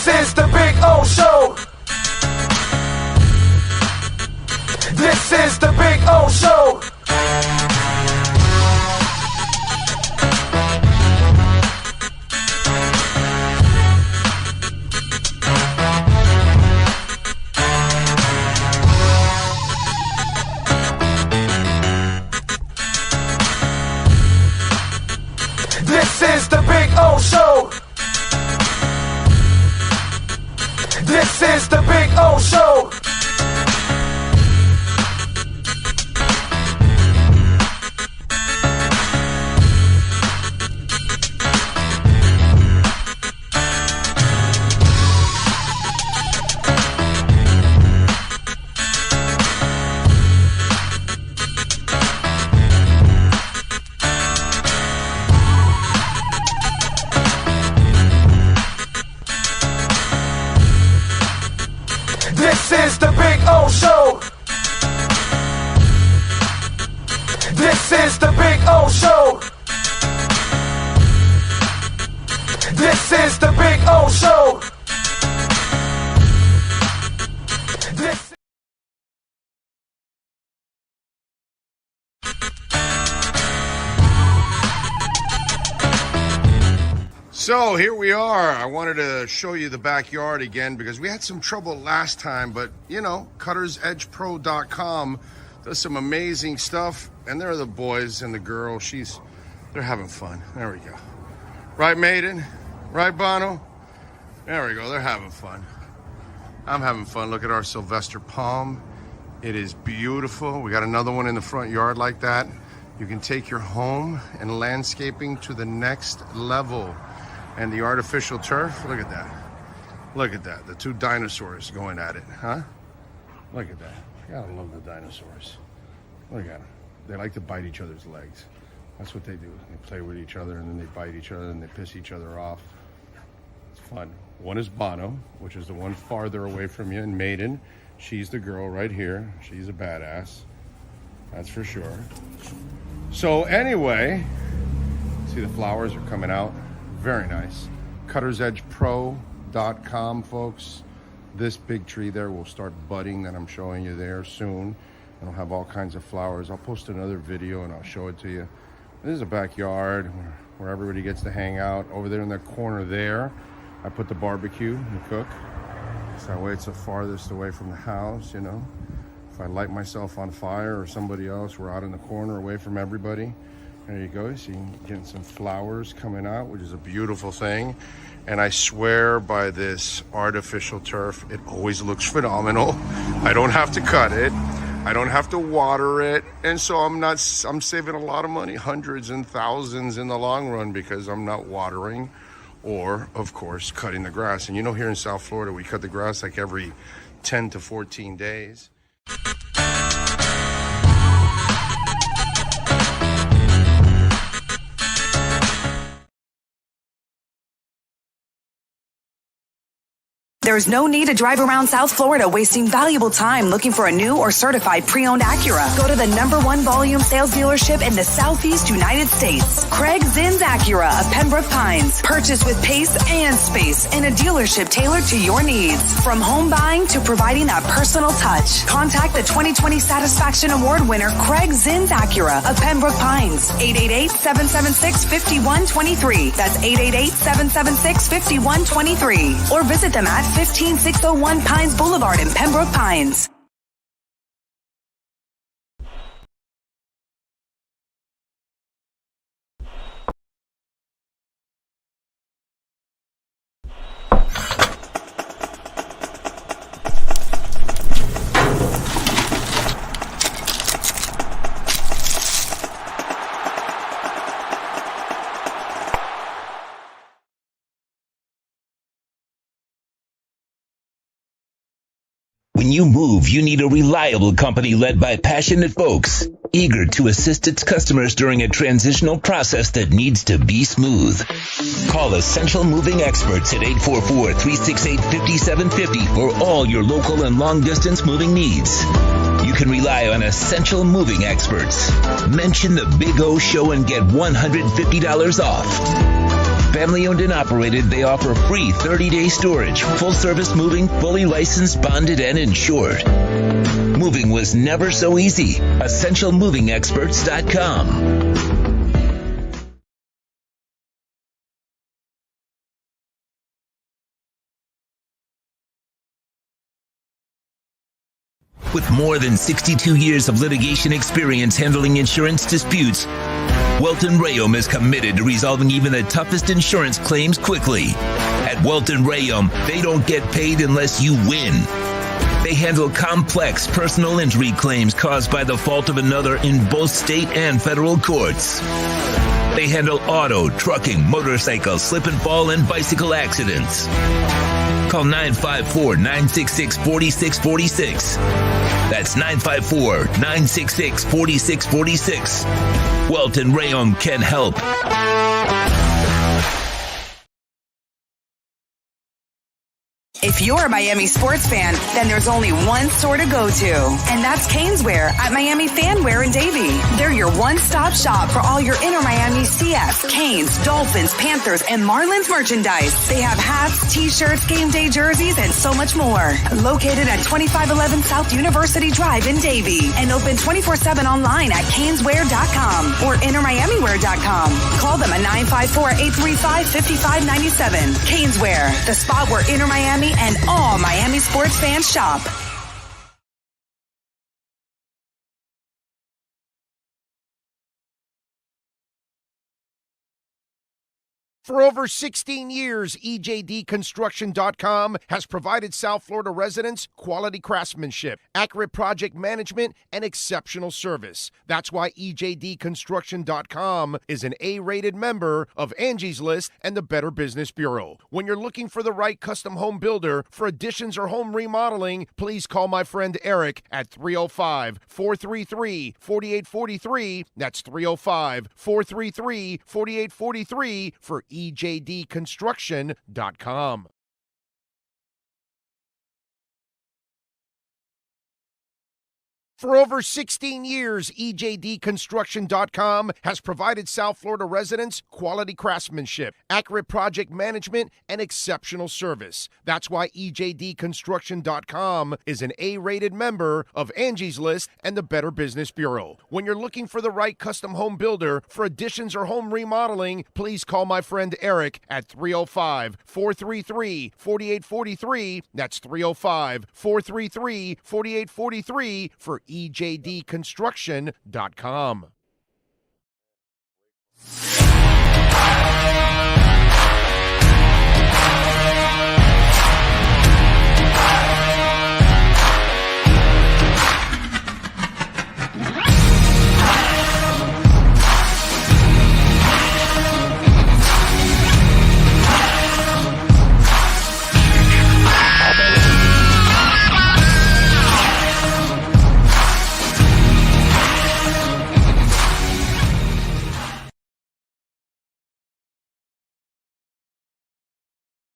This is the Big O Show. This is the Big O Show. This is the Big O Show. This is the Big O Show. This is the Big O Show. This is the Big O Show. This is the Big O Show. This. So here we are. I wanted to show you the backyard again because we had some trouble last time, but you know, cuttersedgepro.com does some amazing stuff, and there are the boys and the girl. They're having fun. There we go. Right, Maiden? Right, Bono? There we go. They're having fun. I'm having fun. Look at our Sylvester palm. It is beautiful. We got another one in the front yard like that. You can take your home and landscaping to the next level. And the artificial turf, look at that. Look at that, the two dinosaurs going at it, huh? Look at that. Gotta love the dinosaurs. Look at them. They like to bite each other's legs. That's what they do. They play with each other and then they bite each other and they piss each other off. It's fun. One is Bono, which is the one farther away from you, and Maiden, she's the girl right here. She's a badass, that's for sure. So anyway, see the flowers are coming out. Very nice. cuttersedgepro.com, folks. This big tree there will start budding that I'm showing you there soon. It'll have all kinds of flowers. I'll post another video and I'll show it to you. This is a backyard where everybody gets to hang out. Over there in that corner there, I put the barbecue and cook. So that way it's the farthest away from the house, you know. If I light myself on fire or somebody else, we're out in the corner away from everybody. There you go. So you can get some flowers coming out, which is a beautiful thing. And I swear by this artificial turf, it always looks phenomenal. I don't have to cut it. I don't have to water it. And so I'm saving a lot of money, hundreds and thousands in the long run, because I'm not watering or, of course, cutting the grass. And you know, here in South Florida, we cut the grass like every 10 to 14 days. There's no need to drive around South Florida wasting valuable time looking for a new or certified pre-owned Acura. Go to the #1 volume sales dealership in the Southeast United States. Craig Zinn's Acura of Pembroke Pines. Purchase with pace and space in a dealership tailored to your needs. From home buying to providing that personal touch. Contact the 2020 Satisfaction Award winner Craig Zinn's Acura of Pembroke Pines. 888-776-5123. That's 888-776-5123. Or visit them at 15601 Pines Boulevard in Pembroke Pines. When you move, you need a reliable company led by passionate folks, eager to assist its customers during a transitional process that needs to be smooth. Call Essential Moving Experts at 844-368-5750 for all your local and long-distance moving needs. You can rely on Essential Moving Experts. Mention the Big O Show and get $150 off. Family owned and operated, they offer free 30-day storage, full service moving, fully licensed, bonded, and insured. Moving was never so easy. EssentialMovingExperts.com. With more than 62 years of litigation experience handling insurance disputes, Welton Rayom is committed to resolving even the toughest insurance claims quickly. At Welton Rayom, they don't get paid unless you win. They handle complex personal injury claims caused by the fault of another in both state and federal courts. They handle auto, trucking, motorcycle, slip and fall, and bicycle accidents. Call 954-966-4646. That's 954-966-4646. Welton Rayom can help. If you're a Miami sports fan, then there's only one store to go to, and that's Caneswear at Miami Fanwear in Davie. They're your one-stop shop for all your inner Miami CF, Canes, Dolphins, Panthers, and Marlins merchandise. They have hats, t-shirts, game day jerseys, and so much more. Located at 2511 South University Drive in Davie, and open 24/7 online at caneswear.com or innermiamiwear.com. Call them at 954-835-5597. Caneswear, the spot where inner Miami and all Miami sports fans shop. For over 16 years, EJDconstruction.com has provided South Florida residents quality craftsmanship, accurate project management, and exceptional service. That's why EJDconstruction.com is an A-rated member of Angie's List and the Better Business Bureau. When you're looking for the right custom home builder for additions or home remodeling, please call my friend Eric at 305-433-4843. That's 305-433-4843 for EJDconstruction.com. For over 16 years, EJDconstruction.com has provided South Florida residents quality craftsmanship, accurate project management, and exceptional service. That's why EJDconstruction.com is an A-rated member of Angie's List and the Better Business Bureau. When you're looking for the right custom home builder for additions or home remodeling, please call my friend Eric at 305-433-4843. That's 305-433-4843 for EJDconstruction.com.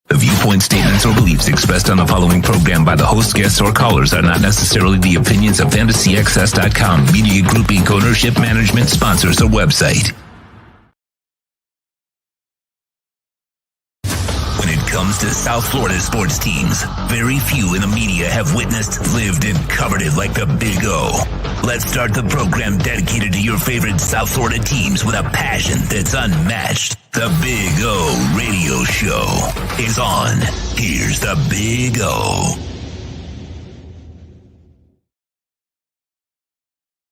The viewpoints, statements, or beliefs expressed on the following program by the host, guests, or callers are not necessarily the opinions of FantasyXS.com, Media Group Inc., ownership, management, sponsors, or website. When it comes to South Florida sports teams, very few in the media have witnessed, lived, and covered it like the Big O. Let's start the program dedicated to your favorite South Florida teams with a passion that's unmatched. The Big O Radio Show is on. Here's the Big O.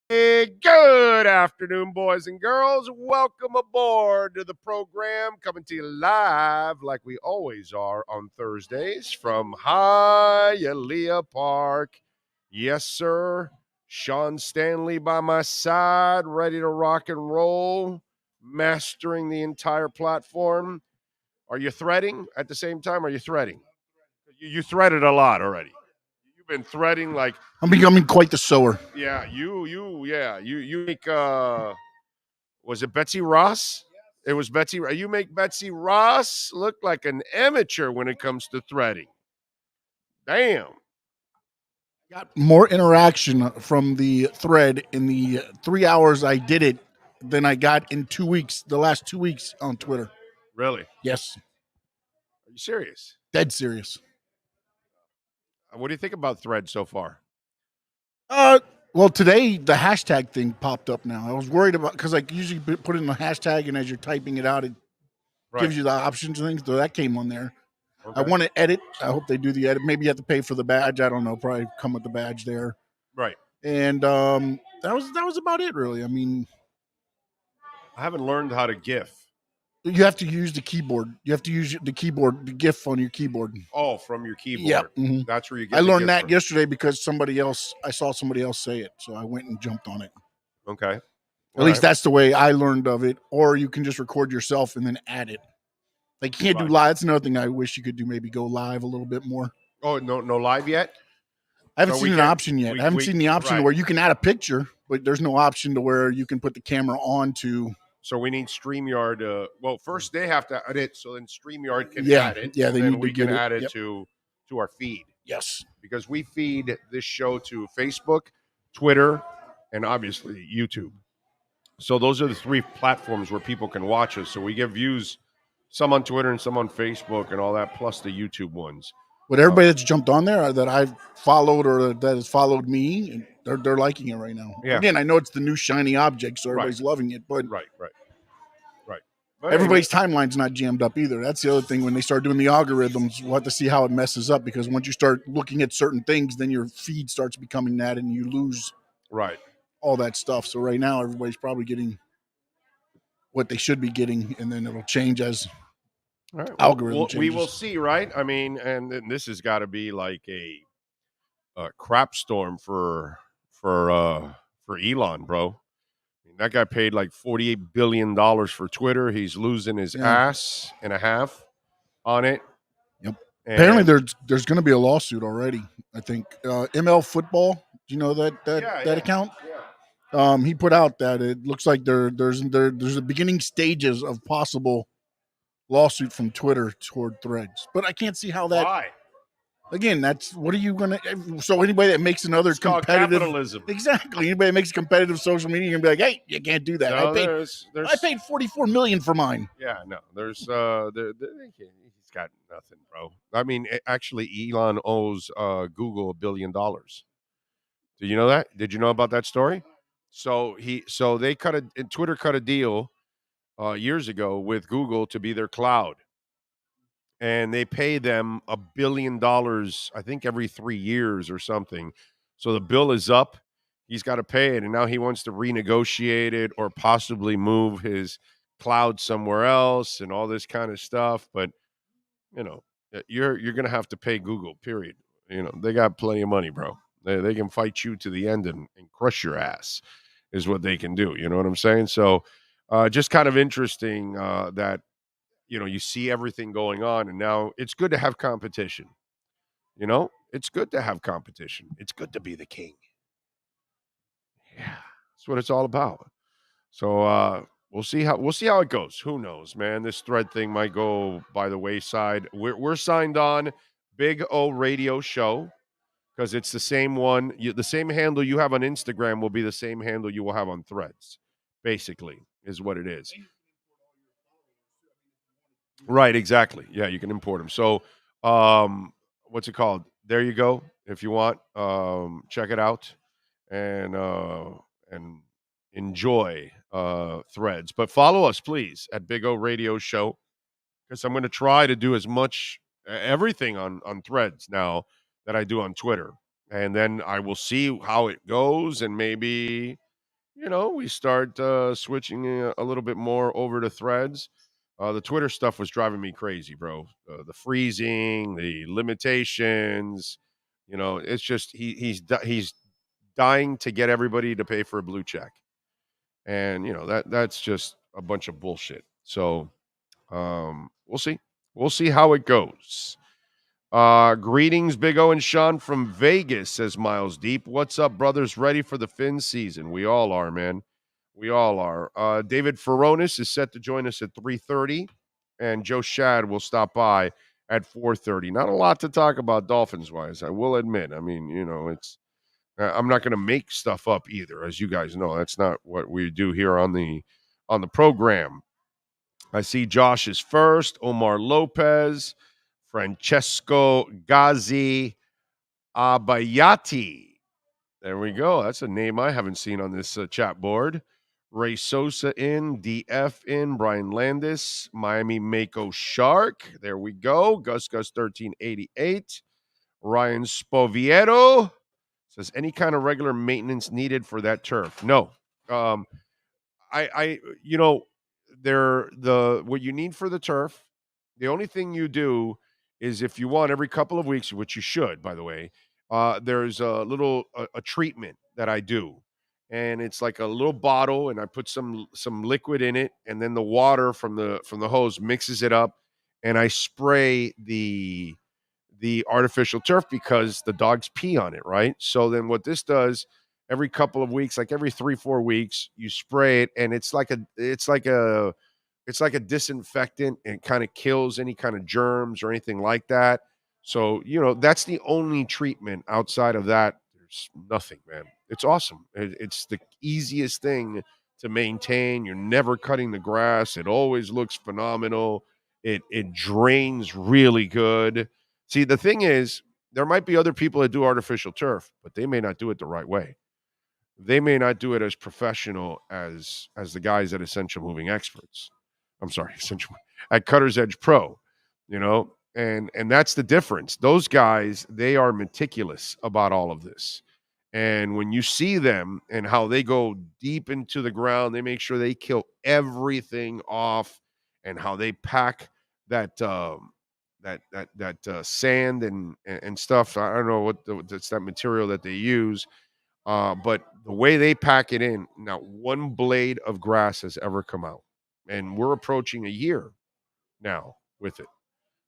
Hey, good afternoon, boys and girls. Welcome aboard to the program, coming to you live like we always are on Thursdays from Hialeah Park. Yes, sir. Sean Stanley by my side, ready to rock and roll, mastering the entire platform. Are you threading at the same time? Are you threading? You threaded a lot already. You've been threading like I'm becoming quite the sower. yeah. You make was it Betsy Ross? It was Betsy. You make Betsy Ross look like an amateur when it comes to threading. Damn. Got more interaction from the thread in the 3 hours I did it than I got in 2 weeks, the last 2 weeks on Twitter. Really? Yes, Are you serious? dead serious. What do you think about Threads so far? Well, today the hashtag thing popped up. Now I was worried about because like usually put in the hashtag, and as you're typing it out, it gives you the options and things. So that came on there. Okay. I want to edit. I hope they do the edit. Maybe you have to pay for the badge. I don't know. Probably come with the badge there. Right. And that was about it, really. I mean, I haven't learned how to GIF. you have to use the keyboard. You have to use the keyboard, the GIF on your keyboard. Oh, from your keyboard. Yeah, mhm. That's where you get. I the learned GIF that from. yesterday because I saw somebody else say it, so I went and jumped on it. Okay. At least that's the way I learned of it. Or you can just record yourself and then add it. Like you can't do live. That's another thing I wish you could do. Maybe go live a little bit more. Oh, no live yet? I haven't seen an option yet. I haven't seen the option where you can add a picture, but there's no option to where you can put the camera on to. So we need StreamYard. Well, first they have to add it, so then StreamYard can add it. Yeah, they need we to get can it. add it to our feed. Yes. Because we feed this show to Facebook, Twitter, and obviously YouTube. So those are the 3 platforms where people can watch us. So we get views, some on Twitter and some on Facebook and all that, plus the YouTube ones. But everybody that's jumped on there that I've followed or that has followed me, they're liking it right now. Yeah. Again, I know it's the new shiny object, so everybody's loving it. But Right. But everybody's timeline's not jammed up either. That's the other thing. When they start doing the algorithms, we'll have to see how it messes up, because once you start looking at certain things, then your feed starts becoming that and you lose all that stuff. So right now, everybody's probably getting what they should be getting, and then it'll change as algorithm changes. We will see, right? I mean, and this has got to be like a crap storm for Elon, bro. That guy paid like $48 billion for Twitter. He's losing his ass and a half on it. Yep. And apparently, there's going to be a lawsuit already. I think ML Football. Do you know that account? Yeah. He put out that it looks like there's the beginning stages of possible lawsuit from Twitter toward Threads, but I can't see how that. Why? Again, that's what are you going to? So anybody that makes another it's competitive capitalism, exactly. Anybody that makes competitive social media, you're gonna be like, hey, you can't do that. No, I paid $44 million for mine. Yeah, no, there's he's got nothing, bro. I mean, actually, Elon owes Google $1 billion. Did you know that? Did you know about that story? So Twitter cut a deal years ago with Google to be their cloud. And they pay them $1 billion, I think, every 3 years or something. So the bill is up. He's got to pay it, and now he wants to renegotiate it or possibly move his cloud somewhere else and all this kind of stuff. But you're going to have to pay Google. Period. They got plenty of money, bro. They can fight you to the end and crush your ass, is what they can do. You know what I'm saying? So, just kind of interesting that. You see everything going on, and now it's good to have competition. It's good to have competition. It's good to be the king. Yeah, that's what it's all about. So we'll see how it goes. Who knows, man? This thread thing might go by the wayside. We're signed on Big O Radio Show because it's the same one. The same handle you have on Instagram will be the same handle you will have on Threads. Basically, is what it is. Right, exactly. Yeah, you can import them. So, what's it called? There you go. If you want, check it out and enjoy Threads. But follow us, please, at Big O Radio Show, because I'm going to try to do as much everything on Threads now that I do on Twitter, and then I will see how it goes, and maybe we start switching a little bit more over to Threads. The Twitter stuff was driving me crazy, bro. The freezing, the limitations, it's just he's dying to get everybody to pay for a blue check, and that's just a bunch of bullshit. So we'll see how it goes. Greetings, Big O and Sean from Vegas, says Miles Deep. What's up, brothers? Ready for the Fin season? We all are, man. We all are. David Feronis is set to join us at 3:30, and Joe Shad will stop by at 4:30. Not a lot to talk about Dolphins-wise, I will admit. I mean, it's I'm not going to make stuff up either, as you guys know. That's not what we do here on the program. I see Josh is first, Omar Lopez, Francesco Gazzi Abayati. There we go. That's a name I haven't seen on this chat board. Ray Sosa in, DF in, Brian Landis, Miami Mako Shark. There we go. Gus 1388. Ryan Spoviero says any kind of regular maintenance needed for that turf. No. I you know, what you need for the turf, the only thing you do is if you want every couple of weeks, which you should, by the way, there's a treatment that I do. And it's like a little bottle, and I put some liquid in it, and then the water from the hose mixes it up, and I spray the artificial turf because the dogs pee on it, right? So then what this does, every couple of weeks, like every 3-4 weeks, you spray it, and it's like a disinfectant, and it kind of kills any kind of germs or anything like that. So, that's the only treatment. Outside of that, there's nothing, man. It's awesome. It's the easiest thing to maintain. You're never cutting the grass. It always looks phenomenal. It drains really good. See, the thing is, there might be other people that do artificial turf, but they may not do it the right way. They may not do it as professional as the guys at Essential Moving Experts. I'm sorry, Essential at Cutter's Edge Pro, and that's the difference. Those guys, they are meticulous about all of this. And when you see them and how they go deep into the ground, they make sure they kill everything off, and how they pack that sand and stuff. I don't know that's that material that they use, but the way they pack it in, not one blade of grass has ever come out, and we're approaching a year now with it.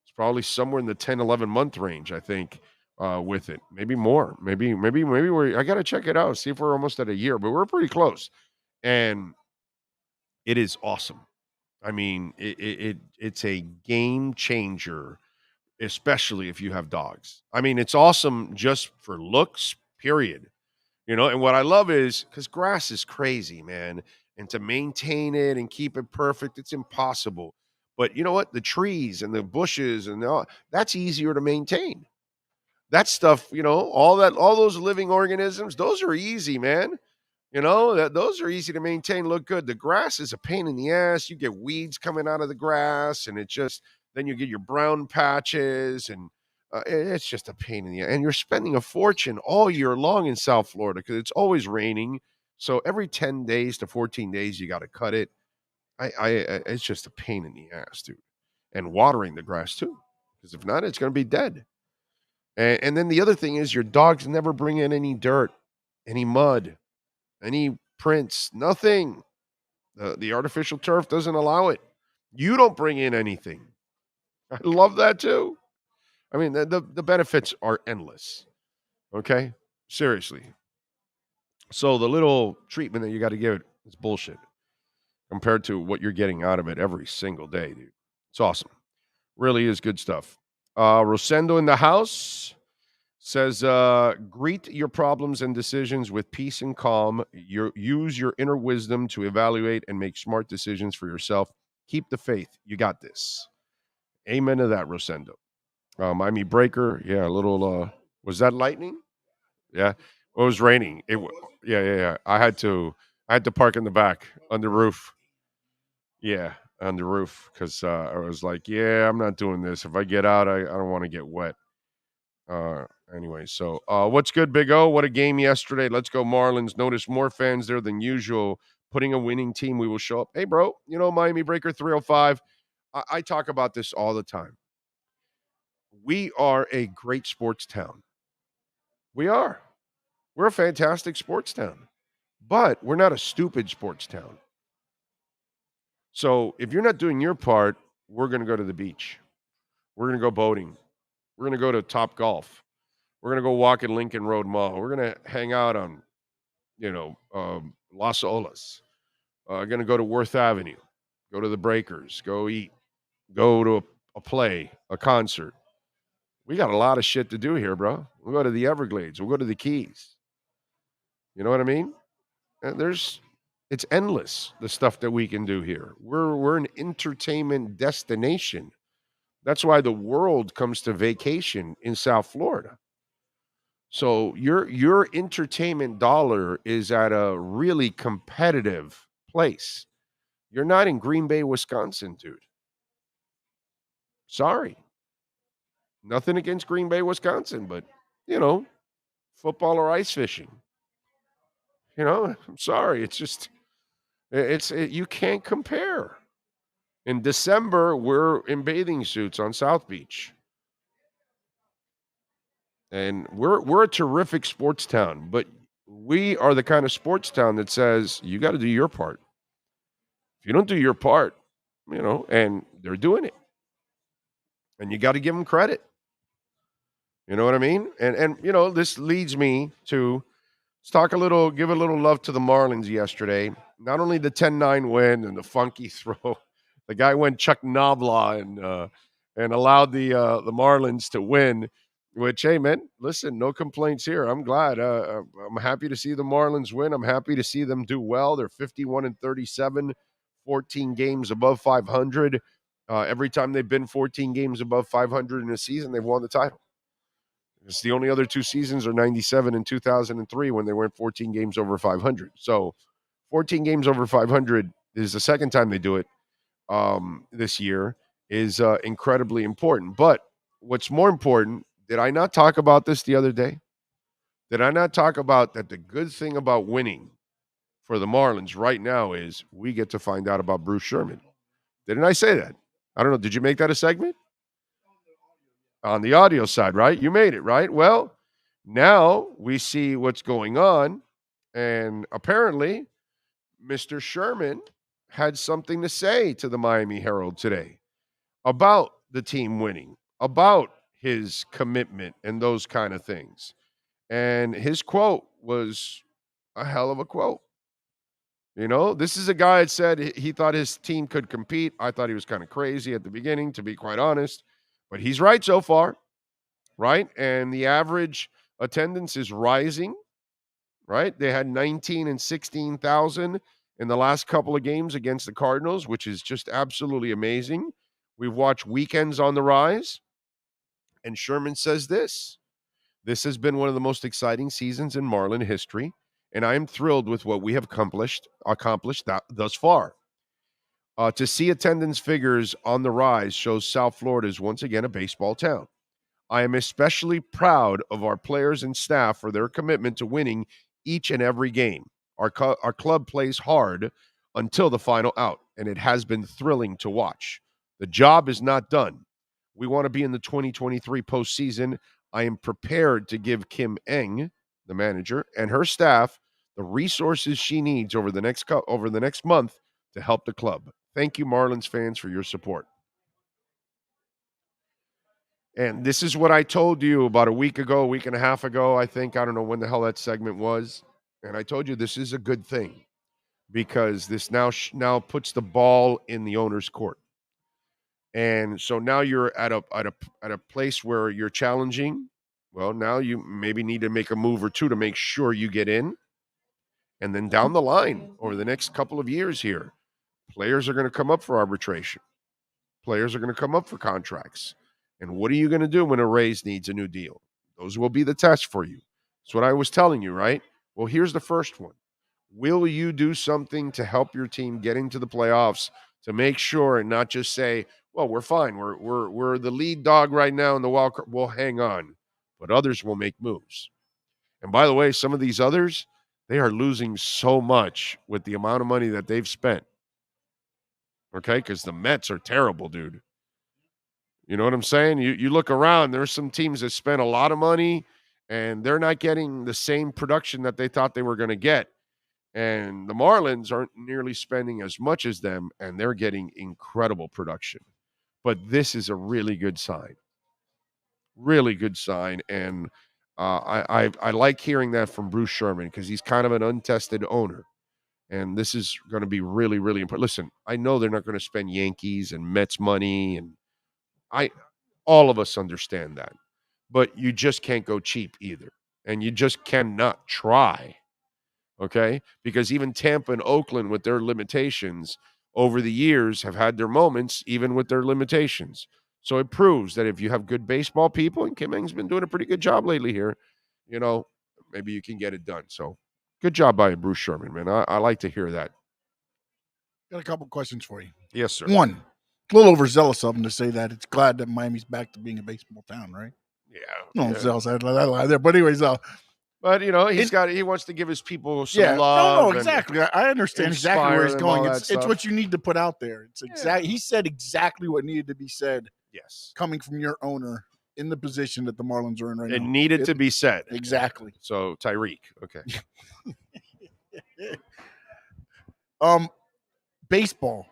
It's probably somewhere in the 10-11 month range, I think, with it. Maybe more. Maybe I got to check it out, see if we're almost at a year, but we're pretty close. And it is awesome. I mean, it's a game changer, especially if you have dogs. I mean, it's awesome just for looks, period. And what I love is because grass is crazy, man. And to maintain it and keep it perfect, it's impossible. But you know what? The trees and the bushes and that's easier to maintain. That stuff, all those living organisms, those are easy, man. Those are easy to maintain, look good. The grass is a pain in the ass. You get weeds coming out of the grass, and then you get your brown patches, and it's just a pain in the ass. And you're spending a fortune all year long in South Florida because it's always raining. So every 10 days to 14 days, you got to cut it. It's just a pain in the ass, dude. And watering the grass too, because if not, it's going to be dead. And then the other thing is your dogs never bring in any dirt, any mud, any prints, nothing. The artificial turf doesn't allow it. You don't bring in anything. I love that too. I mean, the benefits are endless. Okay? Seriously. So the little treatment that you got to give it is bullshit compared to what you're getting out of it every single day, dude. It's awesome. Really is good stuff. Rosendo in the house says, greet your problems and decisions with peace and calm. Use your inner wisdom to evaluate and make smart decisions for yourself. Keep the faith. You got this. Amen to that, Rosendo. Miami Breaker. Yeah, a little, was that lightning? Yeah. Well, it was raining. Yeah. I had to park in the back on the roof. Yeah, on the roof because I was like, yeah, I'm not doing this. If I get out, I don't want to get wet. Anyway, so what's good, Big O? What a game yesterday. Let's go Marlins. Notice more fans there than usual. Putting a winning team, we will show up. Hey, bro, Miami Breaker 305. I talk about this all the time. We are a great sports town. We are. We're a fantastic sports town. But we're not a stupid sports town. So if you're not doing your part, we're going to go to the beach. We're going to go boating. We're going to go to Top Golf. We're going to go walk in Lincoln Road Mall. We're going to hang out on, Las Olas. Going to go to Worth Avenue. Go to the Breakers. Go eat. Go to a play, a concert. We got a lot of shit to do here, bro. We'll go to the Everglades. We'll go to the Keys. You know what I mean? And there's It's endless, the stuff that we can do here. We're an entertainment destination. That's why the world comes to vacation in South Florida. So your entertainment dollar is at a really competitive place. You're not in Green Bay, Wisconsin, dude. Sorry. Nothing against Green Bay, Wisconsin, but you know, football or ice fishing. I'm sorry. It's just you can't compare. In December, we're in bathing suits on South Beach. And we're a terrific sports town, but we are the kind of sports town that says you got to do your part. If you don't do your part, and they're doing it, and you got to give them credit. You know what I mean? And this leads me to give a little love to the Marlins yesterday. Not only the 10-9 win and the funky throw, the guy went Chuck Knoblaw and allowed the Marlins to win. Which, hey man, listen, no complaints here. I'm glad. I'm happy to see the Marlins win. I'm happy to see them do well. They're 51-37, 14 games above 500. Every time they've been 14 games above 500 in a season, they've won the title. It's the only other two seasons are 97 and 2003 when they went 14 games over 500. So 14 games over 500 is the second time they do it this year is incredibly important. But what's more important, did I not talk about this the other day? Did I not talk about that the good thing about winning for the Marlins right now is we get to find out about Bruce Sherman? Didn't I say that? I don't know. Did you make that a segment? On the audio side, right? You made it, right? Well, now we see what's going on. And apparently, Mr. Sherman had something to say to the Miami Herald today about the team winning, about his commitment and those kind of things. And his quote was a hell of a quote. This is a guy that said he thought his team could compete. I thought he was kind of crazy at the beginning, to be quite honest. But he's right so far, right? And the average attendance is rising, right? They had 19 and 16,000 in the last couple of games against the Cardinals, which is just absolutely amazing. We've watched weekends on the rise. And Sherman says this has been one of the most exciting seasons in Marlin history, and I am thrilled with what we have accomplished thus far. To see attendance figures on the rise shows South Florida is once again a baseball town. I am especially proud of our players and staff for their commitment to winning each and every game. Our club plays hard until the final out, and it has been thrilling to watch. The job is not done. We want to be in the 2023 postseason. I am prepared to give Kim Eng, the manager, and her staff the resources she needs over the next month to help the club. Thank you, Marlins fans, for your support. And this is what I told you about a week and a half ago, I think. I don't know when the hell that segment was. And I told you this is a good thing because this now puts the ball in the owner's court. And so now you're at a place where you're challenging. Well, now you maybe need to make a move or two to make sure you get in. And then down the line over the next couple of years here, players are going to come up for arbitration. Players are going to come up for contracts. And what are you going to do when a Rays needs a new deal? Those will be the tests for you. That's what I was telling you, right? Well, here's the first one. Will you do something to help your team get into the playoffs to make sure and not just say, well, we're fine. We're the lead dog right now in the wild card. We'll hang on. But others will make moves. And by the way, some of these others, they are losing so much with the amount of money that they've spent. Okay? Because the Mets are terrible, dude. You know what I'm saying? You look around, there's some teams that spent a lot of money and they're not getting the same production that they thought they were going to get. And the Marlins aren't nearly spending as much as them, and they're getting incredible production. But this is a really good sign. Really good sign. And I like hearing that from Bruce Sherman because he's kind of an untested owner. And this is going to be really, really important. Listen, I know they're not going to spend Yankees and Mets money, and all of us understand that. But you just can't go cheap either. And you just cannot try. okay? Because even Tampa and Oakland with their limitations over the years have had their moments, even with their limitations. So it proves that if you have good baseball people, and Kim Ng's been doing a pretty good job lately here, maybe you can get it done. So good job by Bruce Sherman, man. I like to hear that. Got a couple questions for you. Yes, sir. One, a little overzealous of him to say that it's glad that Miami's back to being a baseball town, right? Yeah. No, zealous. I lie there. But anyways, but he wants to give his people some love. No, exactly. I understand exactly where he's going. It's what you need to put out there. It's He said exactly what needed to be said. Yes. Coming from your owner in the position that the Marlins are in right now. It needed to be said. Exactly. So Tyreek, okay. Baseball.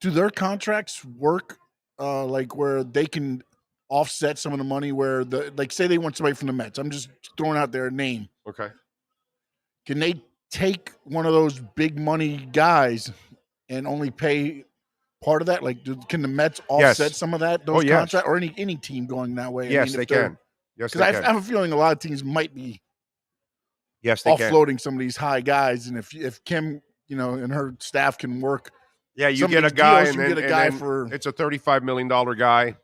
Do their contracts work like where they can offset some of the money where say they want somebody from the Mets? I'm just throwing out their name. Okay. Can they take one of those big money guys and only pay part of that? Like, can the Mets offset some of that? Those contracts, or any team going that way? Yes, they can. Yes, because I have a feeling a lot of teams might be offloading some of these high guys, and if Kim, and her staff can work. Yeah, you get a guy, deals, and then for it's a $35 million guy,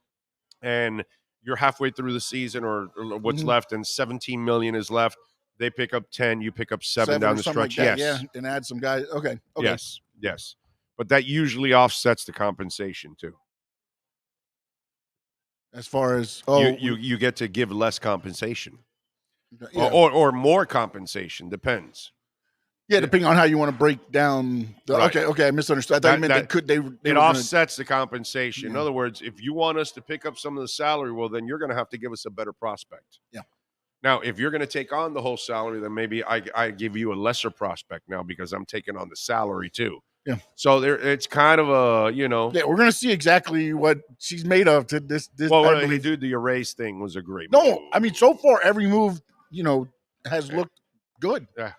and you're halfway through the season or what's left, and $17 million is left. They pick up 10, you pick up 7 down the stretch. Like and add some guys. Okay. Yes. But that usually offsets the compensation too. As far as you get to give less compensation, or more compensation, depends. Yeah, depending on how you want to break down. Okay, I misunderstood. I thought you meant it offsets the compensation. In other words, if you want us to pick up some of the salary, well, then you're going to have to give us a better prospect. Yeah. Now, if you're going to take on the whole salary, then maybe I give you a lesser prospect now because I'm taking on the salary too. Yeah. So it's kind of a, Yeah, we're going to see exactly what she's made of to this. Well, he did the erase thing was a great move. No, I mean, so far every move, has looked good. Yeah.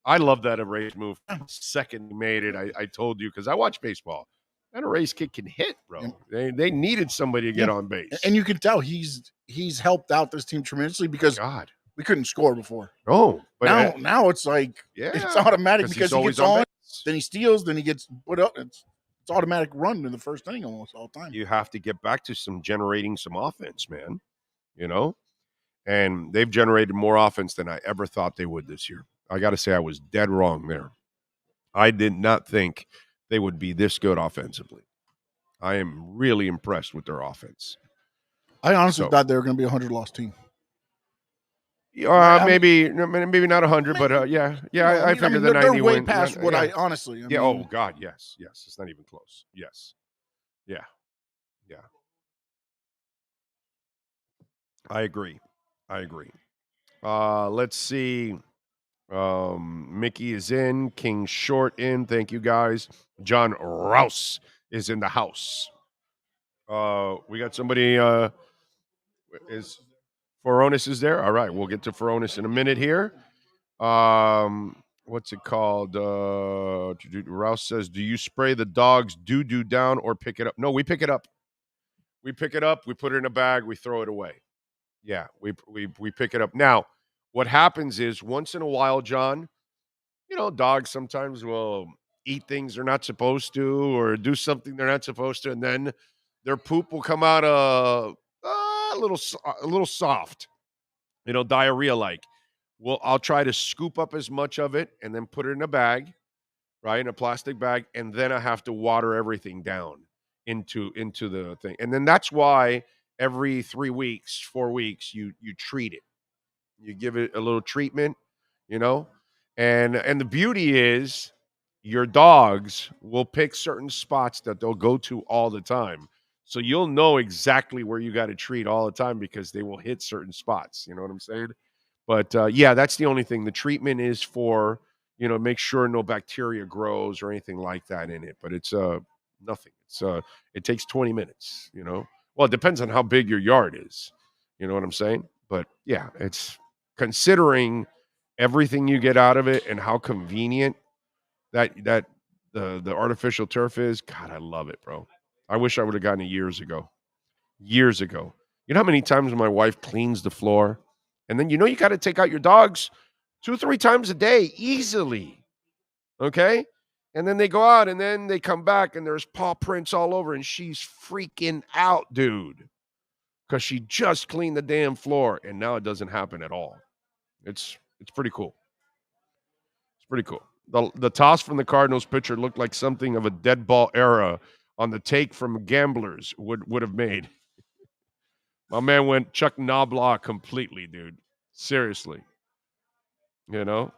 I love that erase move. Second he made it, I told you because I watch baseball. That erase kid can hit, bro. They needed somebody to get on base, and you can tell he's helped out this team tremendously because we couldn't score before. Oh, but now it's like it's automatic because he gets on, then he steals, then he gets put up. It's automatic run in the first inning almost all the time. You have to get back to generating some offense, man. And they've generated more offense than I ever thought they would this year. I got to say I was dead wrong there. I did not think they would be this good offensively. I am really impressed with their offense. I honestly thought they were going to be a 100-loss team. Maybe not 100, but I figured the 90 they're way win. past what I honestly. Oh God, yes, it's not even close. Yes, yeah. I agree. Let's see. Mickey is in. King Short in. Thank you guys. John Rouse is in the house. We got somebody. Is Foronis is there? All right, we'll get to Foronis in a minute here. What's it called? Rouse says, "Do you spray the dog's doo-doo down or pick it up?" No, we pick it up. We pick it up. We put it in a bag. We throw it away. Yeah, we pick it up. Now, what happens is once in a while, John, dogs sometimes will eat things they're not supposed to or do something they're not supposed to, and then their poop will come out a little soft, diarrhea-like. Well, I'll try to scoop up as much of it and then put it in a bag, right, in a plastic bag, and then I have to water everything down into the thing. And then that's why every 3 weeks, 4 weeks, you treat it. You give it a little treatment, and the beauty is your dogs will pick certain spots that they'll go to all the time. So you'll know exactly where you got to treat all the time because they will hit certain spots. You know what I'm saying? But that's the only thing. The treatment is for, make sure no bacteria grows or anything like that in it. But it's nothing. It takes 20 minutes, Well, it depends on how big your yard is. You know what I'm saying? But yeah, it's considering everything you get out of it and how convenient that the artificial turf is. God, I love it, bro. I wish I would have gotten it years ago. You know how many times my wife cleans the floor and then you got to take out your dogs 2-3 times a day, easily. Okay? And then they go out and then they come back and there's paw prints all over and she's freaking out, dude. Because she just cleaned the damn floor and now it doesn't happen at all. It's pretty cool. It's pretty cool. The toss from the Cardinals pitcher looked like something of a dead ball era on the take from Gamblers would have made. My man went Chuck Knobloch completely, dude. Seriously. You know?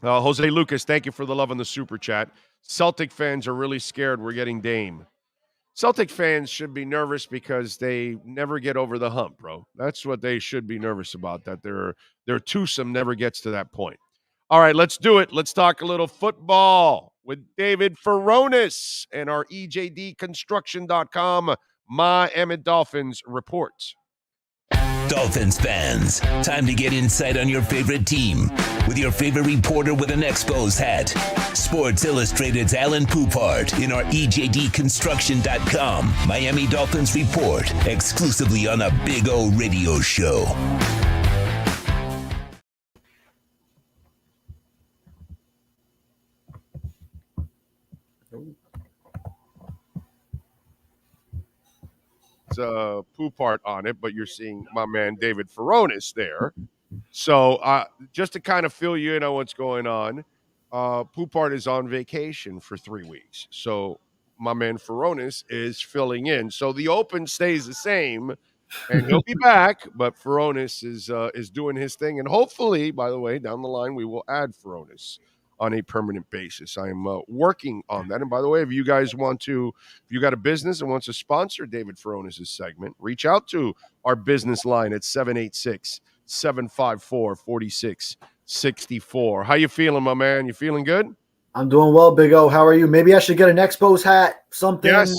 Jose Lucas, thank you for the love on the super chat. Celtic fans are really scared we're getting Dame. Celtic fans should be nervous because they never get over the hump, bro. That's what they should be nervous about, that their twosome never gets to that point. All right, let's do it. Let's talk a little football with David Furones and our EJDconstruction.com Miami Dolphins report. Dolphins fans, time to get insight on your favorite team with your favorite reporter with an Expos hat. Sports Illustrated's Alan Poupart in our EJDconstruction.com Miami Dolphins report, exclusively on a Big O radio show. It's a Poupart on it, but you're seeing my man David Furones there. So just to kind of fill you in on what's going on, Poupart is on vacation for 3 weeks. So my man Furones is filling in. So the open stays the same, and he'll be back, but Furones is doing his thing. And hopefully, by the way, down the line, we will add Furones on a permanent basis. I am working on that. And by the way, if you guys if you got a business and wants to sponsor David Furones' segment, reach out to our business line at 786-754-4664. How you feeling, my man? You feeling good? I'm doing well, Big O. How are you? Maybe I should get an Expos hat, something. Yes.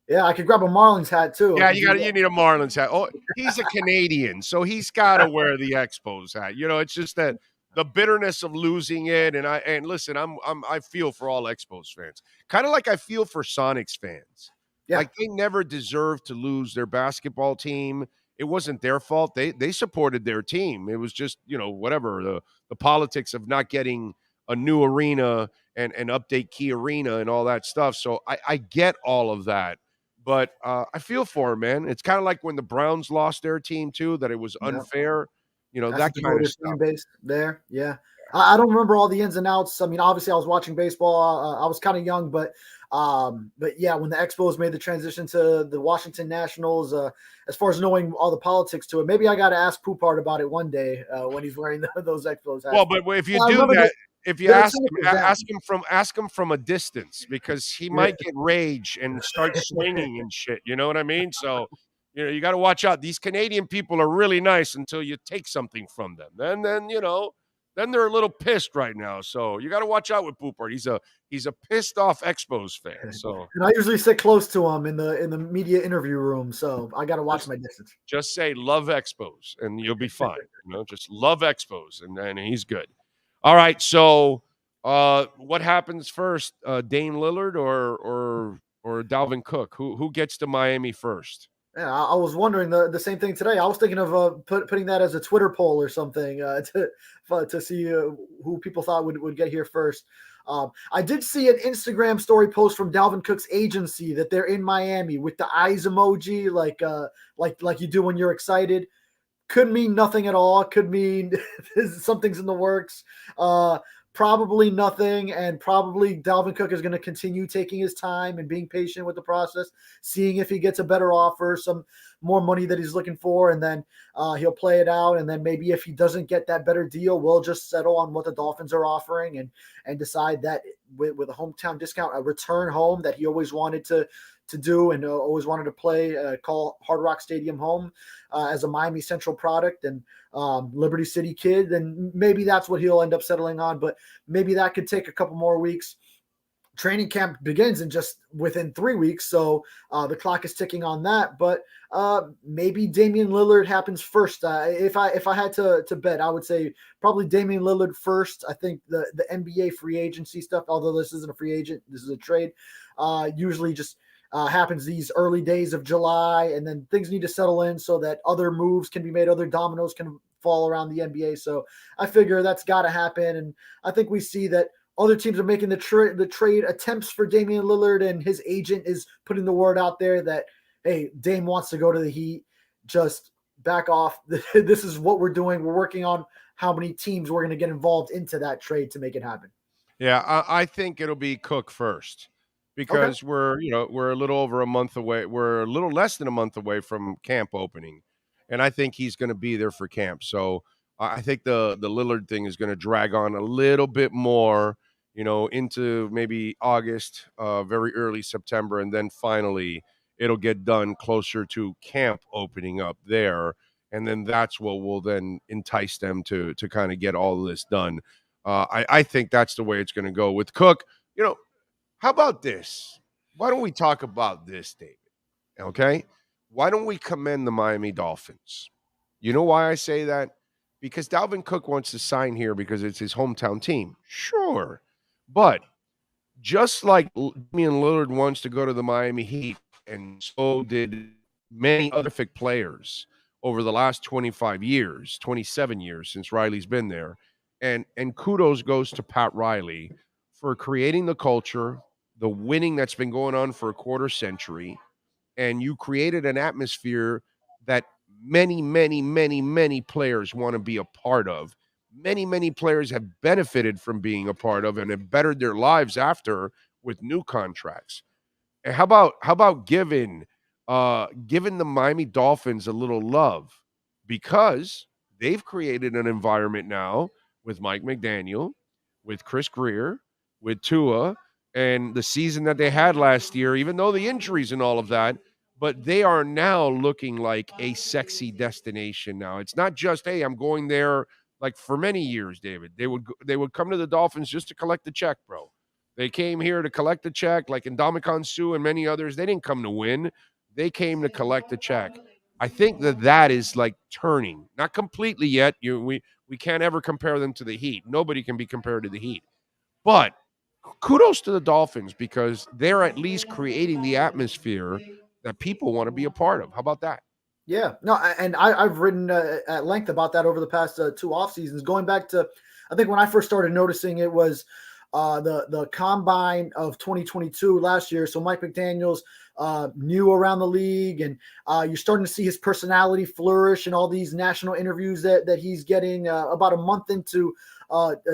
Yeah, I could grab a Marlins hat too. Yeah, you need a Marlins hat. Oh, he's a Canadian, so he's got to wear the Expos hat. You know, it's just that the bitterness of losing it, and listen, I feel for all Expos fans, kind of like I feel for Sonics fans. Yeah. Like they never deserved to lose their basketball team. It wasn't their fault. They supported their team. It was just, whatever the politics of not getting a new arena and update Key Arena and all that stuff. So I get all of that. But I feel for him, man. It's kind of like when the Browns lost their team too, that it was unfair. That's that kind of stuff. Base there, yeah. I don't remember all the ins and outs. I mean, obviously, I was watching baseball. I was kind of young, but yeah, when the Expos made the transition to the Washington Nationals, as far as knowing all the politics to it, maybe I got to ask Poupart about it one day when he's wearing those Expos hats. Well, but if you do that. If you ask him from a distance, because he might get rage and start swinging and shit. You know what I mean? So, you got to watch out. These Canadian people are really nice until you take something from them. Then they're a little pissed right now. So you got to watch out with Poupart. He's a pissed off Expos fan. So, and I usually sit close to him in the media interview room. So I got to watch my distance. Just say love Expos, and you'll be fine. Just love Expos, and he's good. All right, so what happens first, Dame Lillard or Dalvin Cook? Who gets to Miami first? Yeah, I was wondering the same thing today. I was thinking of putting that as a Twitter poll or something to see who people thought would get here first. I did see an Instagram story post from Dalvin Cook's agency that they're in Miami with the eyes emoji, like you do when you're excited. Could mean nothing at all. Could mean something's in the works. Probably nothing, and probably Dalvin Cook is going to continue taking his time and being patient with the process, seeing if he gets a better offer, some more money that he's looking for, and then he'll play it out. And then maybe if he doesn't get that better deal, we'll just settle on what the Dolphins are offering and decide that with a hometown discount, a return home that he always wanted to do and always wanted to play, call Hard Rock Stadium home as a Miami Central product and Liberty City kid. And maybe that's what he'll end up settling on, but maybe that could take a couple more weeks. Training camp begins in just within 3 weeks. So the clock is ticking on that, but maybe Damian Lillard happens first. If I had to bet, I would say probably Damian Lillard first. I think the NBA free agency stuff, although this isn't a free agent, this is a trade, usually just happens these early days of July, and then things need to settle in so that other moves can be made, other dominoes can fall around the NBA. So I figure that's got to happen. And I think we see that other teams are making the trade attempts for Damian Lillard, and his agent is putting the word out there that, hey, Dame wants to go to the Heat. Just back off. This is what we're doing. We're working on how many teams we're going to get involved into that trade to make it happen. Yeah, I think it'll be Cook first because we're a little over a month away. We're a little less than a month away from camp opening, and I think he's going to be there for camp. So I think the Lillard thing is going to drag on a little bit more, into maybe August, very early September, and then finally it'll get done closer to camp opening up there, and then that's what will then entice them to kind of get all of this done. I think that's the way it's going to go with Cook. How about this? Why don't we talk about this, David? Okay. Why don't we commend the Miami Dolphins? You know why I say that? Because Dalvin Cook wants to sign here because it's his hometown team. Sure. But just like Damian Lillard wants to go to the Miami Heat, and so did many other players over the last 25 years, 27 years since Riley's been there. And kudos goes to Pat Riley for creating the culture, the winning that's been going on for a quarter century, and you created an atmosphere that many, many, many, many players want to be a part of. Many, many players have benefited from being a part of and have bettered their lives after with new contracts. And how about giving the Miami Dolphins a little love, because they've created an environment now with Mike McDaniel, with Chris Greer, with Tua, and the season that they had last year, even though the injuries and all of that, but they are now looking like a sexy destination now. It's not just, hey, I'm going there. Like for many years, David, they would come to the Dolphins just to collect the check, bro. They came here to collect the check, like Ndamukong Suh and many others. They didn't come to win. They came to collect the check. I think that is like turning, not completely yet. We can't ever compare them to the Heat. Nobody can be compared to the Heat. But kudos to the Dolphins because they're at least creating the atmosphere that people want to be a part of. How about that? Yeah, no, and I've written at length about that over the past two off seasons. Going back to, I think when I first started noticing it was the combine of 2022 last year. So Mike McDaniel's new around the league, and you're starting to see his personality flourish in all these national interviews that he's getting about a month into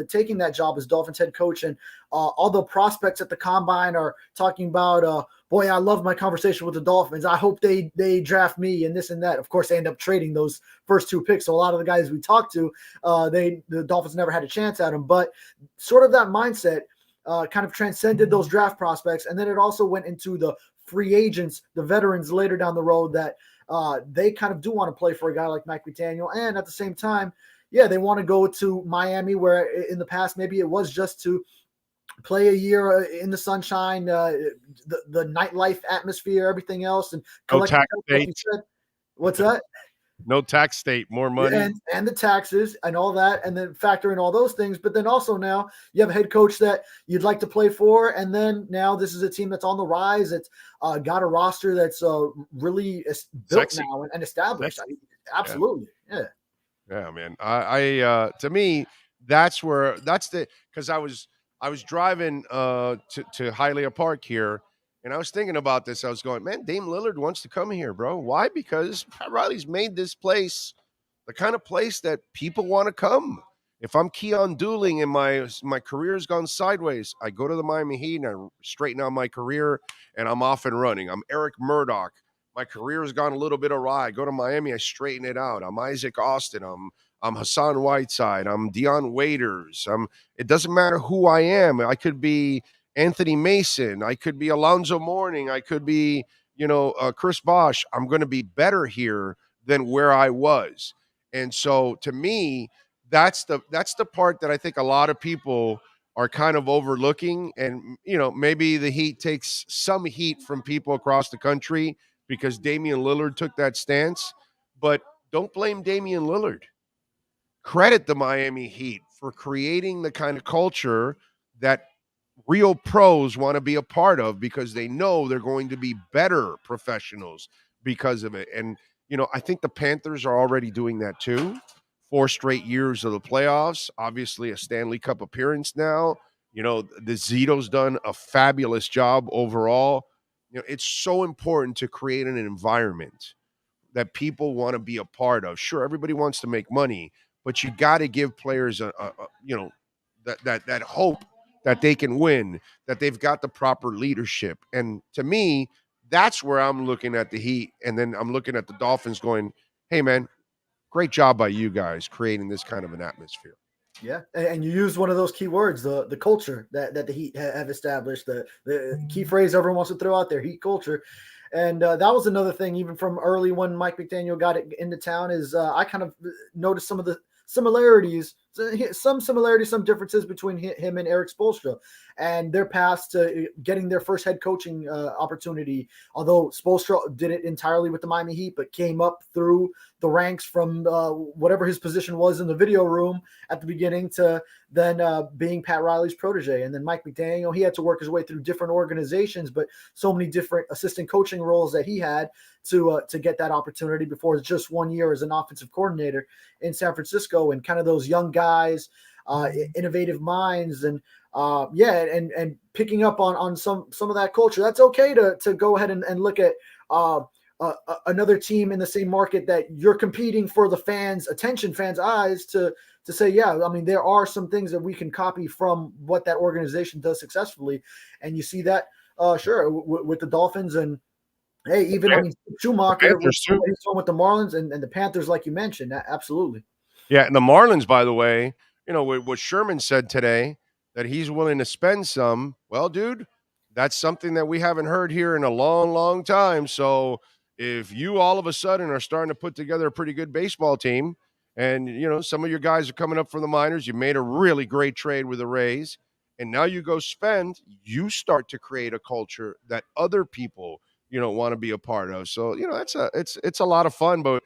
taking that job as Dolphins head coach. And all the prospects at the combine are talking about, boy, I love my conversation with the Dolphins. I hope they draft me and this and that. Of course, they end up trading those first two picks. So a lot of the guys we talked to, the Dolphins never had a chance at them. But sort of that mindset kind of transcended those draft prospects. And then it also went into the free agents, the veterans later down the road that they kind of do want to play for a guy like Mike McDaniel. And at the same time, yeah, they want to go to Miami, where in the past maybe it was just to play a year in the sunshine, the nightlife atmosphere, everything else, and collect. No tax state. What's that? No tax state, more money, and the taxes and all that, and then factor in all those things. But then also now you have a head coach that you'd like to play for, and then now this is a team that's on the rise. It's got a roster that's really built sexy now and established. Absolutely, yeah. Yeah, man. I to me, because I was driving to Hialeah Park here, and I was thinking about this. I was going, man, Dame Lillard wants to come here, bro. Why? Because Pat Riley's made this place the kind of place that people want to come. If I'm Keon Dooling and my career's gone sideways, I go to the Miami Heat and I straighten out my career and I'm off and running. I'm Eric Murdoch. My career has gone a little bit awry. I go to Miami, I straighten it out. I'm Isaac Austin. I'm Hassan Whiteside. I'm Deion Waiters. It doesn't matter who I am. I could be Anthony Mason. I could be Alonzo Mourning. I could be, Chris Bosh. I'm going to be better here than where I was. And so to me, that's the part that I think a lot of people are kind of overlooking. And, maybe the Heat takes some heat from people across the country because Damian Lillard took that stance. But don't blame Damian Lillard. Credit the Miami Heat for creating the kind of culture that real pros want to be a part of because they know they're going to be better professionals because of it. And, I think the Panthers are already doing that too. 4 straight years of the playoffs, obviously a Stanley Cup appearance now. The Zito's done a fabulous job overall. It's so important to create an environment that people want to be a part of. Sure, everybody wants to make money, but you got to give players that hope that they can win, that they've got the proper leadership. And to me, that's where I'm looking at the Heat, and then I'm looking at the Dolphins going, "Hey man, great job by you guys creating this kind of an atmosphere." Yeah, and you use one of those key words, the culture that the Heat have established, the key phrase everyone wants to throw out there, Heat culture. And that was another thing, even from early when Mike McDaniel got it into town, is I kind of noticed some of the similarities, some differences between him and Eric Spoelstra and their paths to getting their first head coaching opportunity. Although Spoelstra did it entirely with the Miami Heat, but came up through the ranks from whatever his position was in the video room at the beginning to then being Pat Riley's protege. And then Mike McDaniel, he had to work his way through different organizations, but so many different assistant coaching roles that he had to get that opportunity before just 1 year as an offensive coordinator in San Francisco. And kind of those young guys, innovative minds, and and picking up on some of that culture. That's okay to go ahead and look at another team in the same market that you're competing for the fans' attention, fans' eyes, to say, yeah, I mean, there are some things that we can copy from what that organization does successfully. And you see that, sure, with the Dolphins, and hey, even, I mean, Schumacher with the Marlins and the Panthers, like you mentioned. Absolutely. Yeah, and the Marlins, by the way, what Sherman said today, that he's willing to spend some. Well, dude, that's something that we haven't heard here in a long, long time. So if you all of a sudden are starting to put together a pretty good baseball team, and some of your guys are coming up from the minors, you made a really great trade with the Rays, and now you go spend, you start to create a culture that other people want to be a part of. So it's a lot of fun, but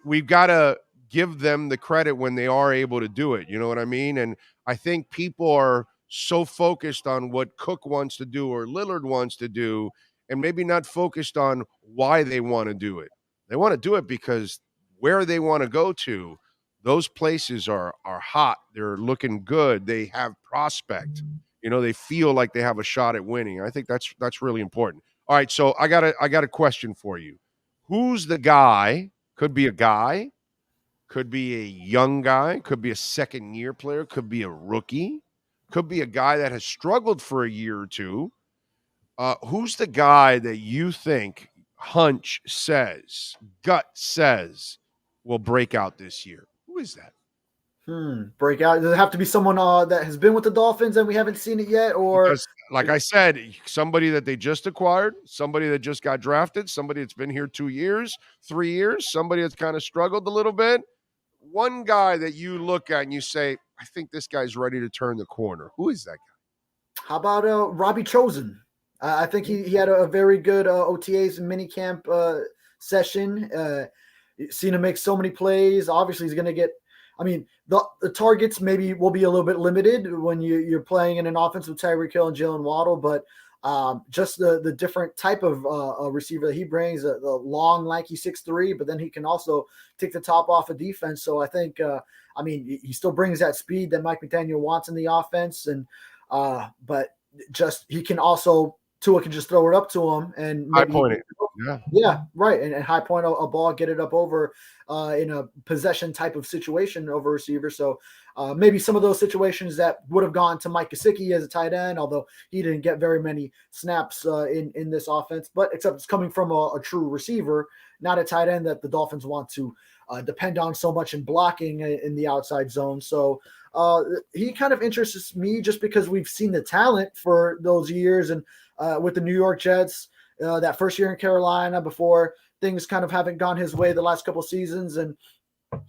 we've got to give them the credit when they are able to do it. You know what I mean? And I think people are so focused on what Cook wants to do or Lillard wants to do, and maybe not focused on why they want to do it. They want to do it because where they want to go to, those places are hot. They're looking good. They have prospect. They feel like they have a shot at winning. I think that's really important. All right, so I got a question for you. Who's the guy? Could be a guy, could be a young guy, could be a second-year player, could be a rookie, could be a guy that has struggled for a year or two. Who's the guy that you think, hunch says, gut says, will break out this year? Who is that? Breakout. Does it have to be someone that has been with the Dolphins and we haven't seen it yet? Or, because, like I said, somebody that they just acquired, somebody that just got drafted, somebody that's been here 2 years, 3 years, somebody that's kind of struggled a little bit. One guy that you look at and you say, I think this guy's ready to turn the corner. Who is that guy? How about Robbie Chosen? I think he had a very good OTAs and minicamp session. Seen him make so many plays. Obviously, he's going to get – I mean, the targets maybe will be a little bit limited when you're playing in an offense with Tyreek Hill and Jalen Waddle, but just the different type of receiver that he brings, the long, lanky 6'3", but then he can also take the top off of defense. So I think, he still brings that speed that Mike McDaniel wants in the offense, and but just he can also – Tua can just throw it up to him and high point it. Yeah, right. And high point a ball, get it up over in a possession type of situation over receiver. So maybe some of those situations that would have gone to Mike Gesicki as a tight end, although he didn't get very many snaps in this offense, but except it's coming from a true receiver, not a tight end that the Dolphins want to depend on so much in blocking in the outside zone. So he kind of interests me just because we've seen the talent for those years, and with the New York Jets, that first year in Carolina before things kind of haven't gone his way the last couple of seasons, and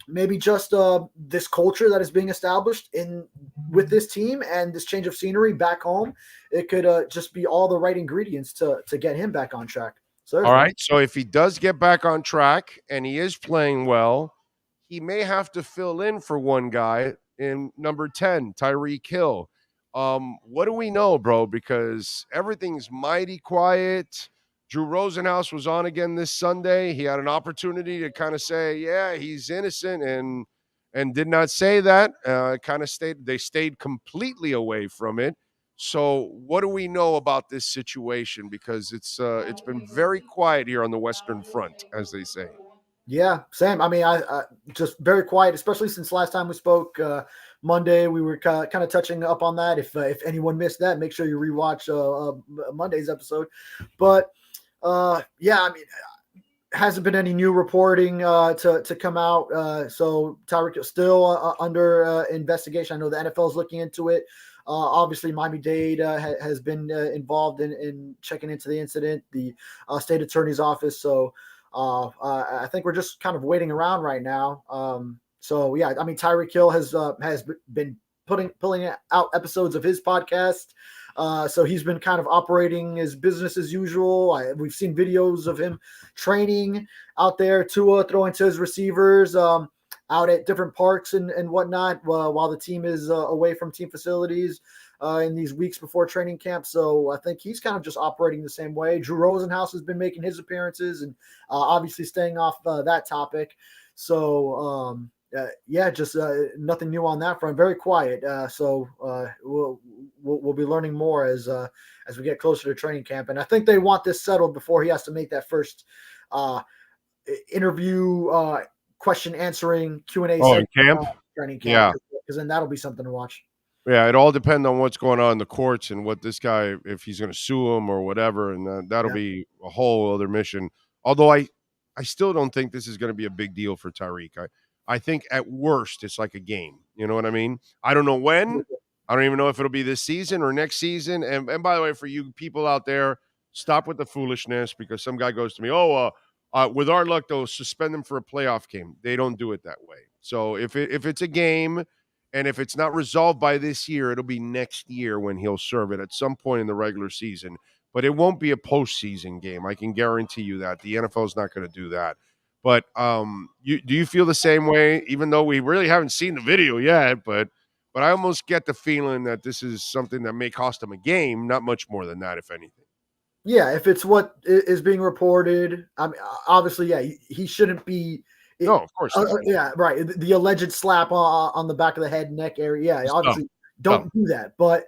maybe just this culture that is being established with this team and this change of scenery back home, it could just be all the right ingredients to get him back on track. So all right. So if he does get back on track and he is playing well, he may have to fill in for one guy in number 10, Tyreek Hill. What do we know, bro? Because everything's mighty quiet. Drew Rosenhaus was on again this Sunday. He had an opportunity to kind of say, yeah, he's innocent, and and did not say that. They stayed completely away from it. So what do we know about this situation? Because it's been very quiet here on the Western Front, as they say. Yeah, same. I mean, I just very quiet, especially since last time we spoke Monday. We were kind of touching up on that. If anyone missed that, make sure you rewatch Monday's episode. But yeah, I mean, hasn't been any new reporting to come out. So Tyreek is still under investigation. I know the NFL is looking into it. Obviously, Miami-Dade has been involved in checking into the incident, the state attorney's office. So I think we're just kind of waiting around right now. So yeah, I mean, Tyreek Hill has been pulling out episodes of his podcast. So he's been kind of operating his business as usual. We've seen videos of him training out there, Tua throwing to his receivers out at different parks and whatnot while the team is away from team facilities in these weeks before training camp. So I think he's kind of just operating the same way. Drew Rosenhaus has been making his appearances and obviously staying off that topic. So yeah, just nothing new on that front. Very quiet. So we'll be learning more as we get closer to training camp. And I think they want this settled before he has to make that first interview, question answering Q&A in camp, training camp. Yeah, because then that'll be something to watch. Yeah, it all depends on what's going on in the courts and what this guy, if he's going to sue him or whatever, and that'll be a whole other mission. Although I still don't think this is going to be a big deal for Tyreek. I think at worst it's like a game. You know what I mean? I don't know when. I don't even know if it'll be this season or next season. And by the way, for you people out there, stop with the foolishness, because some guy goes to me, with our luck, they'll suspend them for a playoff game. They don't do it that way. So if it's a game, and if it's not resolved by this year, it'll be next year when he'll serve it at some point in the regular season. But it won't be a postseason game. I can guarantee you that. The NFL is not going to do that. But do you feel the same way, even though we really haven't seen the video yet? But I almost get the feeling that this is something that may cost him a game, not much more than that, if anything. Yeah, if it's what is being reported, I mean, obviously, yeah, he shouldn't be. No, of course not. Yeah, right. The alleged slap on the back of the head, neck area. Yeah, obviously don't do that. But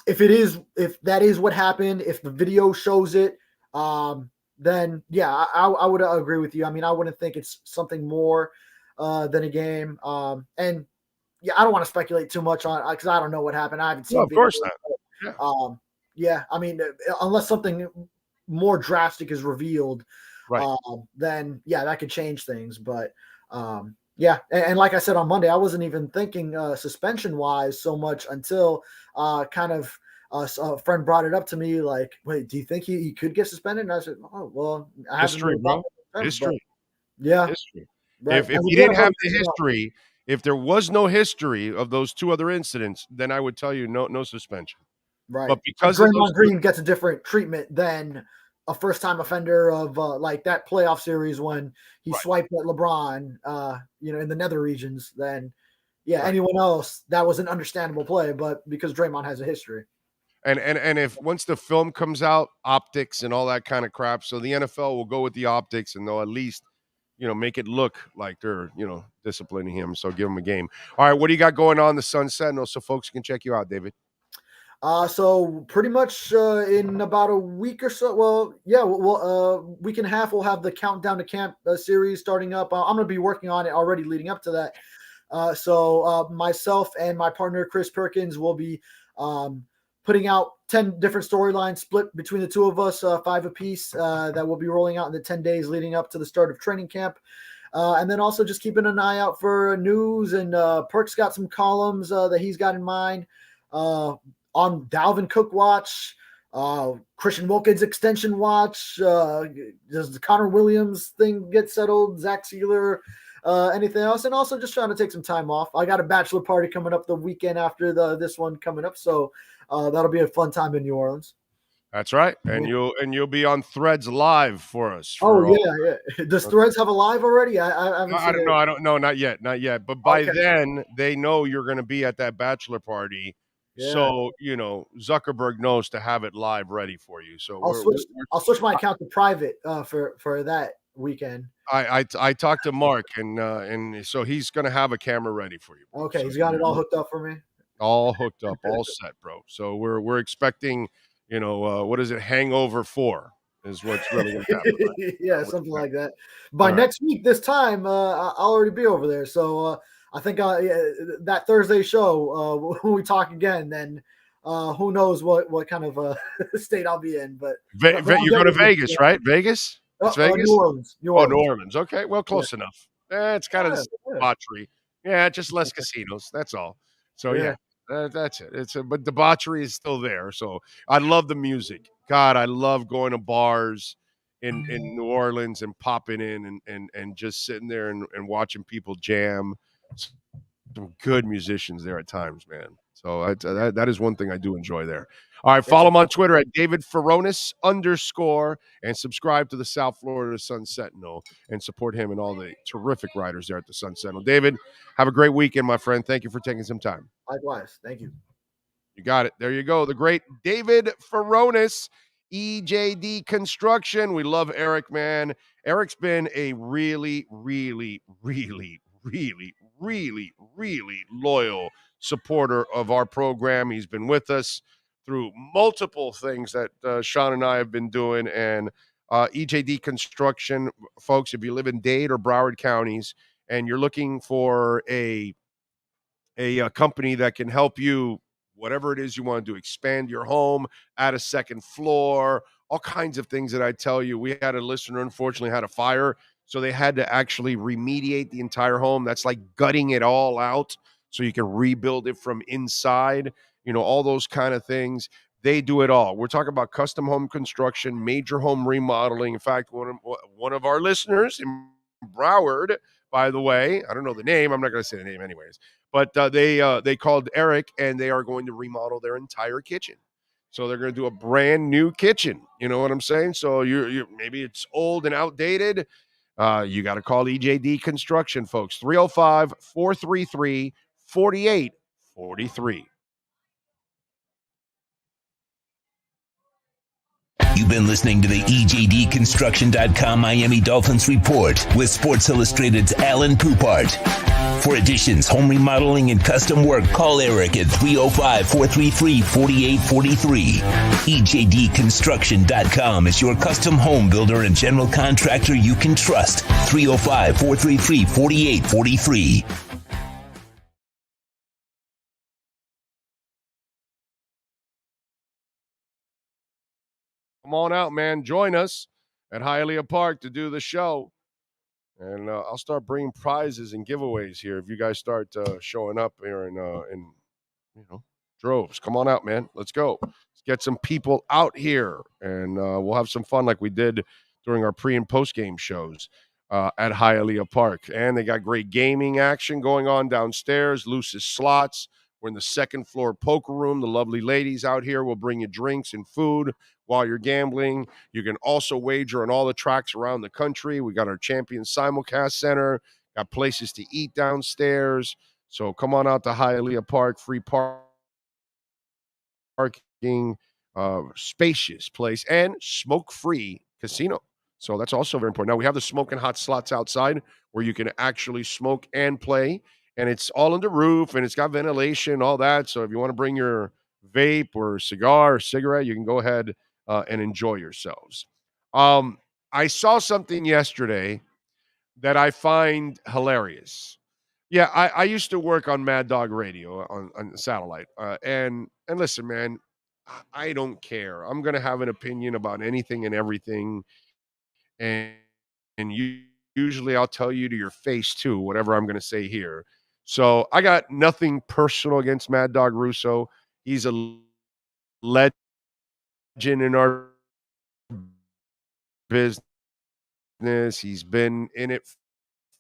if that is what happened, if the video shows it, then yeah, I would agree with you. I mean, I wouldn't think it's something more than a game. And yeah, I don't want to speculate too much on because I don't know what happened. I haven't seen. No, of course not. Yeah. Yeah, I mean, unless something more drastic is revealed. Right. Then yeah, that could change things. But yeah, and like I said on Monday, I wasn't even thinking suspension wise so much until kind of a friend brought it up to me. Like, wait, do you think he could get suspended? And I said, oh well, I history, bro. History. Yeah. History. Right. If he didn't have the history, if there was no history of those two other incidents, then I would tell you no suspension. Right. But because Draymond Green gets a different treatment than a first-time offender of like that playoff series when he swiped at LeBron, in the nether regions, then anyone else, that was an understandable play, but because Draymond has a history. And if once the film comes out, optics and all that kind of crap, so the NFL will go with the optics and they'll at least, make it look like they're, disciplining him. So give him a game. All right, what do you got going on the Sun Sentinel so folks can check you out, David? So pretty much in about a week or so, week and a half, we'll have the Countdown to Camp series starting up. I'm going to be working on it already leading up to that. So myself and my partner, Chris Perkins, will be putting out 10 different storylines split between the two of us, 5 apiece, that will be rolling out in the 10 days leading up to the start of training camp. And then also just keeping an eye out for news, and Perk's got some columns that he's got in mind. On Dalvin Cook watch, Christian Wilkins extension watch. Does the Connor Williams thing get settled? Zach Sealer, anything else? And also just trying to take some time off. I got a bachelor party coming up the weekend after this one coming up, so that'll be a fun time in New Orleans. That's right, and you'll be on Threads live for us. Yeah. Does Threads have a live already? I don't know, not yet. But by then they know you're going to be at that bachelor party. Yeah. So, Zuckerberg knows to have it live ready for you. So I'll switch my account to private for that weekend. I talked to Mark, and so he's gonna have a camera ready for you, bro. Okay, So he's got it all hooked up for me. all hooked up, all set, bro. So we're expecting, what is it? Hangover 4 is what's really gonna happen. Right? Yeah, So something like that. By all right. next week, this time, I'll already be over there. So I think that Thursday show, when we talk again, then who knows what kind of state I'll be in. But I'll You're get going to with you. Vegas, right? Vegas? It's New Vegas? Orleans. New Oh, New Orleans. Orleans. Okay, well, close enough. It's kind of Yeah, the yeah, debauchery. Yeah, just less casinos. That's all. So yeah. that's it. But debauchery is still there. So I love the music. God, I love going to bars in New Orleans and popping in and just sitting there and watching people jam. Some good musicians there at times, man. So that is one thing I do enjoy there. All right, follow him on Twitter at David Furones _ and subscribe to the South Florida Sun Sentinel and support him and all the terrific writers there at the Sun Sentinel. David, have a great weekend, my friend. Thank you for taking some time. Likewise. Thank you. You got it. There you go. The great David Furones, EJD Construction. We love Eric, man. Eric's been a really, really, really, really, really, really loyal supporter of our program. He's been with us through multiple things that Sean and I have been doing. And EJD Construction, folks, if you live in Dade or Broward counties and you're looking for a company that can help you, whatever it is you want to do, expand your home, add a second floor, all kinds of things that I tell you. We had a listener, unfortunately, had a fire, so they had to actually remediate the entire home. That's like gutting it all out so you can rebuild it from inside, all those kind of things. They do it all. We're talking about custom home construction, major home remodeling. In fact, one of our listeners in Broward, by the way, I don't know the name. I'm not going to say the name anyways. But they called Eric, and they are going to remodel their entire kitchen. So they're going to do a brand new kitchen. You know what I'm saying? So you maybe it's old and outdated. You got to call EJD Construction, folks. 305-433-4843. You've been listening to the EJDconstruction.com Miami Dolphins Report with Sports Illustrated's Alan Poupart. For additions, home remodeling, and custom work, call Eric at 305-433-4843. EJDconstruction.com is your custom home builder and general contractor you can trust. 305-433-4843. Come on out, man. Join us at Hialeah Park to do the show. And I'll start bringing prizes and giveaways here if you guys start showing up here in droves. Come on out, man. Let's go. Let's get some people out here, and we'll have some fun like we did during our pre and post game shows at Hialeah Park. And they got great gaming action going on downstairs. Loosest slots. We're in the second floor poker room. The lovely ladies out here will bring you drinks and food while you're gambling. You can also wager on all the tracks around the country. We got our Champion Simulcast Center, got places to eat downstairs. So come on out to Hialeah Park, free parking, spacious place, and smoke-free casino. So that's also very important. Now, we have the smoking hot slots outside where you can actually smoke and play, and it's all under roof, and it's got ventilation, all that. So if you want to bring your vape or cigar or cigarette, you can go ahead and enjoy yourselves. I saw something yesterday that I find hilarious. Yeah, I used to work on Mad Dog Radio on satellite, and listen, man, I don't care. I'm gonna have an opinion about anything and everything, and usually I'll tell you to your face too, whatever I'm gonna say here. So I got nothing personal against Mad Dog Russo. He's a legend in our business. He's been in it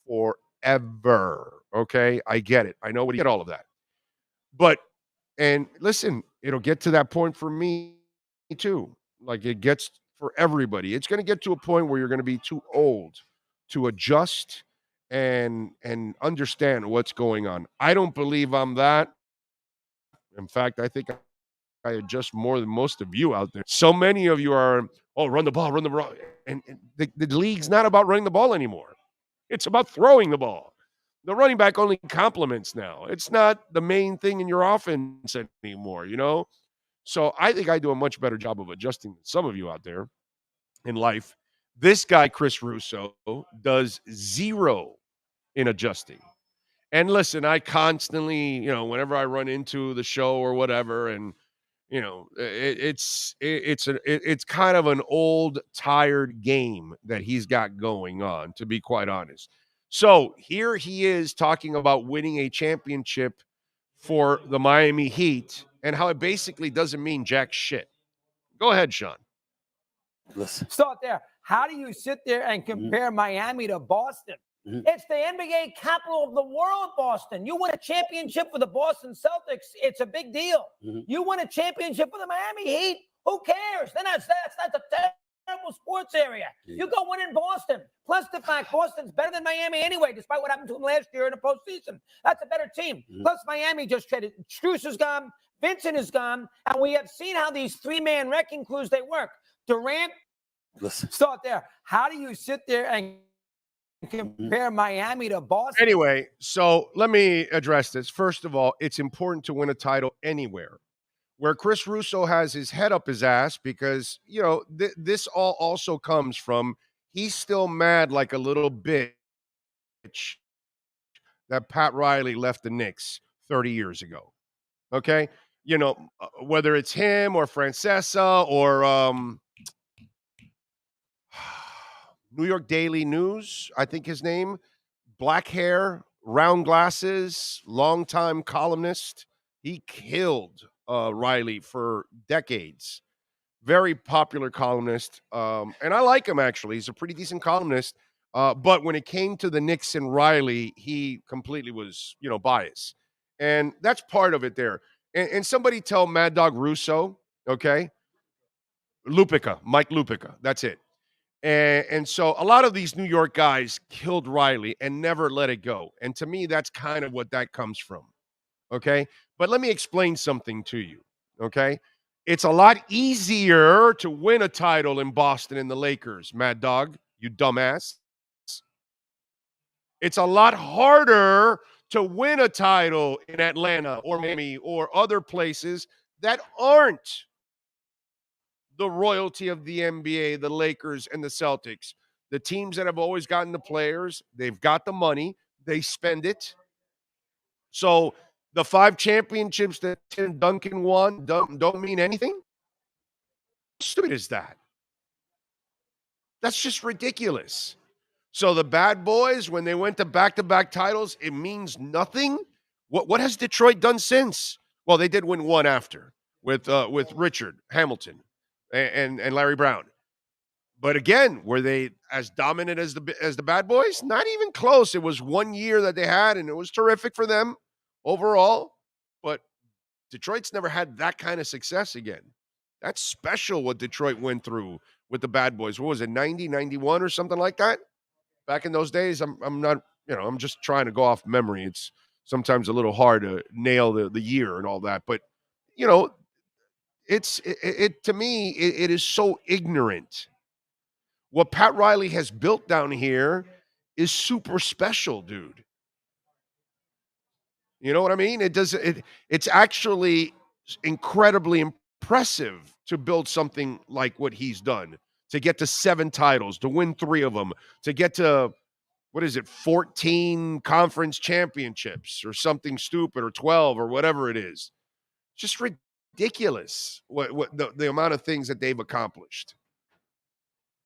forever. Okay, I get it. I know what he get all of that. But and listen, it'll get to that point for me too. Like it gets for everybody. It's going to get to a point where you're going to be too old to adjust and understand what's going on. I don't believe I'm that. In fact, I think I adjust more than most of you out there. So many of you are Oh, run the ball, run the ball. And the league's not about running the ball anymore. It's about throwing the ball. The running back only complements now. It's not the main thing in your offense anymore, you know? So I think I do a much better job of adjusting than some of you out there in life. This guy, Chris Russo, does zero in adjusting. And listen, I constantly, you know, whenever I run into the show or whatever, and you know, it's kind of an old, tired game that he's got going on, to be quite honest. So here he is talking about winning a championship for the Miami Heat and how it basically doesn't mean jack shit. Go ahead, Sean. Listen. Start there. How do you sit there and compare Miami to Boston? It's the NBA capital of the world, Boston. You win a championship for the Boston Celtics, it's a big deal. You win a championship for the Miami Heat, who cares? Then that's a terrible sports area. You go win in Boston. Plus the fact Boston's better than Miami anyway, despite what happened to them last year in the postseason. That's a better team. Plus Miami just traded. Strus is gone. Vincent is gone. And we have seen how these three-man wrecking crews, they work. Durant, listen. Start there. How do you sit there and compare Miami to Boston? Anyway, so let me address this. First of all, it's important to win a title anywhere. Where Chris Russo has his head up his ass because, you know, this all also comes from he's still mad like a little bitch that Pat Riley left the Knicks 30 years ago. Okay? You know, whether it's him or Francesa or New York Daily News, I think his name, black hair, round glasses, longtime columnist. He killed Riley for decades. Very popular columnist. And I like him, actually. He's a pretty decent columnist. But when it came to the Knicks and Riley, he completely was, you know, biased. And that's part of it there. And somebody tell Mad Dog Russo, okay? Mike Lupica. That's it. And so a lot of these New York guys killed Riley and never let it go. And to me, that's kind of what that comes from. Okay. But let me explain something to you. Okay. It's a lot easier to win a title in Boston and the Lakers, Mad Dog, you dumbass. It's a lot harder to win a title in Atlanta or Miami or other places that aren't the royalty of the NBA, the Lakers, and the Celtics. The teams that have always gotten the players, they've got the money, they spend it. So the 5 championships that Tim Duncan won don't mean anything? How stupid is that? That's just ridiculous. So the bad boys, when they went to back-to-back titles, it means nothing? What has Detroit done since? Well, they did win one after with Richard Hamilton and Larry Brown. But again, were they as dominant as the bad boys? Not even close. It was 1 year that they had, and it was terrific for them overall. But Detroit's never had that kind of success again. That's special what Detroit went through with the bad boys. What was it, 90, 91 or something like that? Back in those days, I'm not, I'm just trying to go off memory. It's sometimes a little hard to nail the year and all that. But, it to me, it is so ignorant. What Pat Riley has built down here is super special, dude. You know what I mean? It's actually incredibly impressive to build something like what he's done, to get to 7 titles, to win 3 of them, to get to, 14 conference championships or something stupid, or 12 or whatever it is. Just ridiculous what the amount of things that they've accomplished.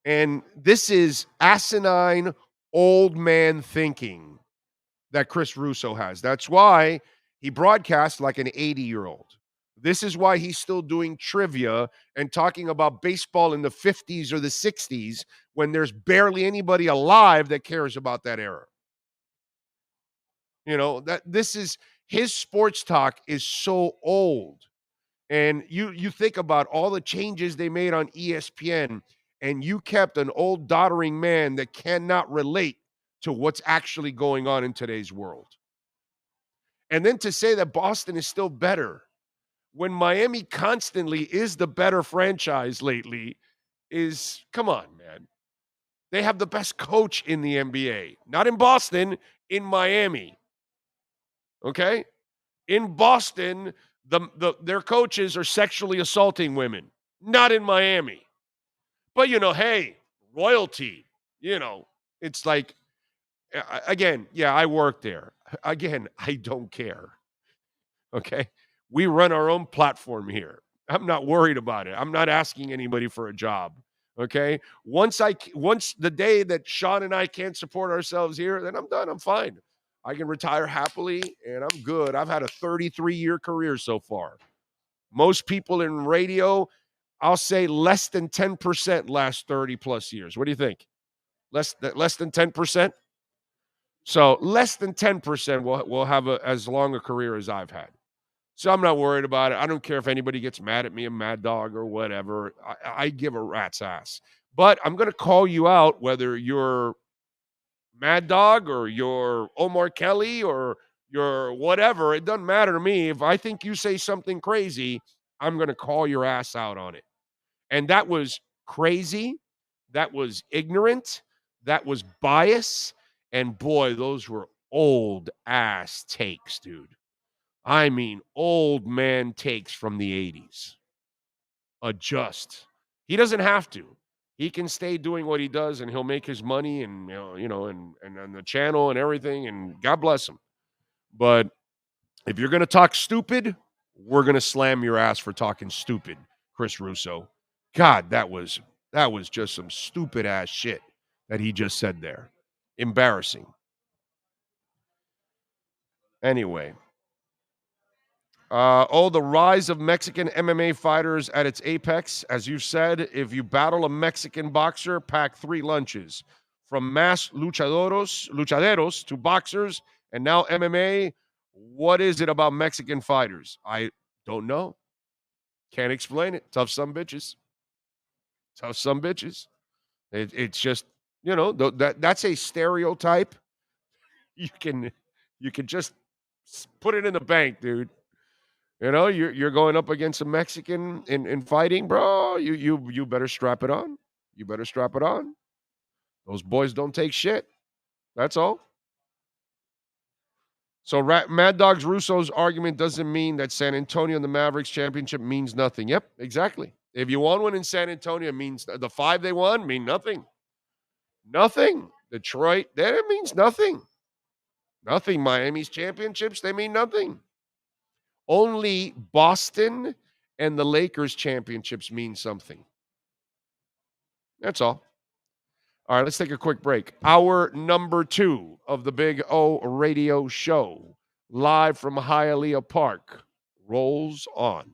And this is asinine old man thinking that Chris Russo has. That's why he broadcasts like an 80-year-old. This is why he's still doing trivia and talking about baseball in the 50s or the 60s when there's barely anybody alive that cares about that era. That this is his sports talk is so old. And you think about all the changes they made on ESPN, and you kept an old doddering man that cannot relate to what's actually going on in today's world. And then to say that Boston is still better when Miami constantly is the better franchise lately, is, come on, man. They have the best coach in the NBA. Not in Boston, in Miami. Okay? In Boston, their coaches are sexually assaulting women. Not in Miami. But, hey, royalty. It's like, again, yeah, I work there. Again, I don't care. Okay? We run our own platform here. I'm not worried about it. I'm not asking anybody for a job. Okay? Once the day that Sean and I can't support ourselves here, then I'm done. I'm fine. I can retire happily, and I'm good. I've had a 33-year career so far. Most people in radio, I'll say less than 10% last 30-plus years. What do you think? Less than 10%? So less than 10% will have as long a career as I've had. So I'm not worried about it. I don't care if anybody gets mad at me, a mad dog or whatever. I give a rat's ass. But I'm going to call you out, whether you're Mad Dog or you're Omar Kelly or you're whatever. It doesn't matter to me. If I think you say something crazy, I'm going to call your ass out on it. And that was crazy. That was ignorant. That was bias. And boy, those were old ass takes, dude. I mean, old man takes from the 80s. Adjust. He doesn't have to. He can stay doing what he does, and he'll make his money, and and on the channel and everything, and God bless him. But if you're going to talk stupid, we're going to slam your ass for talking stupid, Chris Russo. God, that was just some stupid ass shit that he just said there. Embarrassing. Anyway. The rise of Mexican MMA fighters at its apex. As you said, if you battle a Mexican boxer, pack 3 lunches. From mass luchaderos to boxers, and now MMA. What is it about Mexican fighters? I don't know. Can't explain it. Tough some bitches. It's just, that's a stereotype. You can just put it in the bank, dude. You're going up against a Mexican in fighting, bro. You better strap it on. You better strap it on. Those boys don't take shit. That's all. So Mad Dogs Russo's argument doesn't mean that San Antonio and the Mavericks championship means nothing. Yep, exactly. If you won one in San Antonio, it means the 5 they won mean nothing. Nothing. Detroit, that means nothing. Nothing. Miami's championships, they mean nothing. Only Boston and the Lakers championships mean something. That's all. All right, let's take a quick break. Hour number 2 of the Big O Radio Show, live from Hialeah Park, rolls on.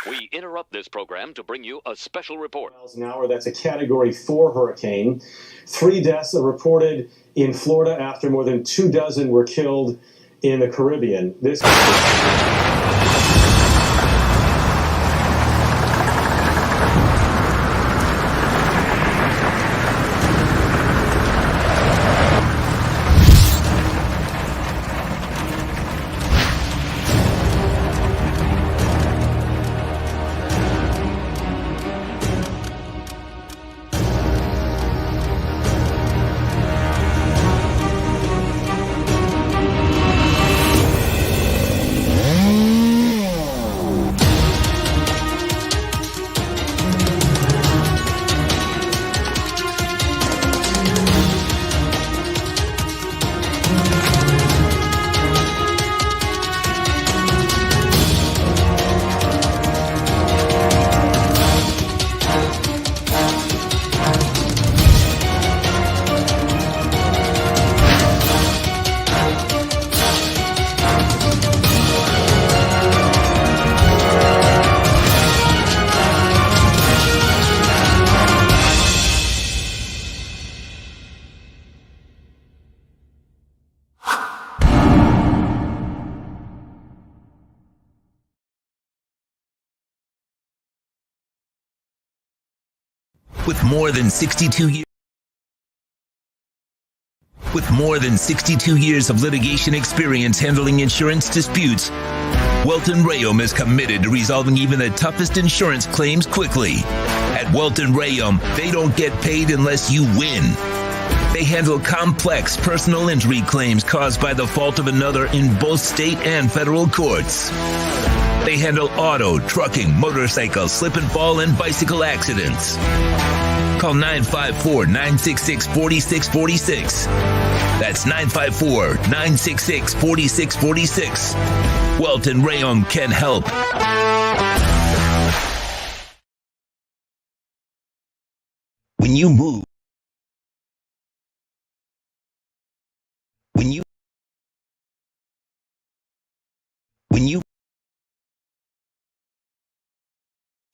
We interrupt this program to bring you a special report. Miles an hour, that's a Category 4 hurricane. 3 deaths are reported in Florida after more than 24 were killed in the Caribbean. This With more than 62 years of litigation experience handling insurance disputes, Welton Rayom is committed to resolving even the toughest insurance claims quickly. At Welton Rayom, they don't get paid unless you win. They handle complex personal injury claims caused by the fault of another in both state and federal courts. They handle auto, trucking, motorcycle, slip and fall, and bicycle accidents. Call 954-966-4646. That's 954-966-4646. Welton Rayom can help. When you move, when you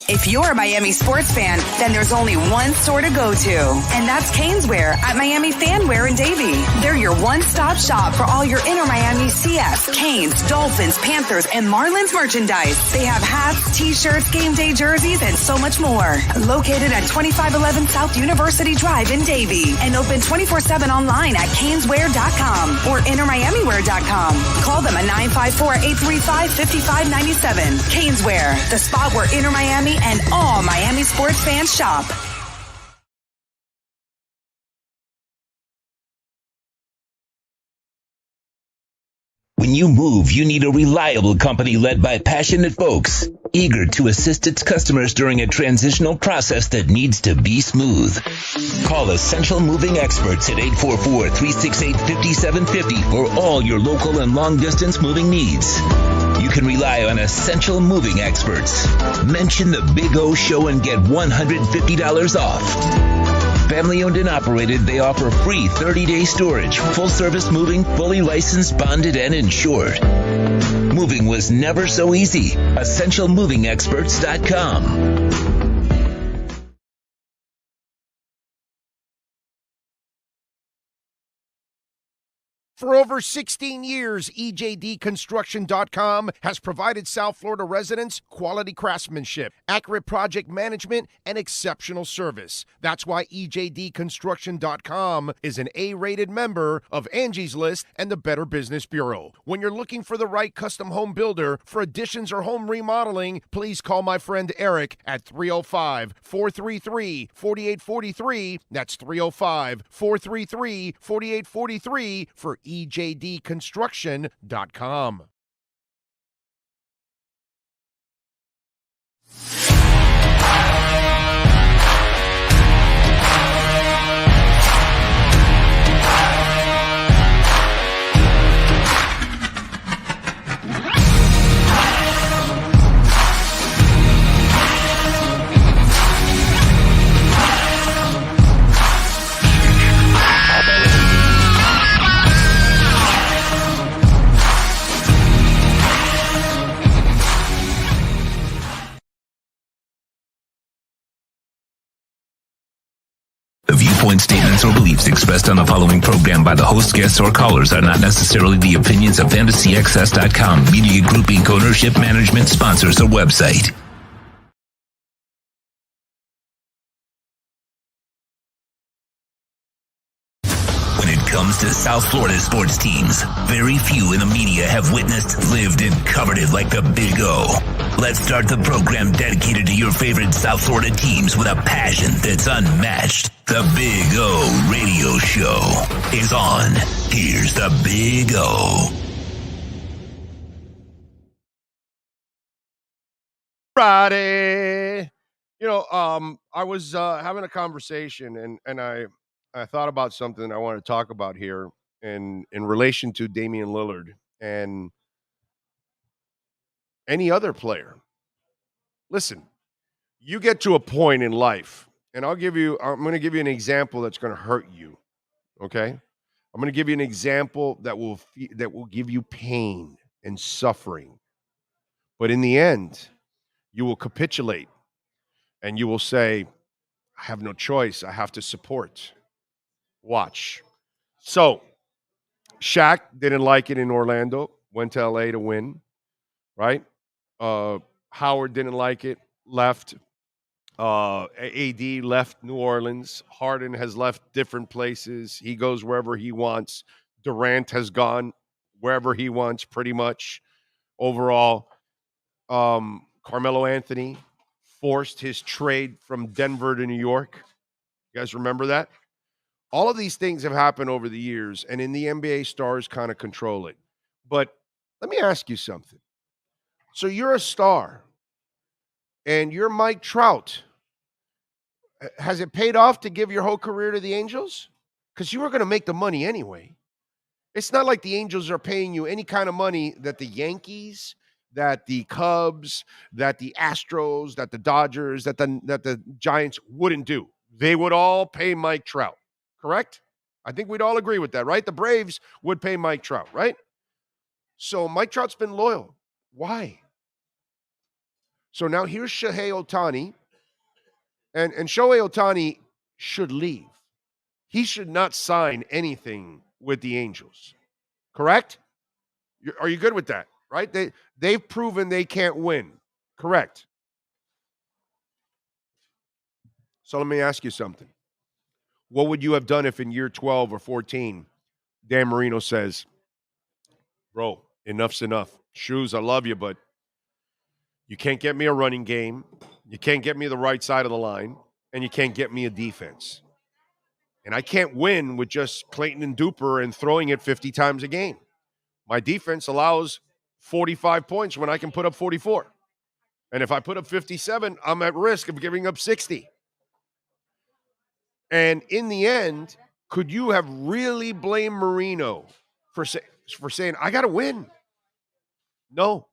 If you're a Miami sports fan, then there's only one store to go to, and that's Caneswear at Miami Fanwear in Davie. They're your one-stop shop for all your inner Miami CFs, Canes, Dolphins, Panthers, and Marlins merchandise. They have hats, t-shirts, game day jerseys, and so much more. Located at 2511 South University Drive in Davie, and open 24/7 online at caneswear.com or innermiamiwear.com. Call them at 954-835-5597. Caneswear, the spot where Inner Miami and all Miami sports fans shop. When you move, you need a reliable company led by passionate folks, eager to assist its customers during a transitional process that needs to be smooth. Call Essential Moving Experts at 844-368-5750 for all your local and long-distance moving needs. You can rely on Essential Moving Experts. Mention the Big O Show and get $150 off. Family owned and operated, they offer free 30-day storage, full-service moving, fully licensed, bonded, and insured. Moving was never so easy. EssentialMovingExperts.com. For over 16 years, EJDConstruction.com has provided South Florida residents quality craftsmanship, accurate project management, and exceptional service. That's why EJDConstruction.com is an A-rated member of Angie's List and the Better Business Bureau. When you're looking for the right custom home builder for additions or home remodeling, please call my friend Eric at 305-433-4843. That's 305-433-4843 for EJDConstruction.com. The viewpoint, statements, or beliefs expressed on the following program by the host, guests, or callers are not necessarily the opinions of FantasyXS.com, Media Group Inc. ownership, management, sponsors, or website. When it comes to South Florida sports teams, very few in the media have witnessed, lived, and covered it like the Big O. Let's start the program dedicated to your favorite South Florida teams with a passion that's unmatched. The Big O Radio Show is on. Here's the Big O. Friday. I was having a conversation and I thought about something I want to talk about here in relation to Damian Lillard and any other player. Listen, you get to a point in life, and I'm going to give you an example that's going to hurt you, okay? I'm going to give you an example that will give you pain and suffering. But in the end, you will capitulate and you will say, I have no choice. I have to support. Watch. So, Shaq didn't like it in Orlando, went to LA to win, right? Howard didn't like it, left. AD left New Orleans. Harden has left different places. He goes wherever he wants. Durant has gone wherever he wants, pretty much, overall. Carmelo Anthony forced his trade from Denver to New York. You guys remember that? All of these things have happened over the years, and in the NBA, stars kind of control it. But let me ask you something. So you're a star, and you're Mike Trout. Has it paid off to give your whole career to the Angels? Because you were going to make the money anyway. It's not like the Angels are paying you any kind of money that the Yankees, that the Cubs, that the Astros, that the Dodgers, that the Giants wouldn't do. They would all pay Mike Trout, correct? I think we'd all agree with that, right? The Braves would pay Mike Trout, right? So Mike Trout's been loyal. Why? So now here's Shohei Ohtani, and Shohei Ohtani should leave. He should not sign anything with the Angels, correct? Are you good with that, right? They've proven they can't win, correct? So let me ask you something. What would you have done if in year 12 or 14, Dan Marino says, bro, enough's enough. Shoes, I love you, but you can't get me a running game. You can't get me the right side of the line, and you can't get me a defense. And I can't win with just Clayton and Duper and throwing it 50 times a game. My defense allows 45 points when I can put up 44. And if I put up 57, I'm at risk of giving up 60. And in the end, could you have really blamed Marino for saying, I got to win? No.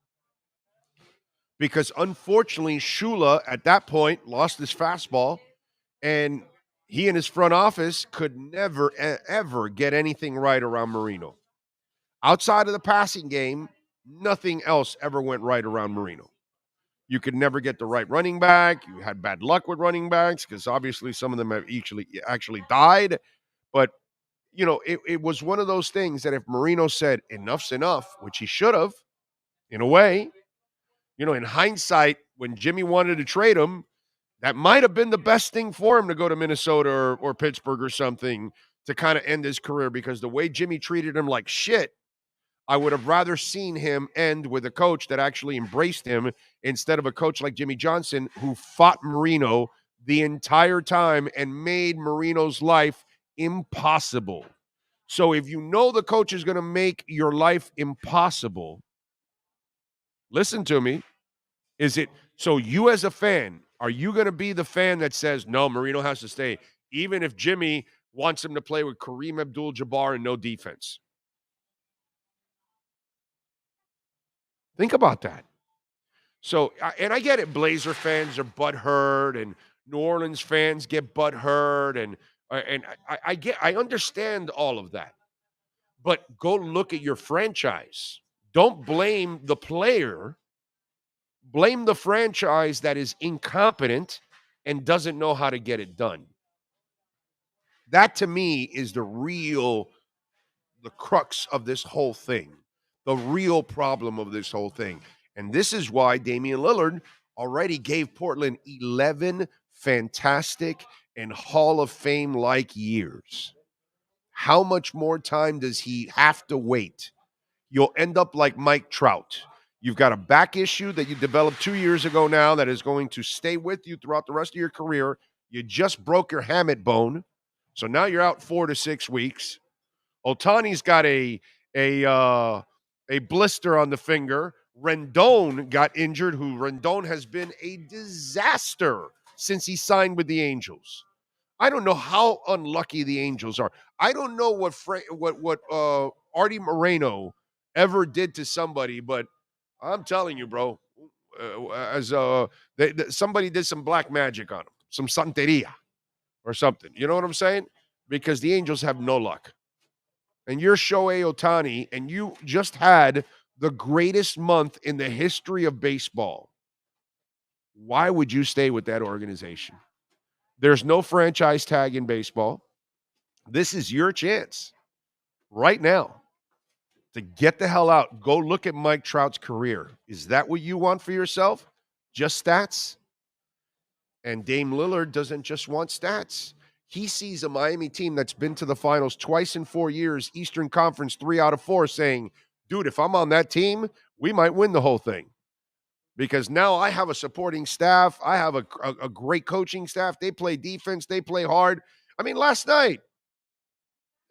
Because unfortunately, Shula at that point lost his fastball, and he and his front office could never, ever get anything right around Marino. Outside of the passing game, nothing else ever went right around Marino. You could never get the right running back. You had bad luck with running backs because obviously some of them have actually died. But, you know, it was one of those things that if Marino said enough's enough, which he should have, in a way, you know, in hindsight, when Jimmy wanted to trade him, that might have been the best thing for him to go to Minnesota or Pittsburgh or something to kind of end his career, because the way Jimmy treated him like shit, I would have rather seen him end with a coach that actually embraced him instead of a coach like Jimmy Johnson, who fought Marino the entire time and made Marino's life impossible. So if you know the coach is going to make your life impossible, listen to me. So you as a fan, are you going to be the fan that says, no, Marino has to stay, even if Jimmy wants him to play with Kareem Abdul-Jabbar and no defense? Think about that. So, and I get it. Blazer fans are butthurt, and New Orleans fans get butthurt, and I understand all of that. But go look at your franchise. Don't blame the player. Blame the franchise that is incompetent and doesn't know how to get it done. That, to me, is the crux of this whole thing. The real problem of this whole thing. And this is why Damian Lillard already gave Portland 11 fantastic and Hall of Fame-like years. How much more time does he have to wait? You'll end up like Mike Trout. You've got a back issue that you developed 2 years ago now that is going to stay with you throughout the rest of your career. You just broke your hamate bone, so now you're out 4 to 6 weeks. Ohtani's got a blister on the finger. Rendon got injured, Rendon has been a disaster since he signed with the Angels. I don't know how unlucky the Angels are. I don't know what Artie Moreno ever did to somebody, but I'm telling you, bro, somebody did some black magic on him, some santeria or something. You know what I'm saying? Because the Angels have no luck. And you're Shohei Ohtani, and you just had the greatest month in the history of baseball. Why would you stay with that organization? There's no franchise tag in baseball. This is your chance right now to get the hell out. Go look at Mike Trout's career. Is that what you want for yourself? Just stats? And Dame Lillard doesn't just want stats. He sees a Miami team that's been to the finals twice in 4 years, Eastern Conference 3 out of 4, saying, dude, if I'm on that team, we might win the whole thing. because now I have a supporting staff. I have a great coaching staff. They play defense. They play hard. I mean, last night,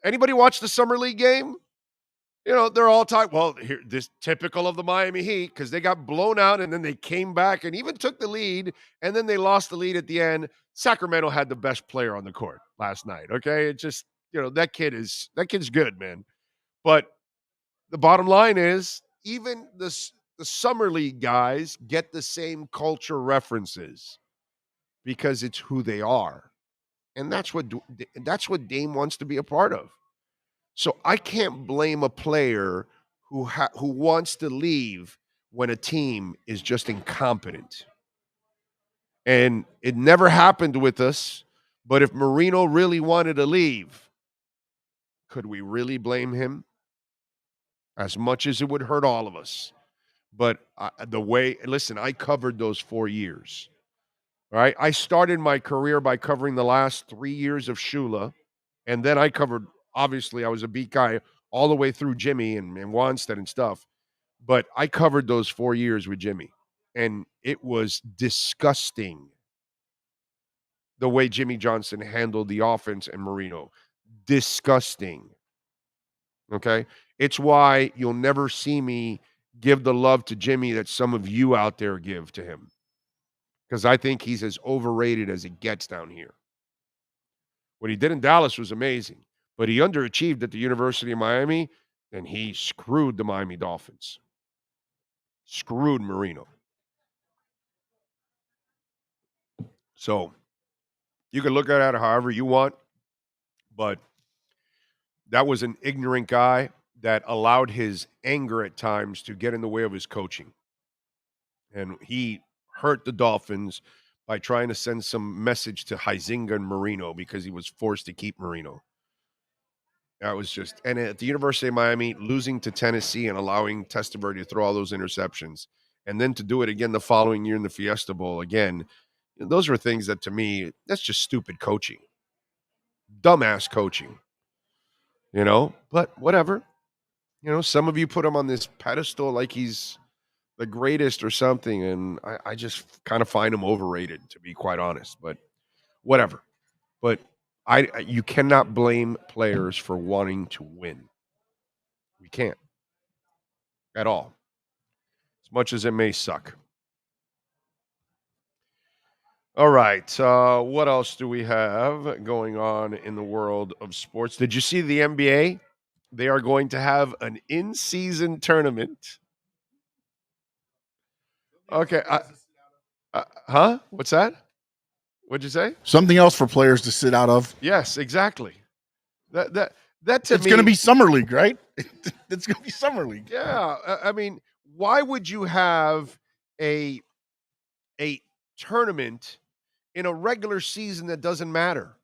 anybody watch the Summer League game? You know, they're all talking, well, here, this typical of the Miami Heat, because they got blown out and then they came back and even took the lead, and then they lost the lead at the end. Sacramento had the best player on the court last night, okay? It just, that kid's good, man. But the bottom line is, even the Summer League guys get the same culture references because it's who they are. And that's what Dame wants to be a part of. So I can't blame a player who wants to leave when a team is just incompetent. And it never happened with us, but if Marino really wanted to leave, could we really blame him? As much as it would hurt all of us. But I covered those 4 years. All right. I started my career by covering the last 3 years of Shula. And then I covered, obviously, I was a beat guy all the way through Jimmy and Wanstead and stuff. But I covered those 4 years with Jimmy. And it was disgusting the way Jimmy Johnson handled the offense and Marino. Disgusting. Okay? It's why you'll never see me give the love to Jimmy that some of you out there give to him. Because I think he's as overrated as it gets down here. What he did in Dallas was amazing, but he underachieved at the University of Miami, and he screwed the Miami Dolphins. Screwed Marino. So you can look at it however you want, but that was an ignorant guy that allowed his anger at times to get in the way of his coaching. And he hurt the Dolphins by trying to send some message to Huizinga and Marino because he was forced to keep Marino. That was just, and at the University of Miami, losing to Tennessee and allowing Testaverde to throw all those interceptions, and then to do it again the following year in the Fiesta Bowl again, those were things that, to me, that's just stupid coaching. Dumbass coaching. But whatever. Some of you put him on this pedestal like he's the greatest or something, and I just kind of find him overrated, to be quite honest. But whatever. But you cannot blame players for wanting to win. We can't. At all. As much as it may suck. All right. What else do we have going on in the world of sports? Did you see the NBA? They are going to have an in-season tournament. Okay. Huh? What's that? What'd you say? Something else for players to sit out of. Yes, exactly. That to it's me, going to be Summer League, right? It's going to be Summer League. Yeah. I mean, why would you have a tournament in a regular season that doesn't matter?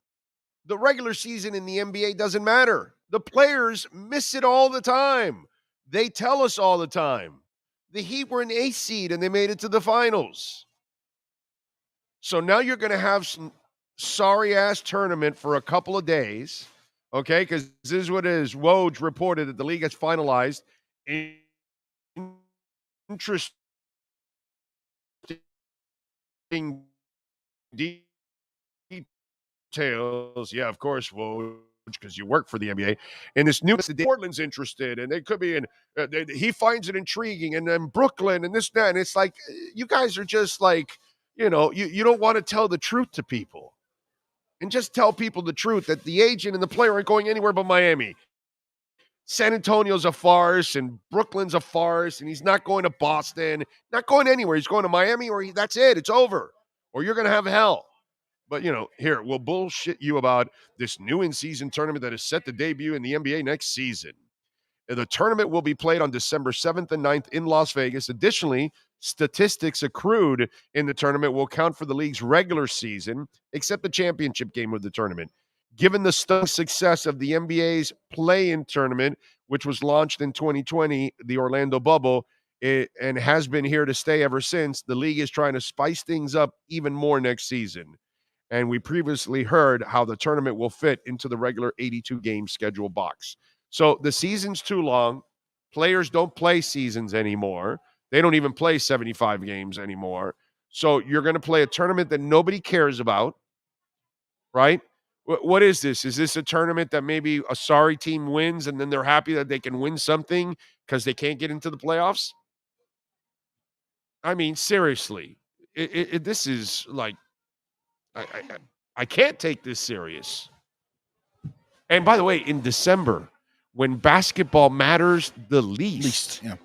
The regular season in the NBA doesn't matter. The players miss it all the time. They tell us all the time. The Heat were an 8th seed and they made it to the finals. So now you're going to have some sorry-ass tournament for a couple of days, okay? Because this is what it is. Woj reported that the league has finalized interesting details. Yeah, of course, Woj, because you work for the NBA. And this new Portland's interested, and they could be in. He finds it intriguing, and then Brooklyn, and this, that, and it's like you guys are just like, you don't want to tell the truth to people, and just tell people the truth that the agent and the player aren't going anywhere but Miami. San Antonio's a farce, and Brooklyn's a farce, and he's not going to Boston, not going anywhere. He's going to Miami, or that's it. It's over, or you're going to have hell. But, here, we'll bullshit you about this new in-season tournament that is set to debut in the NBA next season. The tournament will be played on December 7th and 9th in Las Vegas. Additionally, statistics accrued in the tournament will count for the league's regular season, except the championship game of the tournament. Given the stunning success of the NBA's play-in tournament, which was launched in 2020, the Orlando Bubble, and has been here to stay ever since, the league is trying to spice things up even more next season. And we previously heard how the tournament will fit into the regular 82-game schedule box. So the season's too long. Players don't play seasons anymore. They don't even play 75 games anymore. So you're going to play a tournament that nobody cares about, right? What is this? Is this a tournament that maybe a sorry team wins and then they're happy that they can win something because they can't get into the playoffs? I mean, seriously, this is like, I can't take this serious. And by the way, in December, when basketball matters the least yeah.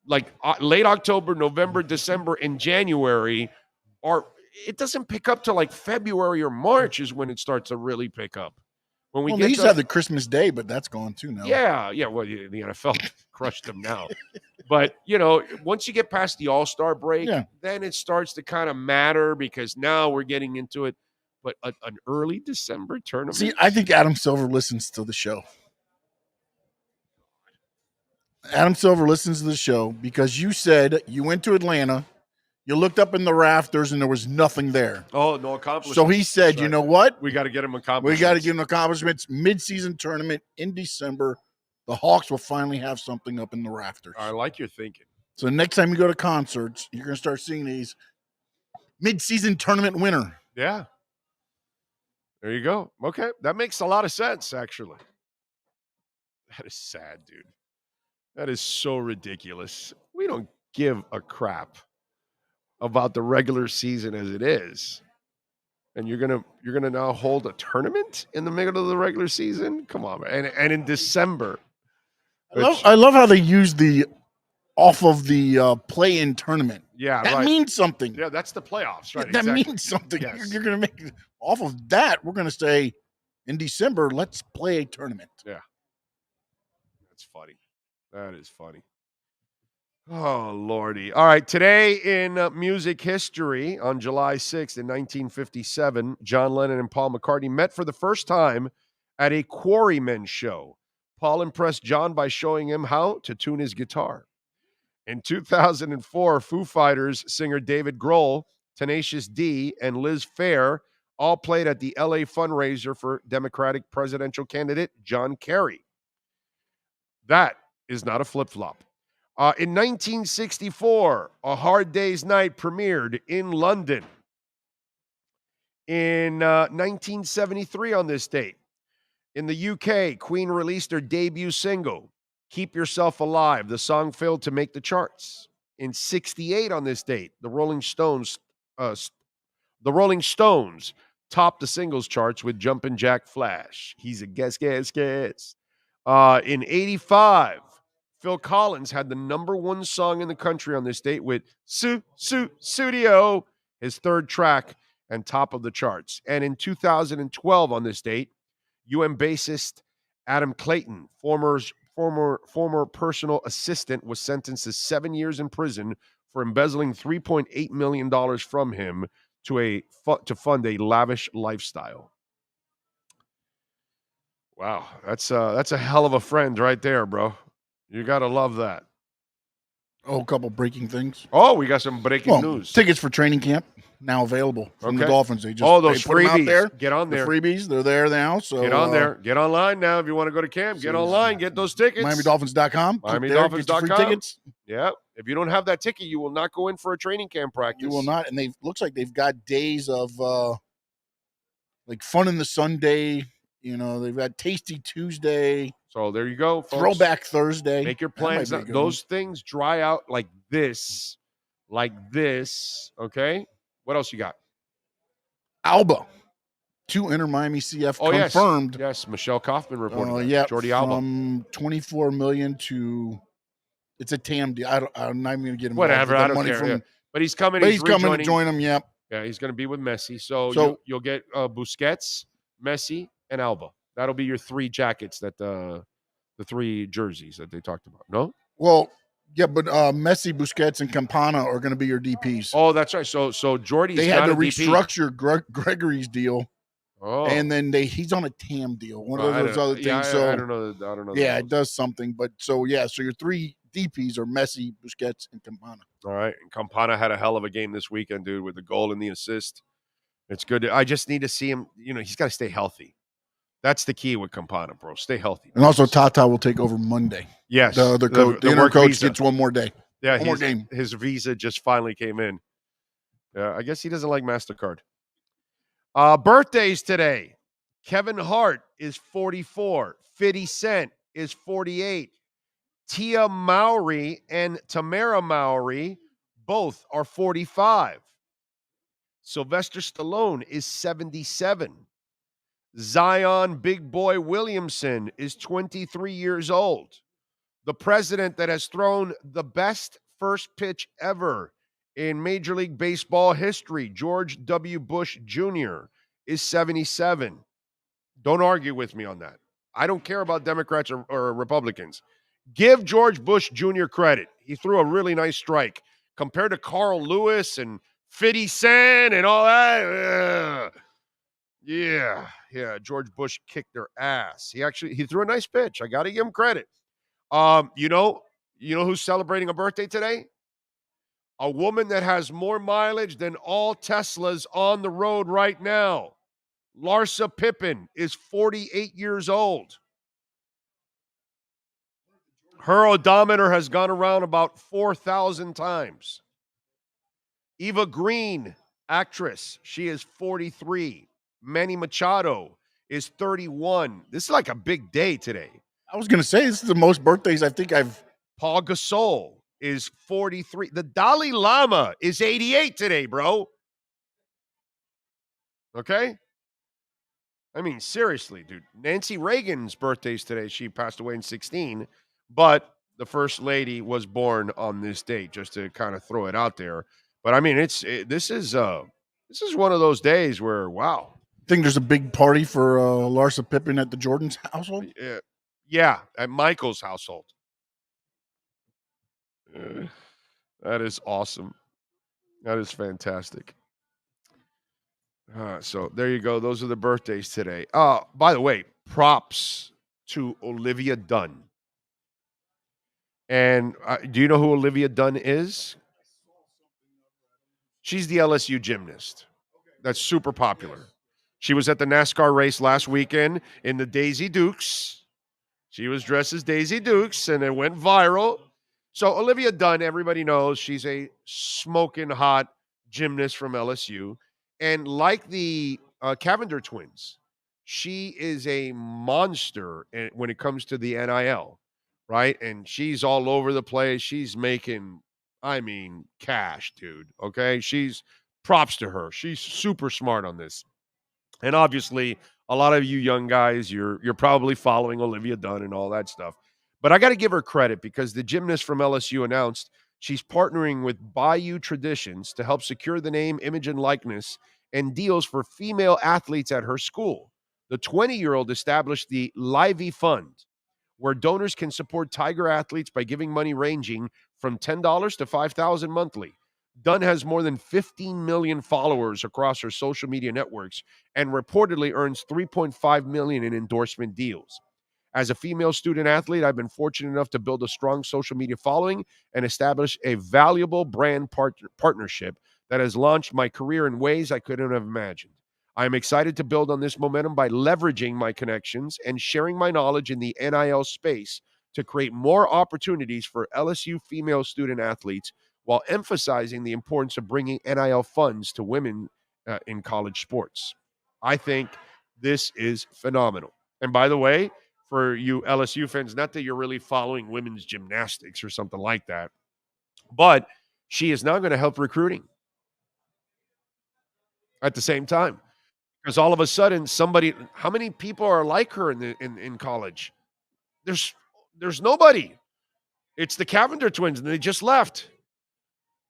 like late October, November, December, and January, it doesn't pick up till like February or March is when it starts to really pick up. When we they used to have the Christmas Day, but that's gone too now. Yeah. Well, the NFL crushed them now. But, once you get past the All-Star break, then it starts to kind of matter because now we're getting into it. But an early December tournament? See, I think Adam Silver listens to the show. Adam Silver listens to the show because you said you went to Atlanta, you looked up in the rafters, and there was nothing there. Oh, no accomplishments. So he said, you know what? We got to get him accomplishments. We got to give him accomplishments. Mid-season tournament in December. The Hawks will finally have something up in the rafters. I like your thinking. So next time you go to concerts, you're going to start seeing these mid-season tournament winner. Yeah. There you go. Okay. That makes a lot of sense, actually. That is sad, dude. That is so ridiculous. We don't give a crap about the regular season as it is. And you're gonna now hold a tournament in the middle of the regular season? Come on, man. And in December. I love how they use the off of the play-in tournament. Yeah, that means something. Yeah, that's the playoffs, right? That exactly. means something. Yes. You're going to make off of that. We're going to say in December, let's play a tournament. Yeah, that's funny. That is funny. Oh, Lordy. All right. Today in music history, on July 6th in 1957, John Lennon and Paul McCartney met for the first time at a Quarrymen show. Paul impressed John by showing him how to tune his guitar. In 2004, Foo Fighters singer David Grohl, Tenacious D, and Liz Phair all played at the LA fundraiser for Democratic presidential candidate John Kerry. That is not a flip-flop. In 1964, A Hard Day's Night premiered in London. In 1973 on this date, in the UK, Queen released their debut single, Keep Yourself Alive. The song failed to make the charts. In 68 on this date, the Rolling Stones topped the singles charts with Jumpin' Jack Flash. He's a guess. In 85, Phil Collins had the number one song in the country on this date with Studio, his third track and top of the charts. And in 2012 on this date, UM bassist Adam Clayton, former personal assistant, was sentenced to 7 years in prison for embezzling $3.8 million from him to fund a lavish lifestyle. Wow, that's a hell of a friend right there, bro. You got to love that. Oh, a couple breaking things. Oh, we got some breaking news. Tickets for training camp now available from the Dolphins. They just those put them out freebies. there. Get on there. The freebies, they're there now. So get on there. Get online now if you want to go to camp. Get online. Get those tickets. MiamiDolphins.com. MiamiDolphins.com. Free tickets. Yeah. If you don't have that ticket, you will not go in for a training camp practice. You will not. And they looks like they've got days of like Fun in the Sunday. You know, they've got Tasty Tuesday. So there you go, folks. Throwback Thursday. Make your plans. Those things dry out like this. Okay. What else you got? Alba. 2 Inter Miami CF confirmed. Yes, Michelle Kaufman reported that. Yeah, Jordi Alba. From $24 million to it's a TAM deal. I'm not even going to get him. Whatever, I don't care. But he's coming. But he's coming to join them. Yep. Yeah, he's going to be with Messi. So you'll get Busquets, Messi, and Alba. That'll be your 3 jackets that the 3 jerseys that they talked about. No? Well, yeah, but Messi, Busquets, and Campana are going to be your DPs. Oh, that's right. So Jordy's they had not to a restructure Gregory's deal. Oh. And then he's on a TAM deal. One of those other things. I don't know. Yeah, it does something. But so your 3 DPs are Messi, Busquets, and Campana. All right. And Campana had a hell of a game this weekend, dude, with the goal and the assist. It's good. I just need to see him. He's got to stay healthy. That's the key with Campana, bro. Stay healthy. And also, Tata will take over Monday. Yes. The interim coach gets one more day. Yeah, One more game. His visa just finally came in. I guess he doesn't like MasterCard. Birthdays today. Kevin Hart is 44. 50 Cent is 48. Tia Mowry and Tamara Mowry both are 45. Sylvester Stallone is 77. Zion Big Boy Williamson is 23 years old. The president that has thrown the best first pitch ever in Major League Baseball history, George W. Bush Jr., is 77. Don't argue with me on that. I don't care about Democrats or Republicans. Give George Bush Jr. credit. He threw a really nice strike compared to Carl Lewis and 50 Cent and all that. Yeah. George Bush kicked their ass. He threw a nice pitch. I got to give him credit. You know who's celebrating a birthday today? A woman that has more mileage than all Teslas on the road right now. Larsa Pippen is 48 years old. Her odometer has gone around about 4,000 times. Eva Green, actress, she is 43. Manny Machado is 31. This is like a big day today. I was going to say, this is the most birthdays I think I've... Paul Gasol is 43. The Dalai Lama is 88 today, bro. Okay? I mean, seriously, dude. Nancy Reagan's birthday's today. She passed away in 16, but the first lady was born on this date, just to kind of throw it out there. But I mean, this is one of those days where, wow. I think there's a big party for Larsa Pippen at the Jordan's household. Yeah, at Michael's household. That is awesome. That is fantastic. So there you go. Those are the birthdays today. By the way, props to Olivia Dunn. And do you know who Olivia Dunn is? She's the LSU gymnast. That's super popular. She was at the NASCAR race last weekend in the Daisy Dukes. She was dressed as Daisy Dukes, and it went viral. So Olivia Dunn, everybody knows she's a smoking hot gymnast from LSU. And like the Cavender twins, she is a monster when it comes to the NIL, right? And she's all over the place. She's making, cash, dude, okay? She's props to her. She's super smart on this. And obviously, a lot of you young guys, you're probably following Olivia Dunn and all that stuff. But I got to give her credit because the gymnast from LSU announced she's partnering with Bayou Traditions to help secure the name, image, and likeness and deals for female athletes at her school. The 20-year-old established the Livey Fund, where donors can support Tiger athletes by giving money ranging from $10 to $5,000 monthly. Dunn has more than 15 million followers across her social media networks and reportedly earns $3.5 million in endorsement deals. As a female student athlete, I've been fortunate enough to build a strong social media following and establish a valuable brand partnership that has launched my career in ways I couldn't have imagined. I am excited to build on this momentum by leveraging my connections and sharing my knowledge in the NIL space to create more opportunities for LSU female student athletes while emphasizing the importance of bringing NIL funds to women in college sports. I think this is phenomenal. And by the way, for you LSU fans, not that you're really following women's gymnastics or something like that, but she is now going to help recruiting at the same time. Because all of a sudden, how many people are like her in college? There's nobody. It's the Cavender twins, and they just left.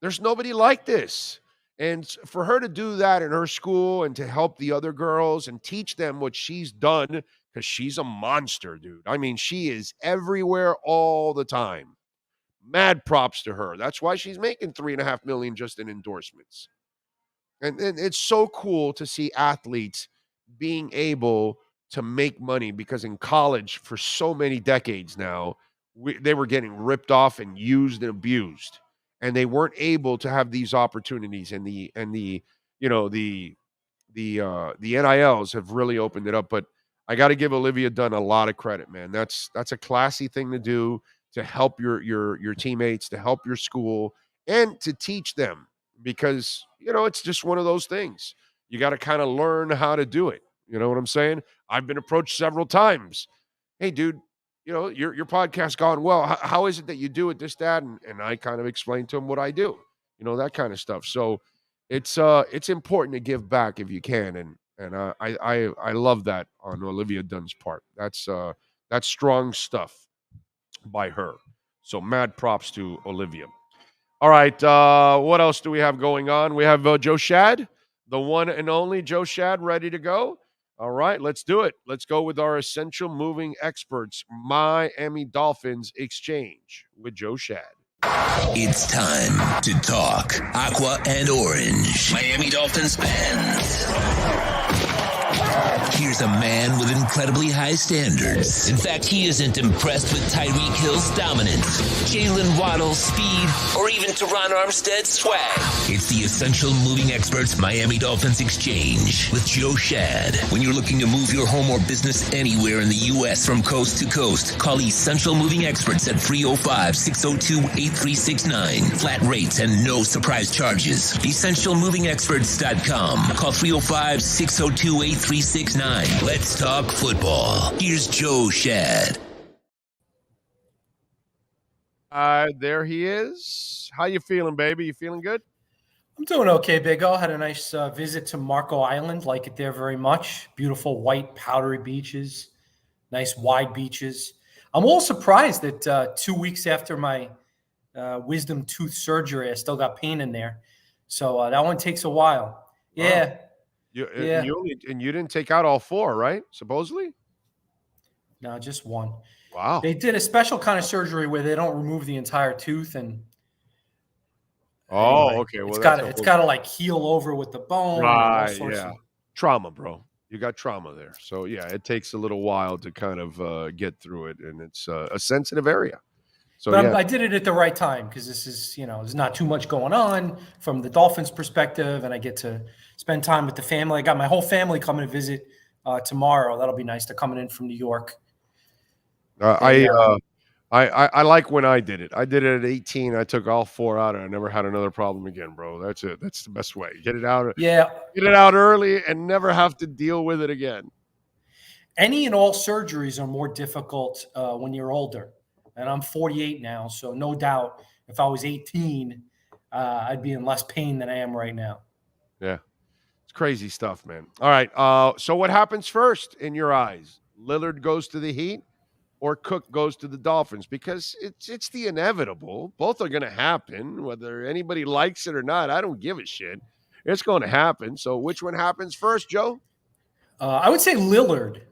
There's nobody like this. And for her to do that in her school and to help the other girls and teach them what she's done, because she's a monster, dude. I mean, she is everywhere all the time. Mad props to her. That's why she's making $3.5 million just in endorsements. And it's so cool to see athletes being able to make money, because in college for so many decades now, they were getting ripped off and used and abused, and they weren't able to have these opportunities. And the NILs have really opened it up. But I got to give Olivia Dunn a lot of credit, man. That's a classy thing to do. to help your teammates, to help your school, and to teach them, because it's just one of those things. You got to kind of learn how to do it. You know what I'm saying? I've been approached several times. Hey, dude, your podcast gone well. How is it that you do it, this, that? And I kind of explain to them what I do, that kind of stuff. So it's important to give back if you can. And I love that on Olivia Dunn's part. That's strong stuff by her. So mad props to Olivia. All right. What else do we have going on? We have Joe Shad, the one and only Joe Shad, ready to go. All right, let's do it. Let's go with our essential moving experts, Miami Dolphins Exchange with Joe Shad. It's time to talk Aqua and Orange. Miami Dolphins fans. Here's a man with incredibly high standards. In fact, he isn't impressed with Tyreek Hill's dominance, Jalen Waddle's speed, or even Teron Armstead's swag. It's the Essential Moving Experts Miami Dolphins Exchange with Joe Shad. When you're looking to move your home or business anywhere in the U.S. from coast to coast, call Essential Moving Experts at 305-602-8369. Flat rates and no surprise charges. EssentialMovingExperts.com. Call 305-602-8369. Let's talk football. Here's Joe Shad. There he is. How you feeling, baby? You feeling good? I'm doing okay, Big O. Had a nice visit to Marco Island. Like it there very much. Beautiful white powdery beaches. Nice wide beaches. I'm a little surprised that 2 weeks after my wisdom tooth surgery, I still got pain in there. So that one takes a while. Yeah. Wow. You didn't take out all 4, right? Supposedly? No, just one. Wow. They did a special kind of surgery where they don't remove the entire tooth, and okay. Well, it's got to like heal over with the bone. Right. Yeah. Trauma, bro. You got trauma there. So yeah, it takes a little while to kind of get through it, and it's a sensitive area. So but I did it at the right time because this is, there's not too much going on from the Dolphins' perspective, and I get to spend time with the family. I got my whole family coming to visit tomorrow. That'll be nice. They're coming in from New York. I like when I did it. I did it at 18. I took all 4 out, and I never had another problem again, bro. That's it. That's the best way. Get it out. Yeah. Get it out early and never have to deal with it again. Any and all surgeries are more difficult when you're older. And I'm 48 now, so no doubt if I was 18, I'd be in less pain than I am right now. Yeah. It's crazy stuff, man. All right. So what happens first in your eyes? Lillard goes to the Heat or Cook goes to the Dolphins? Because it's the inevitable. Both are going to happen, whether anybody likes it or not. I don't give a shit. It's going to happen. So which one happens first, Joe? I would say Lillard.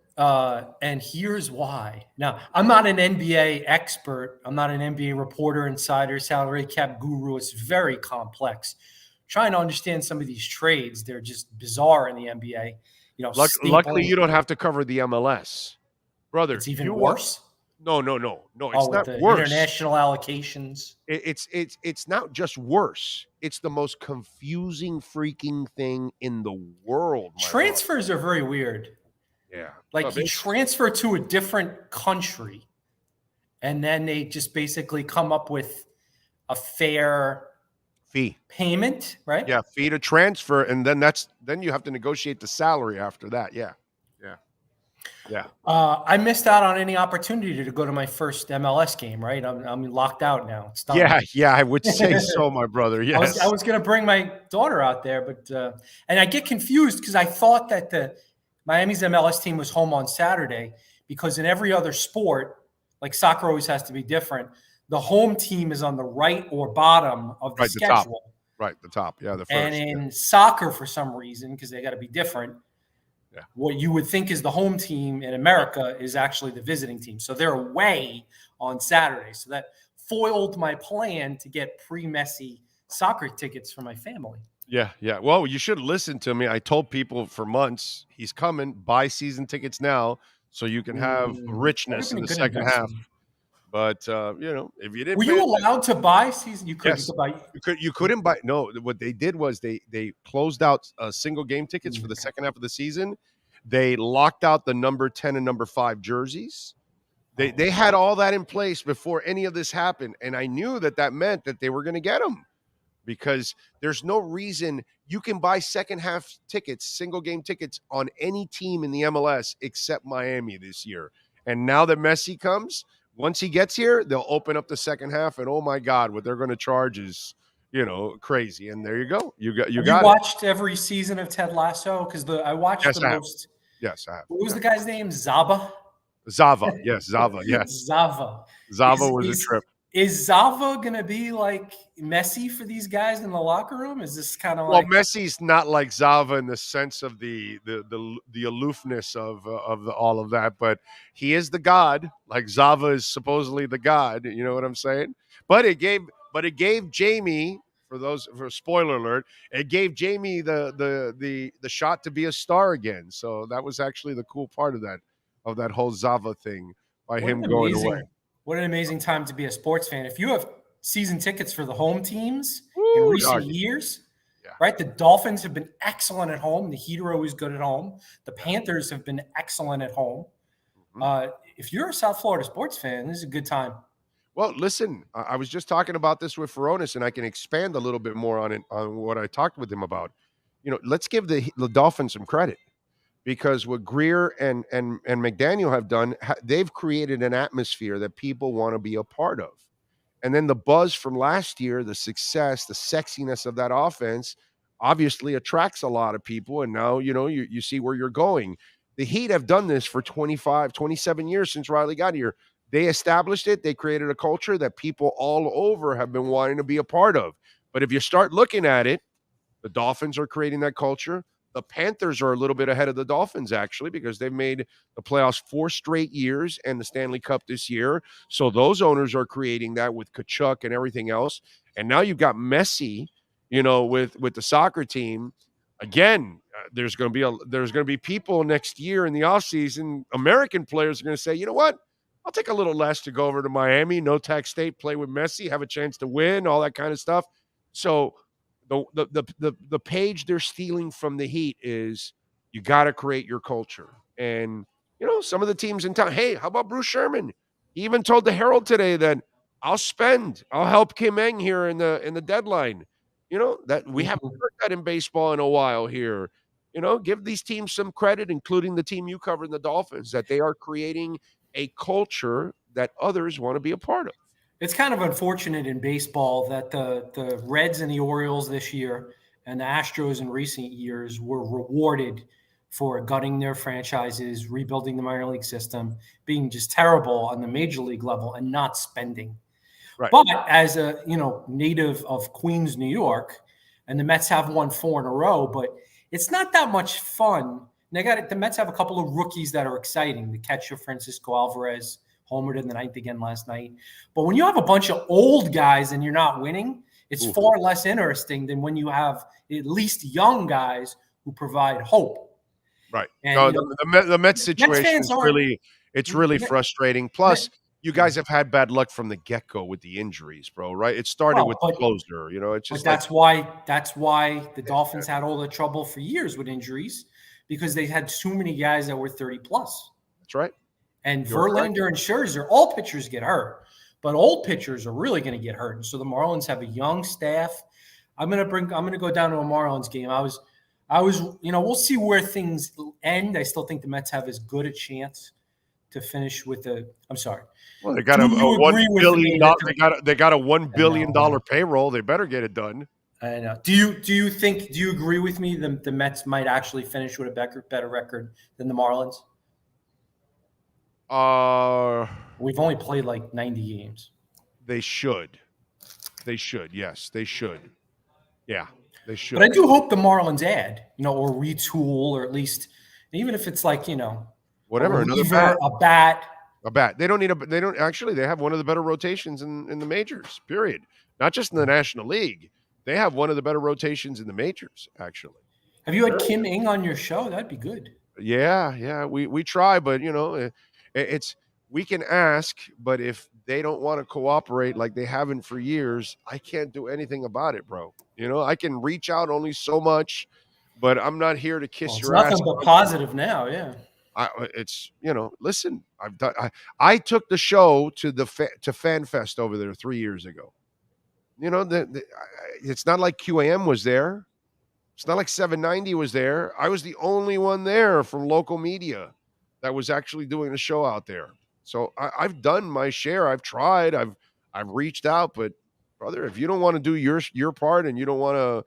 And here's why. Now, I'm not an NBA expert. I'm not an NBA reporter, insider, salary cap guru. It's very complex. Trying to understand some of these trades, they're just bizarre in the NBA. Luckily, you don't have to cover the MLS, brother. It's even worse. No. It's not the worse. International allocations. It's not just worse. It's the most confusing freaking thing in the world. Transfers are very weird. Yeah. Like you transfer to a different country and then they just basically come up with a fair fee payment, right? Yeah, fee to transfer. And then you have to negotiate the salary after that. Yeah. I missed out on any opportunity to go to my first MLS game, right? I'm locked out now. It's done. Yeah, I would say so, my brother. Yes. I was going to bring my daughter out there, but and I get confused because I thought that the Miami's MLS team was home on Saturday because in every other sport, like soccer always has to be different, the home team is on the right or bottom of the schedule. The top. Yeah, the first. And in soccer, for some reason, because they got to be different, what you would think is the home team in America is actually the visiting team. So they're away on Saturday. So that foiled my plan to get pre-Messi soccer tickets for my family. Yeah. Well, you should listen to me. I told people for months, he's coming. Buy season tickets now so you can have richness in the second half. But, if you didn't. Were you allowed to buy season? You couldn't. Yes. You couldn't buy. No, what they did was they closed out single game tickets for the second half of the season. They locked out the number 10 and number 5 jerseys. They had all that in place before any of this happened, and I knew that meant that they were going to get him, because there's no reason you can buy second half tickets, single game tickets on any team in the MLS except Miami this year. And now that Messi comes, once he gets here, they'll open up the second half, and oh my God, what they're going to charge is, crazy. And there you go. You got watched every season of Ted Lasso? Because I watched Yes, the I have. most. Yes, I have. What was the guy's name? Zava. Yes, Zava. Yes, Zava. Zava was a trip. Is Zava gonna be like Messi for these guys in the locker room? Is this kind of Well, like Messi's not like Zava in the sense of the aloofness of all of that, but he is the god. Like Zava is supposedly the god. You know what I'm saying? But it gave Jamie, for spoiler alert, it gave Jamie the shot to be a star again. So that was actually the cool part of that whole Zava thing by him going away. What an amazing time to be a sports fan. If you have season tickets for the home teams in recent years, right? The Dolphins have been excellent at home. The Heat are always good at home. The Panthers have been excellent at home. If you're a South Florida sports fan, this is a good time. Well, listen, I was just talking about this with Furones, and I can expand a little bit more on it, on what I talked with him about. Let's give the Dolphins some credit, because what Greer and McDaniel have done, they've created an atmosphere that people want to be a part of. And then the buzz from last year, the success, the sexiness of that offense obviously attracts a lot of people. And now, you see where you're going. The Heat have done this for 25, 27 years since Riley got here. They established it. They created a culture that people all over have been wanting to be a part of. But if you start looking at it, the Dolphins are creating that culture. The Panthers are a little bit ahead of the Dolphins, actually, because they've made the playoffs 4 straight years and the Stanley Cup this year. So those owners are creating that with Kachuk and everything else. And now you've got Messi, with the soccer team. Again, there's going to be people next year in the offseason, American players are going to say, you know what? I'll take a little less to go over to Miami, no tax state, play with Messi, have a chance to win, all that kind of stuff. So the page they're stealing from the Heat is, you got to create your culture. And, some of the teams in town, hey, how about Bruce Sherman? He even told the Herald today that I'll help Kim Eng here in the deadline. That we haven't heard that in baseball in a while here. Give these teams some credit, including the team you cover in the Dolphins, that they are creating a culture that others want to be a part of. It's kind of unfortunate in baseball that the Reds and the Orioles this year and the Astros in recent years were rewarded for gutting their franchises, rebuilding the minor league system, being just terrible on the major league level and not spending. Right. But as a native of Queens, New York, and the Mets have won 4 in a row, but it's not that much fun. The Mets have a couple of rookies that are exciting. The catcher Francisco Alvarez homered in the 9th again last night. But when you have a bunch of old guys and you're not winning, it's far less interesting than when you have at least young guys who provide hope. Right. And, the Mets situation is really frustrating. Plus, you guys have had bad luck from the get-go with the injuries, bro, right? It started with the closer, it's just that's why the Dolphins had all the trouble for years with injuries, because they had too many guys that were 30 plus. That's right. And Verlander and Scherzer, all pitchers get hurt, but old pitchers are really going to get hurt. And so the Marlins have a young staff. I'm going to go down to a Marlins game. I was, we'll see where things end. I still think the Mets have as good a chance to finish with I'm sorry. Well, they got a $1 billion. They got a $1 billion payroll. They better get it done. I know. Do you agree with me the Mets might actually finish with a better record than the Marlins? We've only played like 90 games. They should. Yes, they should. Yeah, they should. But I do hope the Marlins add, or retool, or at least, even if it's like, whatever, another bat. A bat. They don't need they don't actually, they have one of the better rotations in the majors, period. Not just in the National League. They have one of the better rotations in the majors, actually. Have you had Kim Eng on your show? That'd be good. Yeah. We try, but it's we can ask, but if they don't want to cooperate like they haven't for years, I can't do anything about it, bro. I can reach out only so much, but I'm not here to kiss your ass. Nothing but positive now, yeah. it's, listen, I took the show to to Fan Fest over there 3 years ago. It's not like QAM was there. It's not like 790 was there. I was the only one there from local media that was actually doing the show out there. So I've done my share. I've tried. I've reached out, but brother, if you don't want to do your part and you don't want to,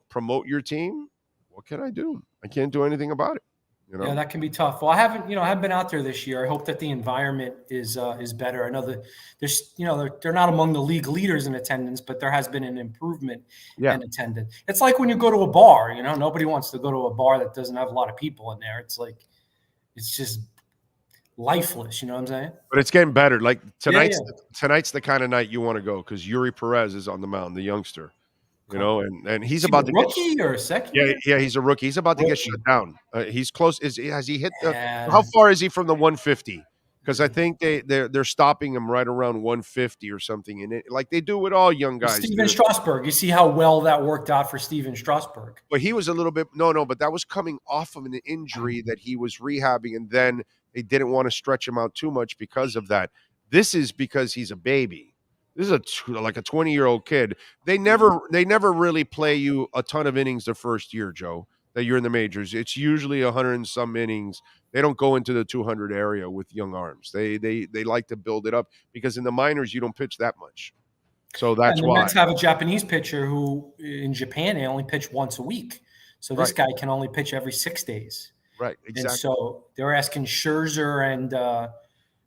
promote your team, what can I do? I can't do anything about it. Yeah, that can be tough. Well, I haven't been out there this year. I hope that the environment is better. I know that there's, they're not among the league leaders in attendance, but there has been an improvement in attendance. It's like when you go to a bar, nobody wants to go to a bar that doesn't have a lot of people in there. It's like, it's just lifeless. You know what I'm saying? But it's getting better. Like tonight's the kind of night you want to go because Yuri Perez is on the mound, the youngster. And he's about to rookie or a second. Yeah, he's a rookie. He's about to get shut down. He's close. Has he hit how far is he from the 150? Because I think they're stopping him right around 150 or something. And like they do with all young guys. Steven Strasburg. You see how well that worked out for Steven Strasburg. But he was a little bit but that was coming off of an injury that he was rehabbing, and then they didn't want to stretch him out too much because of that. This is because he's a baby. This is like a 20-year-old kid. They never really play you a ton of innings the first year, Joe, that you're in the majors. It's usually 100 and some innings. They don't go into the 200 area with young arms. They like to build it up because in the minors you don't pitch that much. So that's why. The Mets have a Japanese pitcher who in Japan they only pitch once a week. So this guy can only pitch every 6 days. Right, exactly. And so they're asking Scherzer and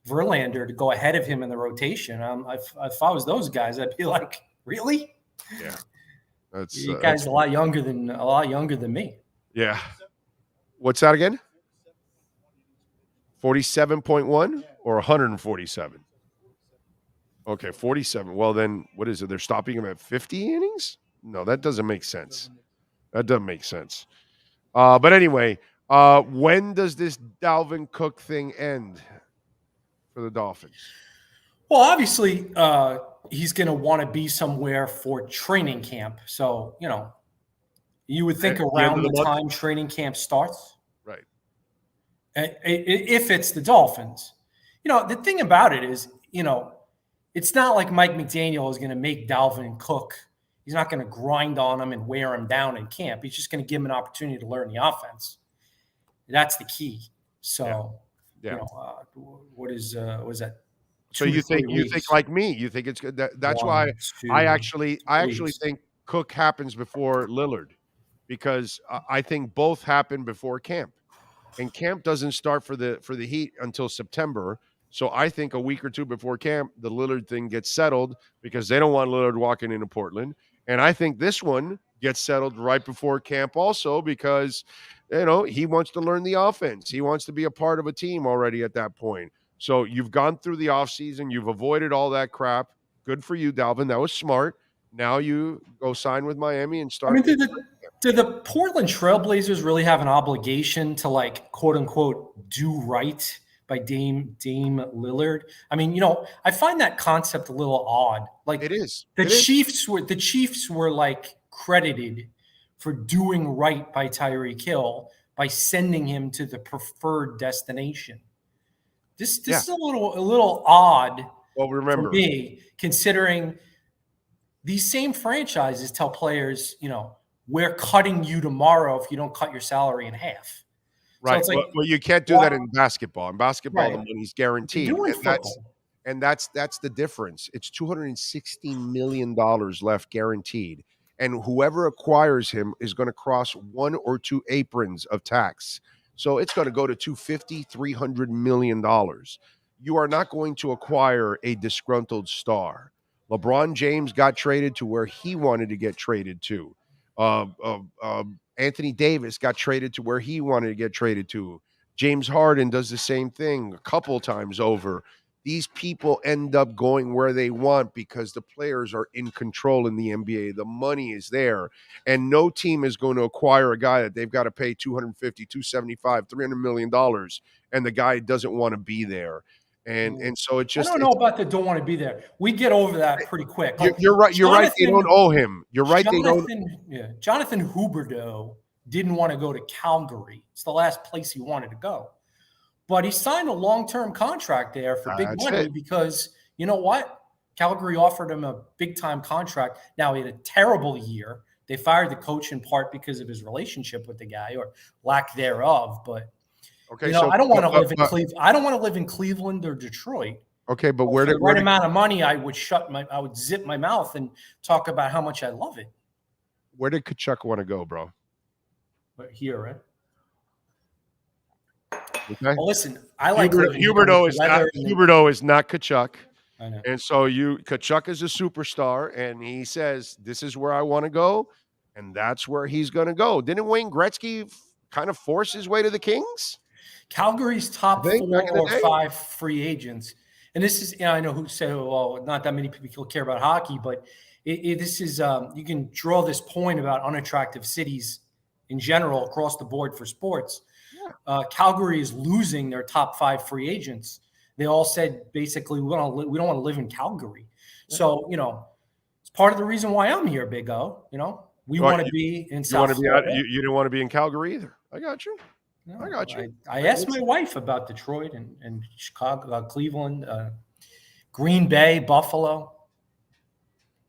Verlander to go ahead of him in the rotation. If I was those guys, I'd be like, really? Yeah, you guys a lot younger than me. Yeah. What's that again? 47.1 or 147? Okay, 47. Well, then what is it? They're stopping him at 50 innings? No, that doesn't make sense. But anyway, when does this Dalvin Cook thing end for the Dolphins? Well, obviously, he's going to want to be somewhere for training camp. So, you would think around the time training camp starts. Right. If it's the Dolphins. The thing about it is, it's not like Mike McDaniel is going to make Dalvin Cook. He's not going to grind on him and wear him down in camp. He's just going to give him an opportunity to learn the offense. That's the key. So, what is that? So you think like me? You think it's good? That's why I actually think Cook happens before Lillard, because I think both happen before camp, and camp doesn't start for the Heat until September. So I think a week or two before camp, the Lillard thing gets settled because they don't want Lillard walking into Portland, and I think this one gets settled right before camp also because he wants to learn the offense. He wants to be a part of a team already at that point. So you've gone through the offseason. You've avoided all that crap. Good for you, Dalvin. That was smart. Now you go sign with Miami and start. Do the Portland Trailblazers really have an obligation to, like, quote unquote, do right by Dame Lillard? I mean, I find that concept a little odd. Like, it is. The Chiefs were like credited for doing right by Tyreek Hill by sending him to the preferred destination. This is a little odd. Well, remember, for me, considering these same franchises tell players, we're cutting you tomorrow if you don't cut your salary in half. Right. So it's like, well, you can't do that in basketball. In basketball, the money's guaranteed. And that's the difference. It's $216 million left guaranteed. And whoever acquires him is going to cross one or two aprons of tax. So it's going to go to $250, $300 million. You are not going to acquire a disgruntled star. LeBron James got traded to where he wanted to get traded to. Anthony Davis got traded to where he wanted to get traded to. James Harden does the same thing a couple times over. These people end up going where they want because the players are in control in the NBA. The money is there. And no team is going to acquire a guy that they've got to pay $250, $275, $300 million, and the guy doesn't want to be there. And so it just— I don't know about the don't want to be there. We get over that pretty quick. Like, you're right. You're right. They don't owe him. You're right. Jonathan Huberdeau didn't want to go to Calgary. It's the last place he wanted to go. but he signed a long-term contract there for big That's money it. because you know what? Calgary offered him a big-time contract. Now, he had a terrible year. They fired the coach in part because of his relationship with the guy or lack thereof. But Okay, I don't want to live in but- Cleveland. I don't want to live in Cleveland or Detroit. Okay, but For the right amount of money, I would zip my mouth and talk about how much I love it. where did Kachuk want to go, bro? But here, right? Okay. Well, listen, I like Huberto is not Kachuk. I know. And so Kachuk is a superstar, and he says, this is where I want to go, and that's where he's going to go. Didn't Wayne Gretzky kind of force his way to the Kings? Calgary's top I think 4 back in the or day. 5 free agents, and this is, I know who said, well, not that many people care about hockey, but this is, you can draw this point about unattractive cities in general across the board for sports. Calgary is losing their top 5 free agents. They all said basically we don't want to live in Calgary. So it's part of the reason why I'm here, Big O. We want to be in South Florida. You didn't want to be in Calgary either. I got you. No, I got you. I asked my wife about Detroit and Chicago, Cleveland, Green Bay, Buffalo.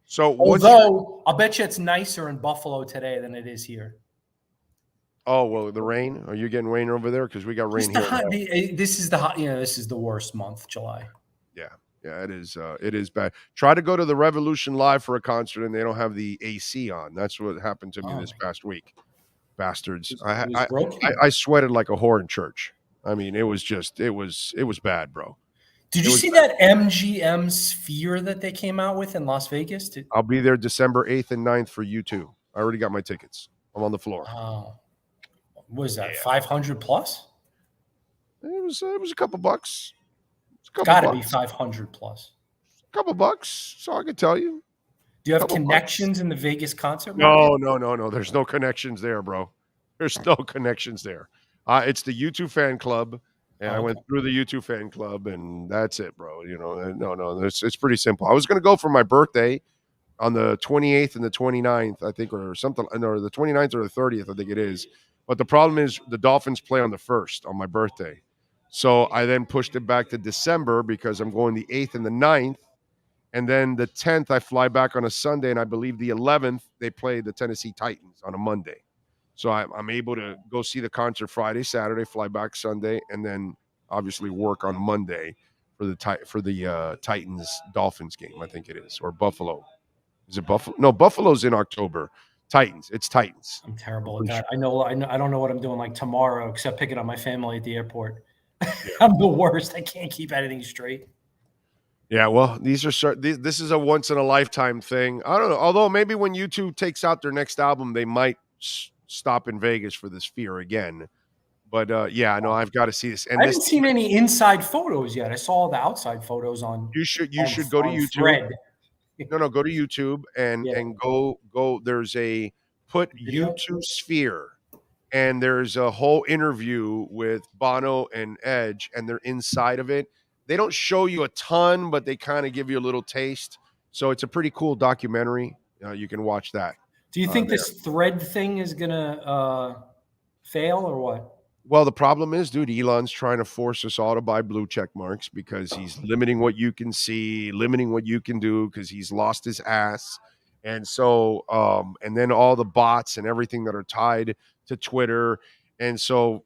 So although I'll bet you it's nicer in Buffalo today than it is here. Oh, well, the rain. Are you getting rain over there? Because we got rain here. This is the worst month, July. Yeah, it is. It is bad. Try to go to the Revolution Live for a concert, and they don't have the AC on. That's what happened to me this past week. Bastards! I sweated like a whore in church. I mean, it was bad, bro. Did you see that MGM Sphere that they came out with in Las Vegas? I'll be there December 8th and 9th for U2. I already got my tickets. I'm on the floor. Oh. What was that, 500 plus? It was a couple bucks. It's got to be 500 plus. A couple bucks, so I could tell you. Do you have connections in the Vegas concert market? No. There's no connections there, bro. There's no connections there. It's the U2 fan club, and I went through the U2 fan club, and that's it, bro. No. It's pretty simple. I was going to go for my birthday on the 28th and the 29th, I think, or something, or the 29th or the 30th, I think it is. But the problem is the Dolphins play on the 1st on my birthday. So I then pushed it back to December because I'm going the 8th and the 9th. And then the 10th, I fly back on a Sunday. And I believe the 11th, they play the Tennessee Titans on a Monday. So I'm able to go see the concert Friday, Saturday, fly back Sunday, and then obviously work on Monday for the Titans Dolphins game, I think it is, or Buffalo. Is it Buffalo? No, Buffalo's in October. Titans. It's Titans. I'm terrible at that. I don't know what I'm doing like tomorrow except picking up my family at the airport. Yeah. I'm the worst. I can't keep anything straight. Yeah, well, this is a once in a lifetime thing. I don't know. Although maybe when U2 takes out their next album, they might stop in Vegas for the Sphere again. But yeah, no, I've got to see this. And I haven't seen any inside photos yet. I saw the outside photos on. You should go to YouTube. Thread. No, go to YouTube and go. There's a put U2 Sphere, and there's a whole interview with Bono and Edge, and they're inside of it. They don't show you a ton, but they kind of give you a little taste. So it's a pretty cool documentary. You can watch that. Do you think this Thread thing is gonna fail or what? Well, the problem is, dude, Elon's trying to force us all to buy blue check marks because he's limiting what you can see, limiting what you can do because he's lost his ass. And so, and then all the bots and everything that are tied to Twitter. And so,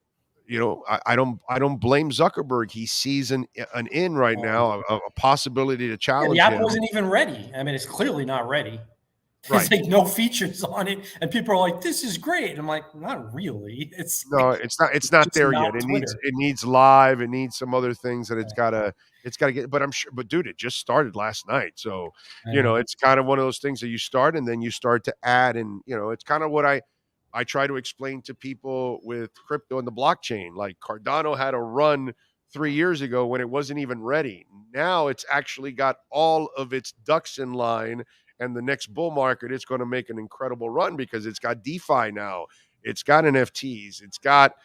I don't blame Zuckerberg. He sees an in right now, a possibility to challenge the app him. wasn't even ready. I mean, it's clearly not ready. Right. There's like no features on it, and people are like, "This is great." And I'm like, "Not really." It's not. It's not there yet. It needs live. It needs some other things that it's gotta get. But I'm sure. But dude, it just started last night, so it's kind of one of those things that you start and then you start to add, and it's kind of what I try to explain to people with crypto and the blockchain. Like Cardano had a run 3 years ago when it wasn't even ready. Now it's actually got all of its ducks in line. And the next bull market, it's going to make an incredible run because it's got DeFi now. It's got NFTs. It's got,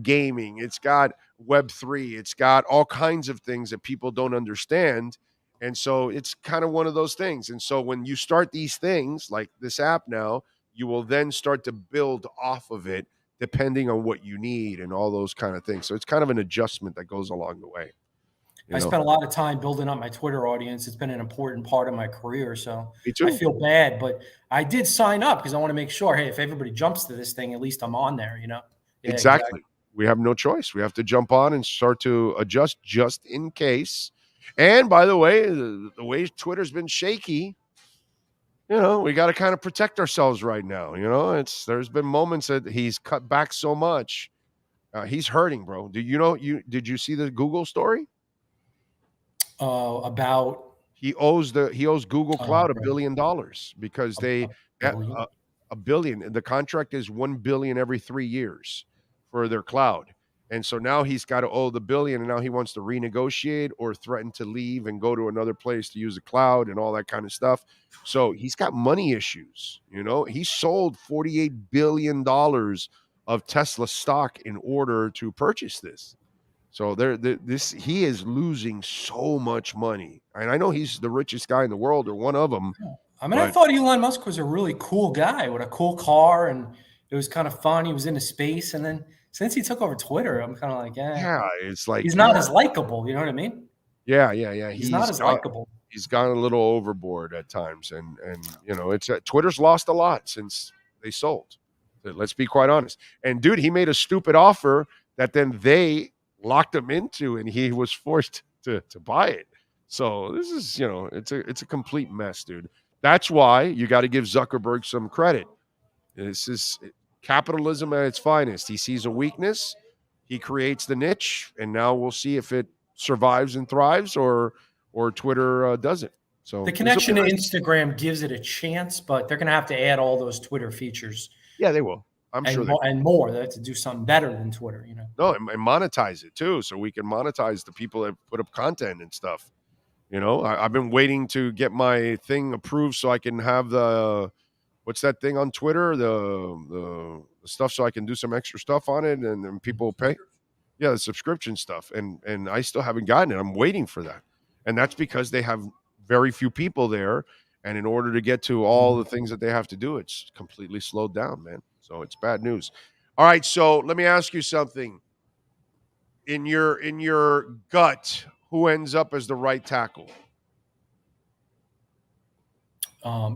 gaming. It's got Web3. It's got all kinds of things that people don't understand. And so it's kind of one of those things. And so when you start these things like this app now, you will then start to build off of it depending on what you need and all those kind of things. So it's kind of an adjustment that goes along the way. I spent a lot of time building up my Twitter audience. It's been an important part of my career. So Me too. I feel bad, but I did sign up because I want to make sure, hey, if everybody jumps to this thing, at least I'm on there, Yeah, exactly. We have no choice. We have to jump on and start to adjust just in case. And by the way, the way Twitter's been shaky, we got to kind of protect ourselves right now. There's been moments that he's cut back so much. He's hurting, bro. Did you see the Google story? About he owes Google Cloud $1 billion because they a billion. The contract is $1 billion every 3 years for their cloud. And so now he's got to owe the $1 billion, and now he wants to renegotiate or threaten to leave and go to another place to use the cloud and all that kind of stuff. So he's got money issues. He sold $48 billion of Tesla stock in order to purchase this. So he is losing so much money. And I know he's the richest guy in the world, or one of them. I mean, I thought Elon Musk was a really cool guy with a cool car, and it was kind of fun. He was into space, and then since he took over Twitter, I'm kind of like, yeah, it's like he's not as likable. You know what I mean? Yeah. He's not as likable. He's gone a little overboard at times, and it's Twitter's lost a lot since they sold. Let's be quite honest. And dude, he made a stupid offer that then they locked him into, and he was forced to buy it. So this is, it's a complete mess, dude. That's why you got to give Zuckerberg some credit. This is capitalism at its finest. He sees a weakness, he creates the niche, and now we'll see if it survives and thrives or Twitter doesn't. So the connection to Instagram gives it a chance, but they're going to have to add all those Twitter features. Yeah, they will. I'm sure and more. They have to do something better than Twitter, No, and monetize it too, so we can monetize the people that put up content and stuff. I've been waiting to get my thing approved so I can have what's that thing on Twitter, the stuff, so I can do some extra stuff on it, and people pay. Yeah, the subscription stuff, and I still haven't gotten it. I'm waiting for that, and that's because they have very few people there, and in order to get to all the things that they have to do, it's completely slowed down, man. So it's bad news. All right, so let me ask you something. In your gut, who ends up as the right tackle?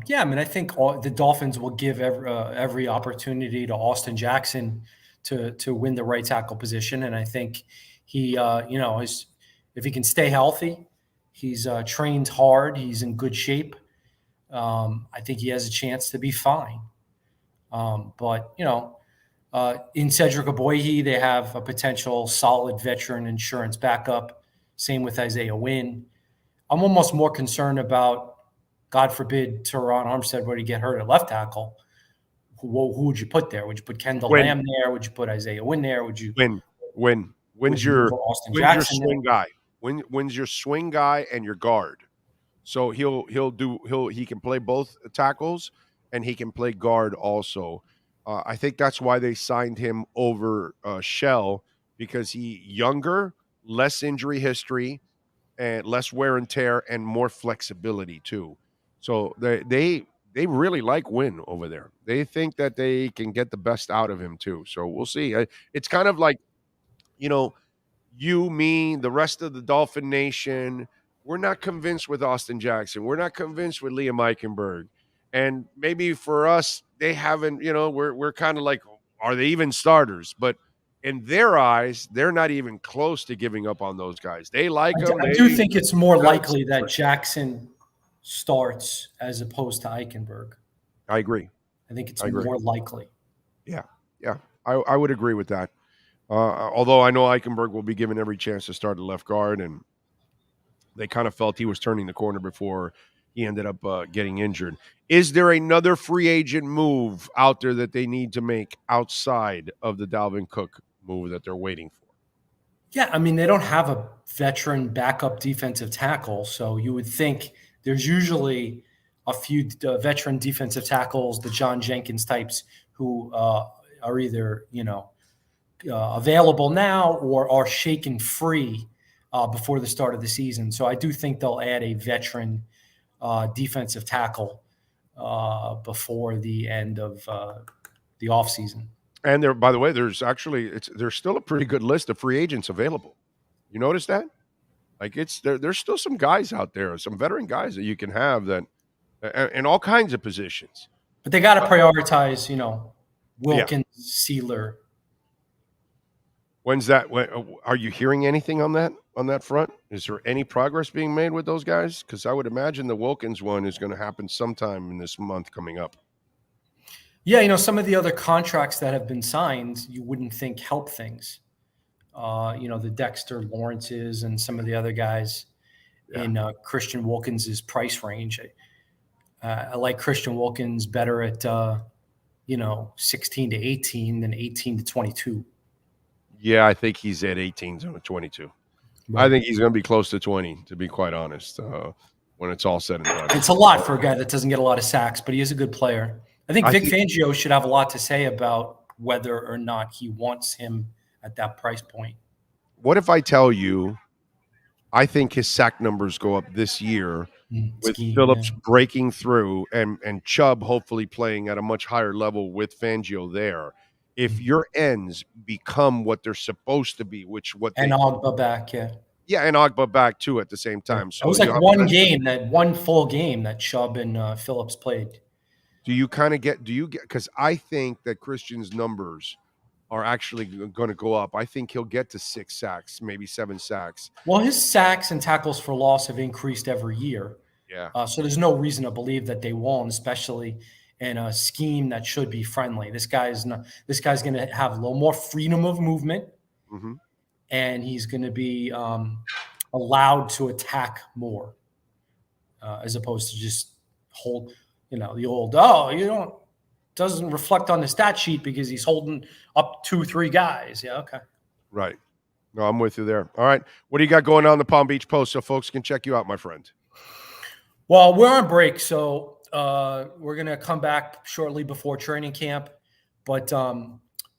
Yeah, I mean, I think the Dolphins will give every opportunity to Austin Jackson to win the right tackle position, and I think he, if he can stay healthy, he's trained hard, he's in good shape. I think he has a chance to be fine. But in Cedric Aboyhi, they have a potential solid veteran insurance backup. Same with Isaiah Wynn. I'm almost more concerned about, God forbid, Teron Armstead were to get hurt at left tackle. Who would you put there? Would you put Kendall Lamb there? Would you put Isaiah Wynn there? Would you When's your swing guy? When's your swing guy and your guard? So he can play both tackles and he can play guard also. I think that's why they signed him over Shell, because he younger, less injury history, and less wear and tear, and more flexibility too. So they really like Wynn over there. They think that they can get the best out of him too. So we'll see. It's kind of like, you, me, the rest of the Dolphin Nation, we're not convinced with Austin Jackson. We're not convinced with Liam Eichenberg. And maybe for us, they haven't, we're kind of like, are they even starters? But in their eyes, they're not even close to giving up on those guys. They like them. I do think it's more likely that Jackson starts as opposed to Eichenberg. I agree. I think it's more likely. Yeah. I would agree with that. Although I know Eichenberg will be given every chance to start at left guard, and they kind of felt he was turning the corner before he ended up getting injured. Is there another free agent move out there that they need to make outside of the Dalvin Cook move that they're waiting for? Yeah, I mean, they don't have a veteran backup defensive tackle, so you would think there's usually a few veteran defensive tackles, the John Jenkins types, who are either, available now or are shaken free before the start of the season. So I do think they'll add a veteran defensive tackle before the end of the offseason. And there, by the way, there's still a pretty good list of free agents available. You notice that? Like there's still some guys out there, some veteran guys that you can have that in all kinds of positions. But they got to prioritize, Wilkins, Yeah. Sealer. When's that? Are you hearing anything on that front? Is there any progress being made with those guys? Because I would imagine the Wilkins one is going to happen sometime in this month coming up. Yeah, some of the other contracts that have been signed, you wouldn't think help things. The Dexter Lawrences and some of the other guys in Christian Wilkins' price range. I like Christian Wilkins better at 16 to 18 than 18 to 22. Yeah, I think he's at 18 to 22. Right. I think he's going to be close to 20, to be quite honest, when it's all said and done. It's a lot for a guy that doesn't get a lot of sacks, but he is a good player. I think Vic Fangio should have a lot to say about whether or not he wants him at that price point. What if I tell you I think his sack numbers go up this year with Phillips breaking through and Chubb hopefully playing at a much higher level with Fangio there? If your ends become what they're supposed to be, and Ogba back, yeah, and Ogba back too at the same time. So it was like one full game that Chubb and Phillips played. Do you get? Because I think that Christian's numbers are actually going to go up. I think he'll get to 6 sacks, maybe 7 sacks. Well, his sacks and tackles for loss have increased every year. Yeah. So there's no reason to believe that they won't, especially in a scheme that should be friendly. This guy's going to have a little more freedom of movement, and he's going to be allowed to attack more, as opposed to just hold. The old doesn't reflect on the stat sheet because he's holding up 2-3 guys. Yeah, okay. Right. No, I'm with you there. All right. What do you got going on the Palm Beach Post so folks can check you out, my friend? Well, we're on break, so we're going to come back shortly before training camp. But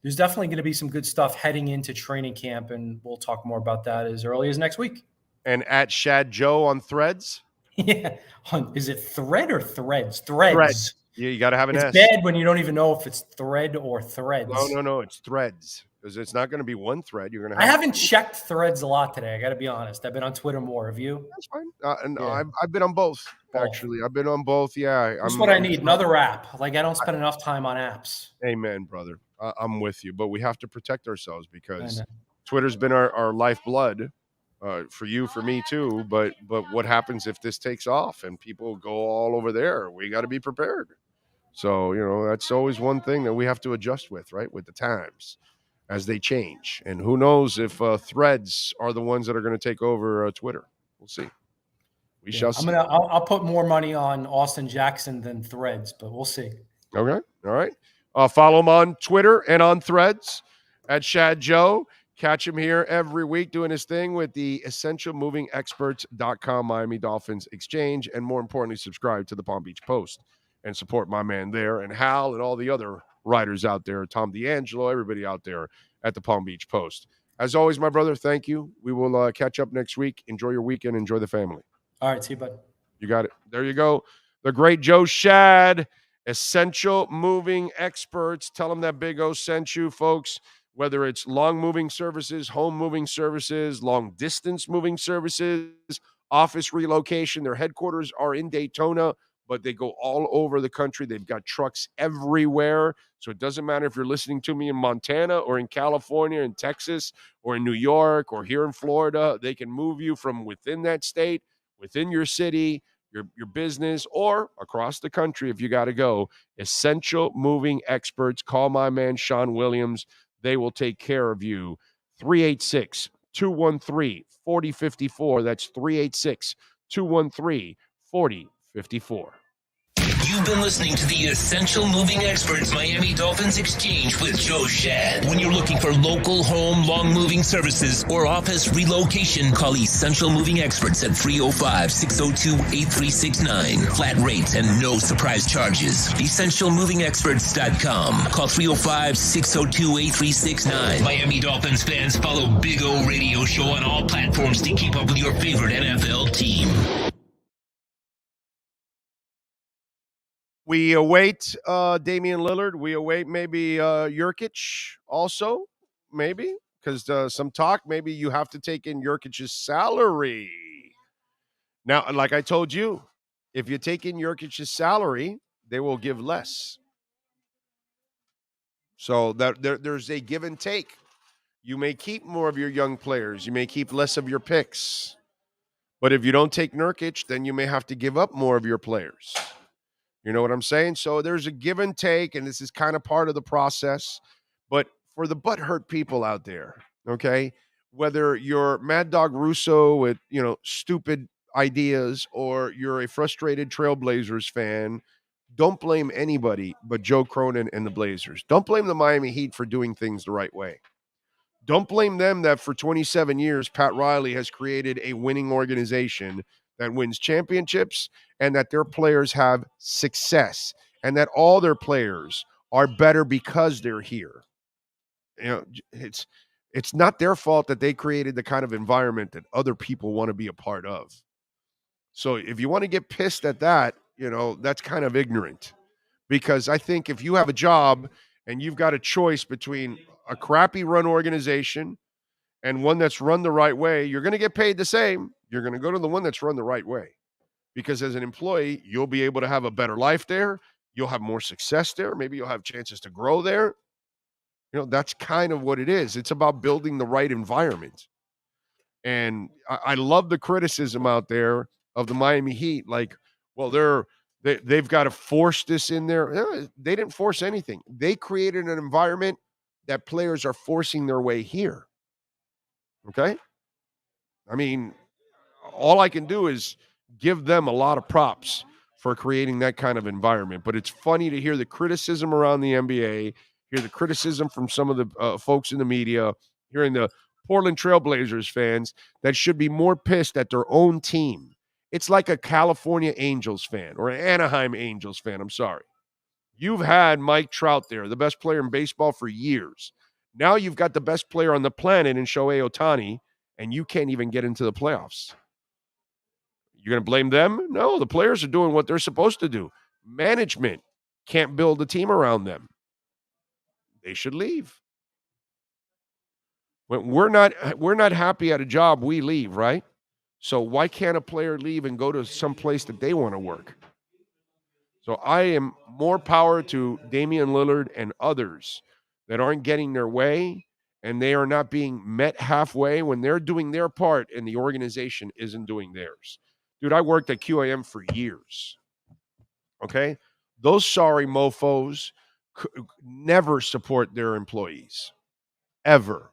there's definitely going to be some good stuff heading into training camp, and we'll talk more about that as early as next week. And at Shad Joe on Threads? Yeah. Is it thread or threads? Threads. Yeah, you got to have an S. It's bad when you don't even know if it's thread or threads. No. It's threads. Because it's not going to be one thread. You're going to. I haven't checked threads a lot today. I got to be honest. I've been on Twitter more. Have you? That's fine. I've been on both. Actually, I've been on both. Yeah. That's what I need. Another app. Like I don't spend enough time on apps. Amen, brother. I'm with you. But we have to protect ourselves because Twitter's been our lifeblood. For you, for me too, but what happens if this takes off and people go all over there? We got to be prepared. So, that's always one thing that we have to adjust with, right? With the times as they change. And who knows if threads are the ones that are going to take over Twitter. We'll see. We shall see. I'll put more money on Austin Jackson than threads, but we'll see. Okay. All right. Follow him on Twitter and on Threads at Shad Joe. Catch him here every week doing his thing with the essentialmovingexperts.com Miami Dolphins exchange. And more importantly, subscribe to the Palm Beach Post and support my man there and Hal and all the other writers out there, Tom D'Angelo, everybody out there at the Palm Beach Post. As always, my brother, thank you. We will catch up next week. Enjoy your weekend. Enjoy the family. All right. See you, bud. You got it. There you go. The great Joe Shad, Essential Moving Experts. Tell them that Big O sent you, folks. Whether it's long moving services, home moving services, long distance moving services, office relocation. Their headquarters are in Daytona, but they go all over the country. They've got trucks everywhere. So it doesn't matter if you're listening to me in Montana or in California, in Texas, or in New York, or here in Florida. They can move you from within that state, within your city, your business, or across the country if you got to go. Essential Moving Experts. Call my man, Sean Williams. They will take care of you. 386-213-4054. That's 386-213-4054. You've been listening to the Essential Moving Experts Miami Dolphins Exchange with Joe Shad. When you're looking for local, home, long moving services or office relocation, call Essential Moving Experts at 305-602-8369. Flat rates and no surprise charges. EssentialMovingExperts.com. Call 305-602-8369. Miami Dolphins fans, follow Big O Radio Show on all platforms to keep up with your favorite NFL team. We await Damian Lillard. We await maybe Jurkic also, maybe, because some talk, maybe you have to take in Jurkic's salary. Now, like I told you, if you take in Jurkic's salary, they will give less. So there's a give and take. You may keep more of your young players. You may keep less of your picks. But if you don't take Nurkic, then you may have to give up more of your players. You know what I'm saying? So there's a give and take, and this is kind of part of the process. But for the butthurt people out there, okay, whether you're Mad Dog Russo with, stupid ideas or you're a frustrated Trailblazers fan, don't blame anybody but Joe Cronin and the Blazers. Don't blame the Miami Heat for doing things the right way. Don't blame them that for 27 years, Pat Riley has created a winning organization that wins championships and that their players have success and that all their players are better because they're here. It's not their fault that they created the kind of environment that other people want to be a part of. So if you want to get pissed at that, that's kind of ignorant. Because I think if you have a job and you've got a choice between a crappy run organization and one that's run the right way, you're going to get paid the same. You're going to go to the one that's run the right way. Because as an employee, you'll be able to have a better life there. You'll have more success there. Maybe you'll have chances to grow there. That's kind of what it is. It's about building the right environment. And I love the criticism out there of the Miami Heat. Like, well, they've got to force this in there. They didn't force anything. They created an environment that players are forcing their way here. Okay? I mean, all I can do is give them a lot of props for creating that kind of environment. But it's funny to hear the criticism around the NBA, hear the criticism from some of the folks in the media, hearing the Portland Trailblazers fans that should be more pissed at their own team. It's like a California Angels fan or an Anaheim Angels fan. I'm sorry. You've had Mike Trout there, the best player in baseball for years. Now you've got the best player on the planet in Shohei Ohtani, and you can't even get into the playoffs. You're going to blame them? No, the players are doing what they're supposed to do. Management can't build a team around them. They should leave. When we're not happy at a job, we leave, right? So why can't a player leave and go to some place that they want to work? So I am more power to Damian Lillard and others that aren't getting their way and they are not being met halfway when they're doing their part and the organization isn't doing theirs. Dude, I worked at QAM for years. Okay? Those sorry mofos never support their employees. Ever.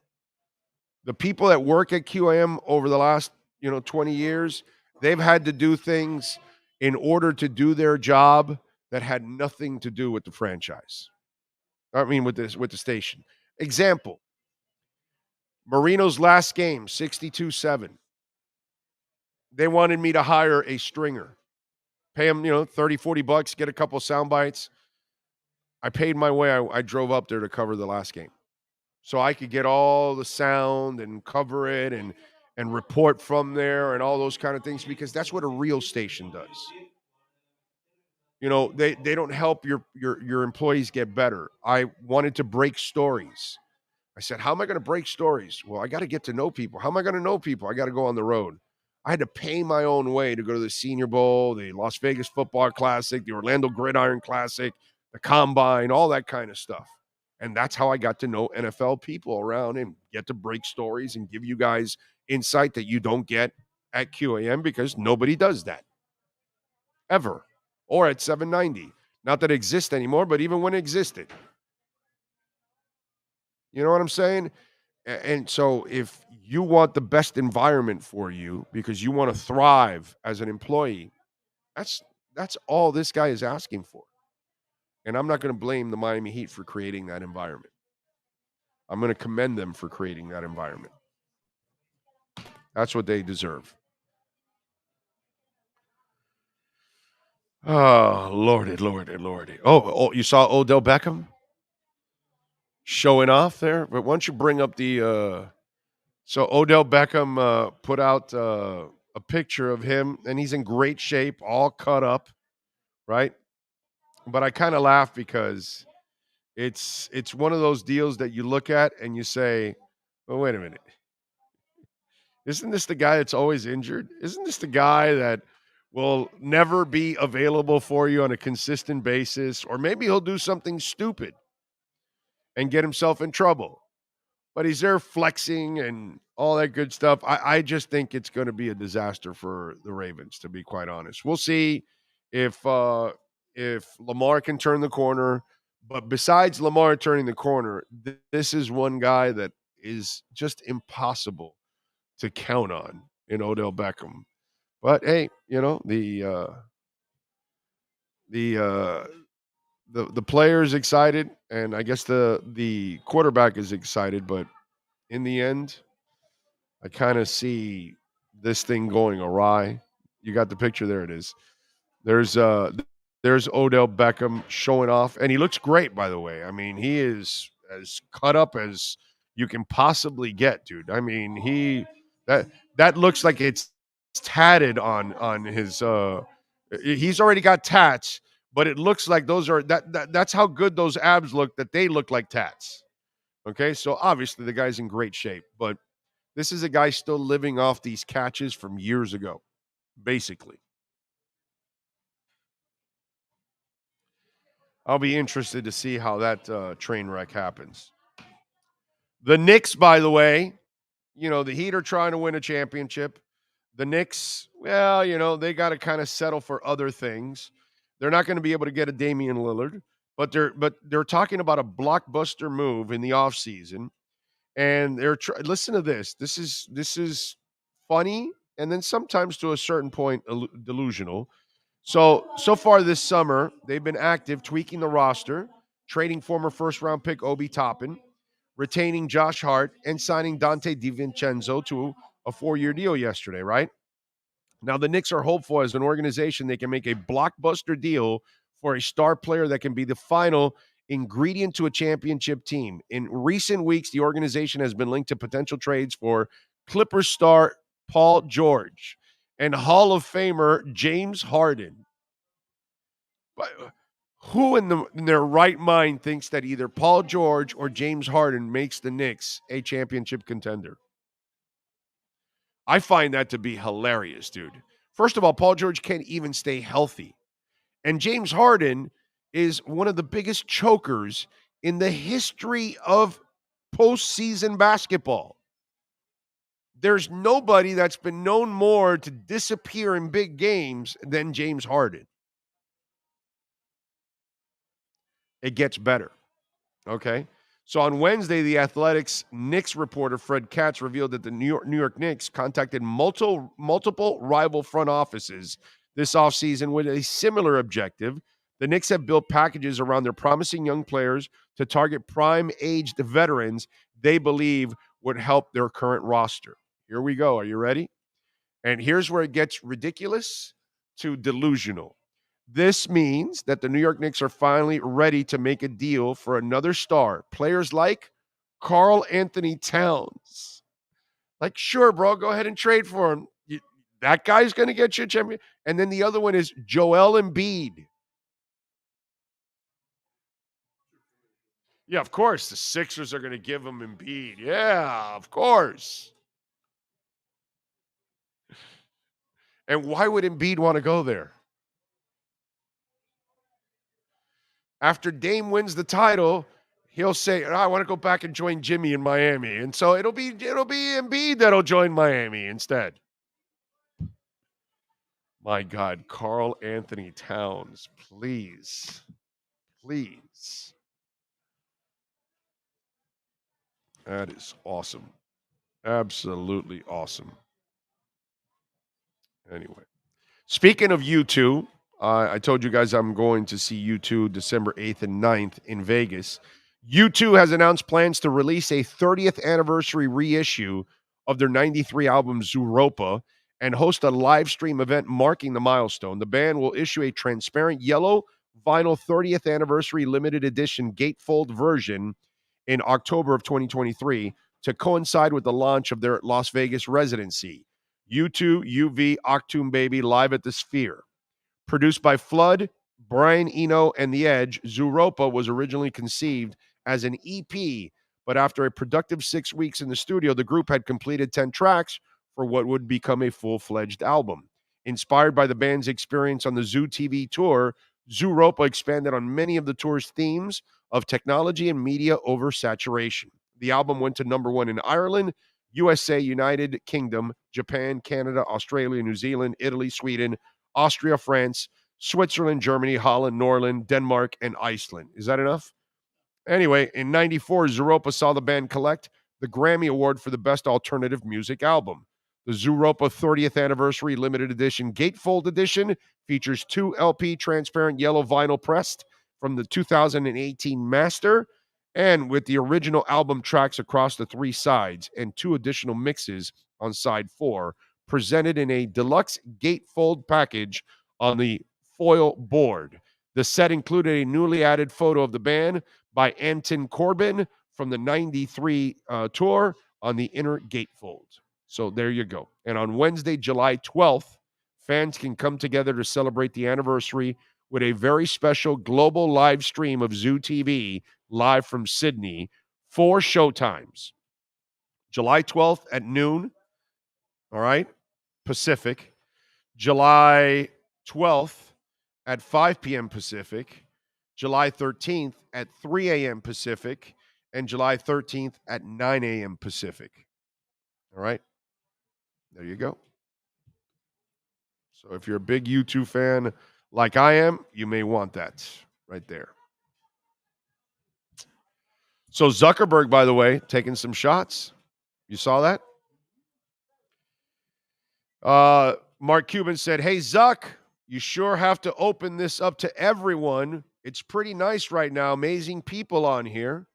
The people that work at QAM over the last, 20 years, they've had to do things in order to do their job that had nothing to do with the franchise. I mean, with the station. Example, Marino's last game, 62-7. They wanted me to hire a stringer. Pay him, $30-$40, get a couple sound bites. I paid my way. I drove up there to cover the last game. So I could get all the sound and cover it and report from there and all those kind of things because that's what a real station does. They don't help your employees get better. I wanted to break stories. I said, how am I going to break stories? Well, I got to get to know people. How am I going to know people? I got to go on the road. I had to pay my own way to go to the Senior Bowl, the Las Vegas Football Classic, the Orlando Gridiron Classic, the Combine, all that kind of stuff. And that's how I got to know NFL people around and get to break stories and give you guys insight that you don't get at QAM because nobody does that. Ever. Or at 790. Not that it exists anymore, but even when it existed. You know what I'm saying? And so if you want the best environment for you because you want to thrive as an employee, that's all this guy is asking for. And I'm not going to blame the Miami Heat for creating that environment. I'm going to commend them for creating that environment. That's what they deserve. Oh, Lordy, Lordy, Lordy. Oh, you saw Odell Beckham showing off there? But why don't you bring up the so Odell Beckham put out a picture of him, and he's in great shape, all cut up, right? But I kind of laugh because it's one of those deals that you look at and you say, well, wait a minute. Isn't this the guy that's always injured? Isn't this the guy that will never be available for you on a consistent basis? Or maybe he'll do something stupid and get himself in trouble. But he's there flexing and all that good stuff. I just think it's going to be a disaster for the Ravens, to be quite honest. We'll see if Lamar can turn the corner. But besides Lamar turning the corner, this is one guy that is just impossible to count on in Odell Beckham. But hey, the player is excited, and I guess the quarterback is excited, but in the end, I kind of see this thing going awry. You got the picture. There it is. There's Odell Beckham showing off, and he looks great, by the way. I mean, he is as cut up as you can possibly get, dude. I mean, that looks like it's tatted on his he's already got tats, but it looks like that's how good those abs look, that they look like tats. Okay, so obviously the guy's in great shape, but this is a guy still living off these catches from years ago, basically. I'll be interested to see how that train wreck happens. The Knicks, by the way, the Heat are trying to win a championship. The Knicks, well, they got to kind of settle for other things. They're not going to be able to get a Damian Lillard, but they're talking about a blockbuster move in the offseason. And listen to this. This is funny, and then sometimes to a certain point delusional. So far this summer, they've been active, tweaking the roster, trading former first-round pick Obi Toppin, retaining Josh Hart, and signing Dante DiVincenzo to a 4-year deal yesterday, right? Now, the Knicks are hopeful as an organization they can make a blockbuster deal for a star player that can be the final ingredient to a championship team. In recent weeks, the organization has been linked to potential trades for Clippers star Paul George and Hall of Famer James Harden. But who in their right mind thinks that either Paul George or James Harden makes the Knicks a championship contender? I find that to be hilarious, dude. First of all, Paul George can't even stay healthy. And James Harden is one of the biggest chokers in the history of postseason basketball. There's nobody that's been known more to disappear in big games than James Harden. It gets better. Okay? So on Wednesday, the Athletics Knicks reporter Fred Katz revealed that the New York Knicks contacted multiple rival front offices this offseason with a similar objective. The Knicks have built packages around their promising young players to target prime-aged veterans they believe would help their current roster. Here we go. Are you ready? And here's where it gets ridiculous to delusional. This means that the New York Knicks are finally ready to make a deal for another star. Players like Karl Anthony Towns. Like, sure, bro, go ahead and trade for him. That guy's going to get you a champion. And then the other one is Joel Embiid. Yeah, of course, the Sixers are going to give him Embiid. Yeah, of course. And why would Embiid want to go there? After Dame wins the title, he'll say, I want to go back and join Jimmy in Miami. And so it'll be Embiid that'll join Miami instead. My God, Karl Anthony Towns, please. Please. That is awesome. Absolutely awesome. Anyway, speaking of U2, I told you guys I'm going to see U2 December 8th and 9th in Vegas. U2 has announced plans to release a 30th anniversary reissue of their 93 album Zooropa and host a live stream event marking the milestone. The band will issue a transparent yellow vinyl 30th anniversary limited edition gatefold version in October of 2023 to coincide with the launch of their Las Vegas residency. U2 UV Octoon Baby live at the Sphere. Produced by Flood, Brian Eno and the Edge, Zooropa was originally conceived as an EP, but after a productive 6 weeks in the studio, the group had completed 10 tracks for what would become a full-fledged album. Inspired by the band's experience on the Zoo TV tour, Zooropa expanded on many of the tour's themes of technology and media oversaturation. The album went to number 1 in Ireland, USA, United Kingdom, Japan, Canada, Australia, New Zealand, Italy, Sweden, Austria, France, Switzerland, Germany, Holland, Norway, Denmark, and Iceland. Is that enough? Anyway, in 94, Zooropa saw the band collect the Grammy Award for the Best Alternative Music Album. The Zooropa 30th Anniversary Limited Edition Gatefold Edition features 2 LP transparent yellow vinyl pressed from the 2018 Master, and with the original album tracks across the 3 sides and 2 additional mixes on side 4, presented in a deluxe gatefold package on the foil board. The set included a newly added photo of the band by Anton Corbin from the 93 tour on the inner gatefold. So there you go. And on Wednesday, July 12th, fans can come together to celebrate the anniversary with a very special global live stream of Zoo TV live from Sydney, 4 showtimes. July 12th at noon, all right, Pacific. July 12th at 5 p.m. Pacific. July 13th at 3 a.m. Pacific. And July 13th at 9 a.m. Pacific. All right. There you go. So if you're a big U2 fan like I am, you may want that right there. So Zuckerberg, by the way, taking some shots. You saw that? Mark Cuban said, "Hey, Zuck, you sure have to open this up to everyone. It's pretty nice right now. Amazing people on here."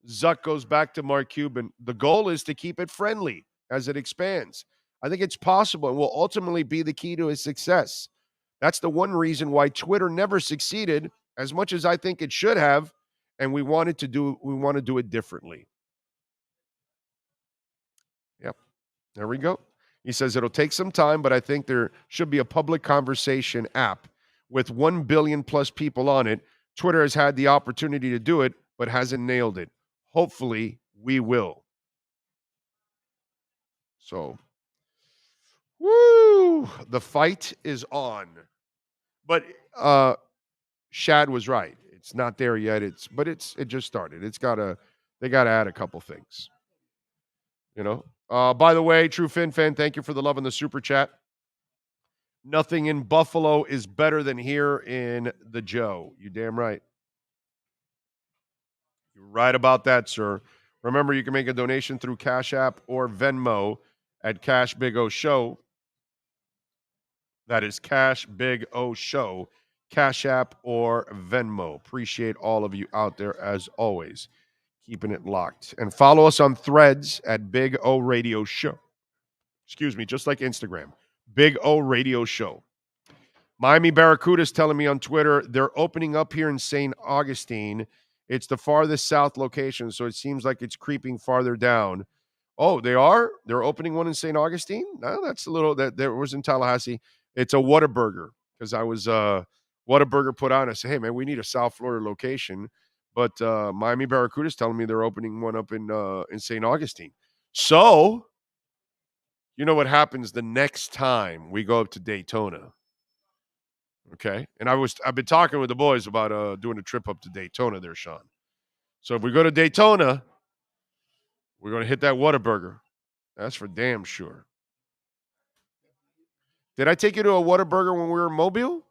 Zuck goes back to Mark Cuban. "The goal is to keep it friendly as it expands. I think it's possible and will ultimately be the key to its success. That's the one reason why Twitter never succeeded as much as I think it should have, and we want to do it differently." Yep. There we go. He says it'll take some time, but I think there should be a public conversation app with 1 billion plus people on it. Twitter has had the opportunity to do it, but hasn't nailed it. Hopefully, we will. So, woo! The fight is on. But Shad was right. It's not there yet. It just started. They gotta add a couple things. You know? By the way, True Fin fan, thank you for the love in the super chat. Nothing in Buffalo is better than here in the Joe. You damn right. You're right about that, sir. Remember, you can make a donation through Cash App or Venmo at Cash Big O Show. That is Cash Big O Show, Cash App or Venmo. Appreciate all of you out there as always. Keeping it locked. And follow us on Threads at Big O Radio Show. Excuse me, just like Instagram. Big O Radio Show. Miami Barracudas telling me on Twitter they're opening up here in St. Augustine. It's the farthest south location, so it seems like it's creeping farther down. Oh, they are? They're opening one in St. Augustine? No, that's a little, that was in Tallahassee. It's a Whataburger, because I was, Whataburger put on, I said, hey, man, we need a South Florida location. But Miami Barracudas telling me they're opening one up in St. Augustine. So, you know what happens the next time we go up to Daytona. Okay. And I've been talking with the boys about doing a trip up to Daytona there, Sean. So if we go to Daytona, we're going to hit that Whataburger. That's for damn sure. Did I take you to a Whataburger when we were in Mobile?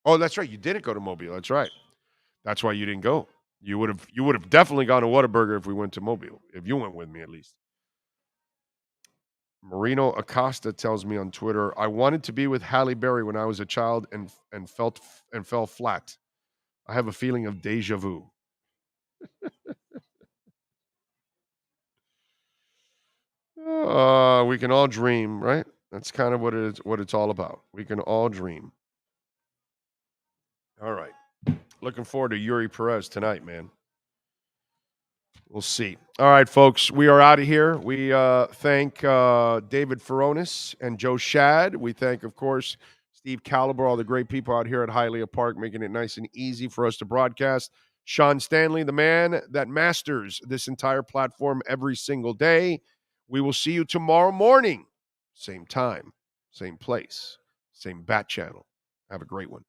Oh, that's right. You didn't go to Mobile. That's right. That's why you didn't go. You would have definitely gone to Whataburger if we went to Mobile. If you went with me, at least. Marino Acosta tells me on Twitter, I wanted to be with Halle Berry when I was a child and fell flat. I have a feeling of deja vu. We can all dream, right? That's kind of what it's all about. We can all dream. All right. Looking forward to Yuri Perez tonight, man. We'll see. All right, folks, we are out of here. We thank David Furones and Joe Shad. We thank, of course, Steve Caliber, all the great people out here at Hialeah Park, making it nice and easy for us to broadcast. Sean Stanley, the man that masters this entire platform every single day. We will see you tomorrow morning. Same time, same place, same bat channel. Have a great one.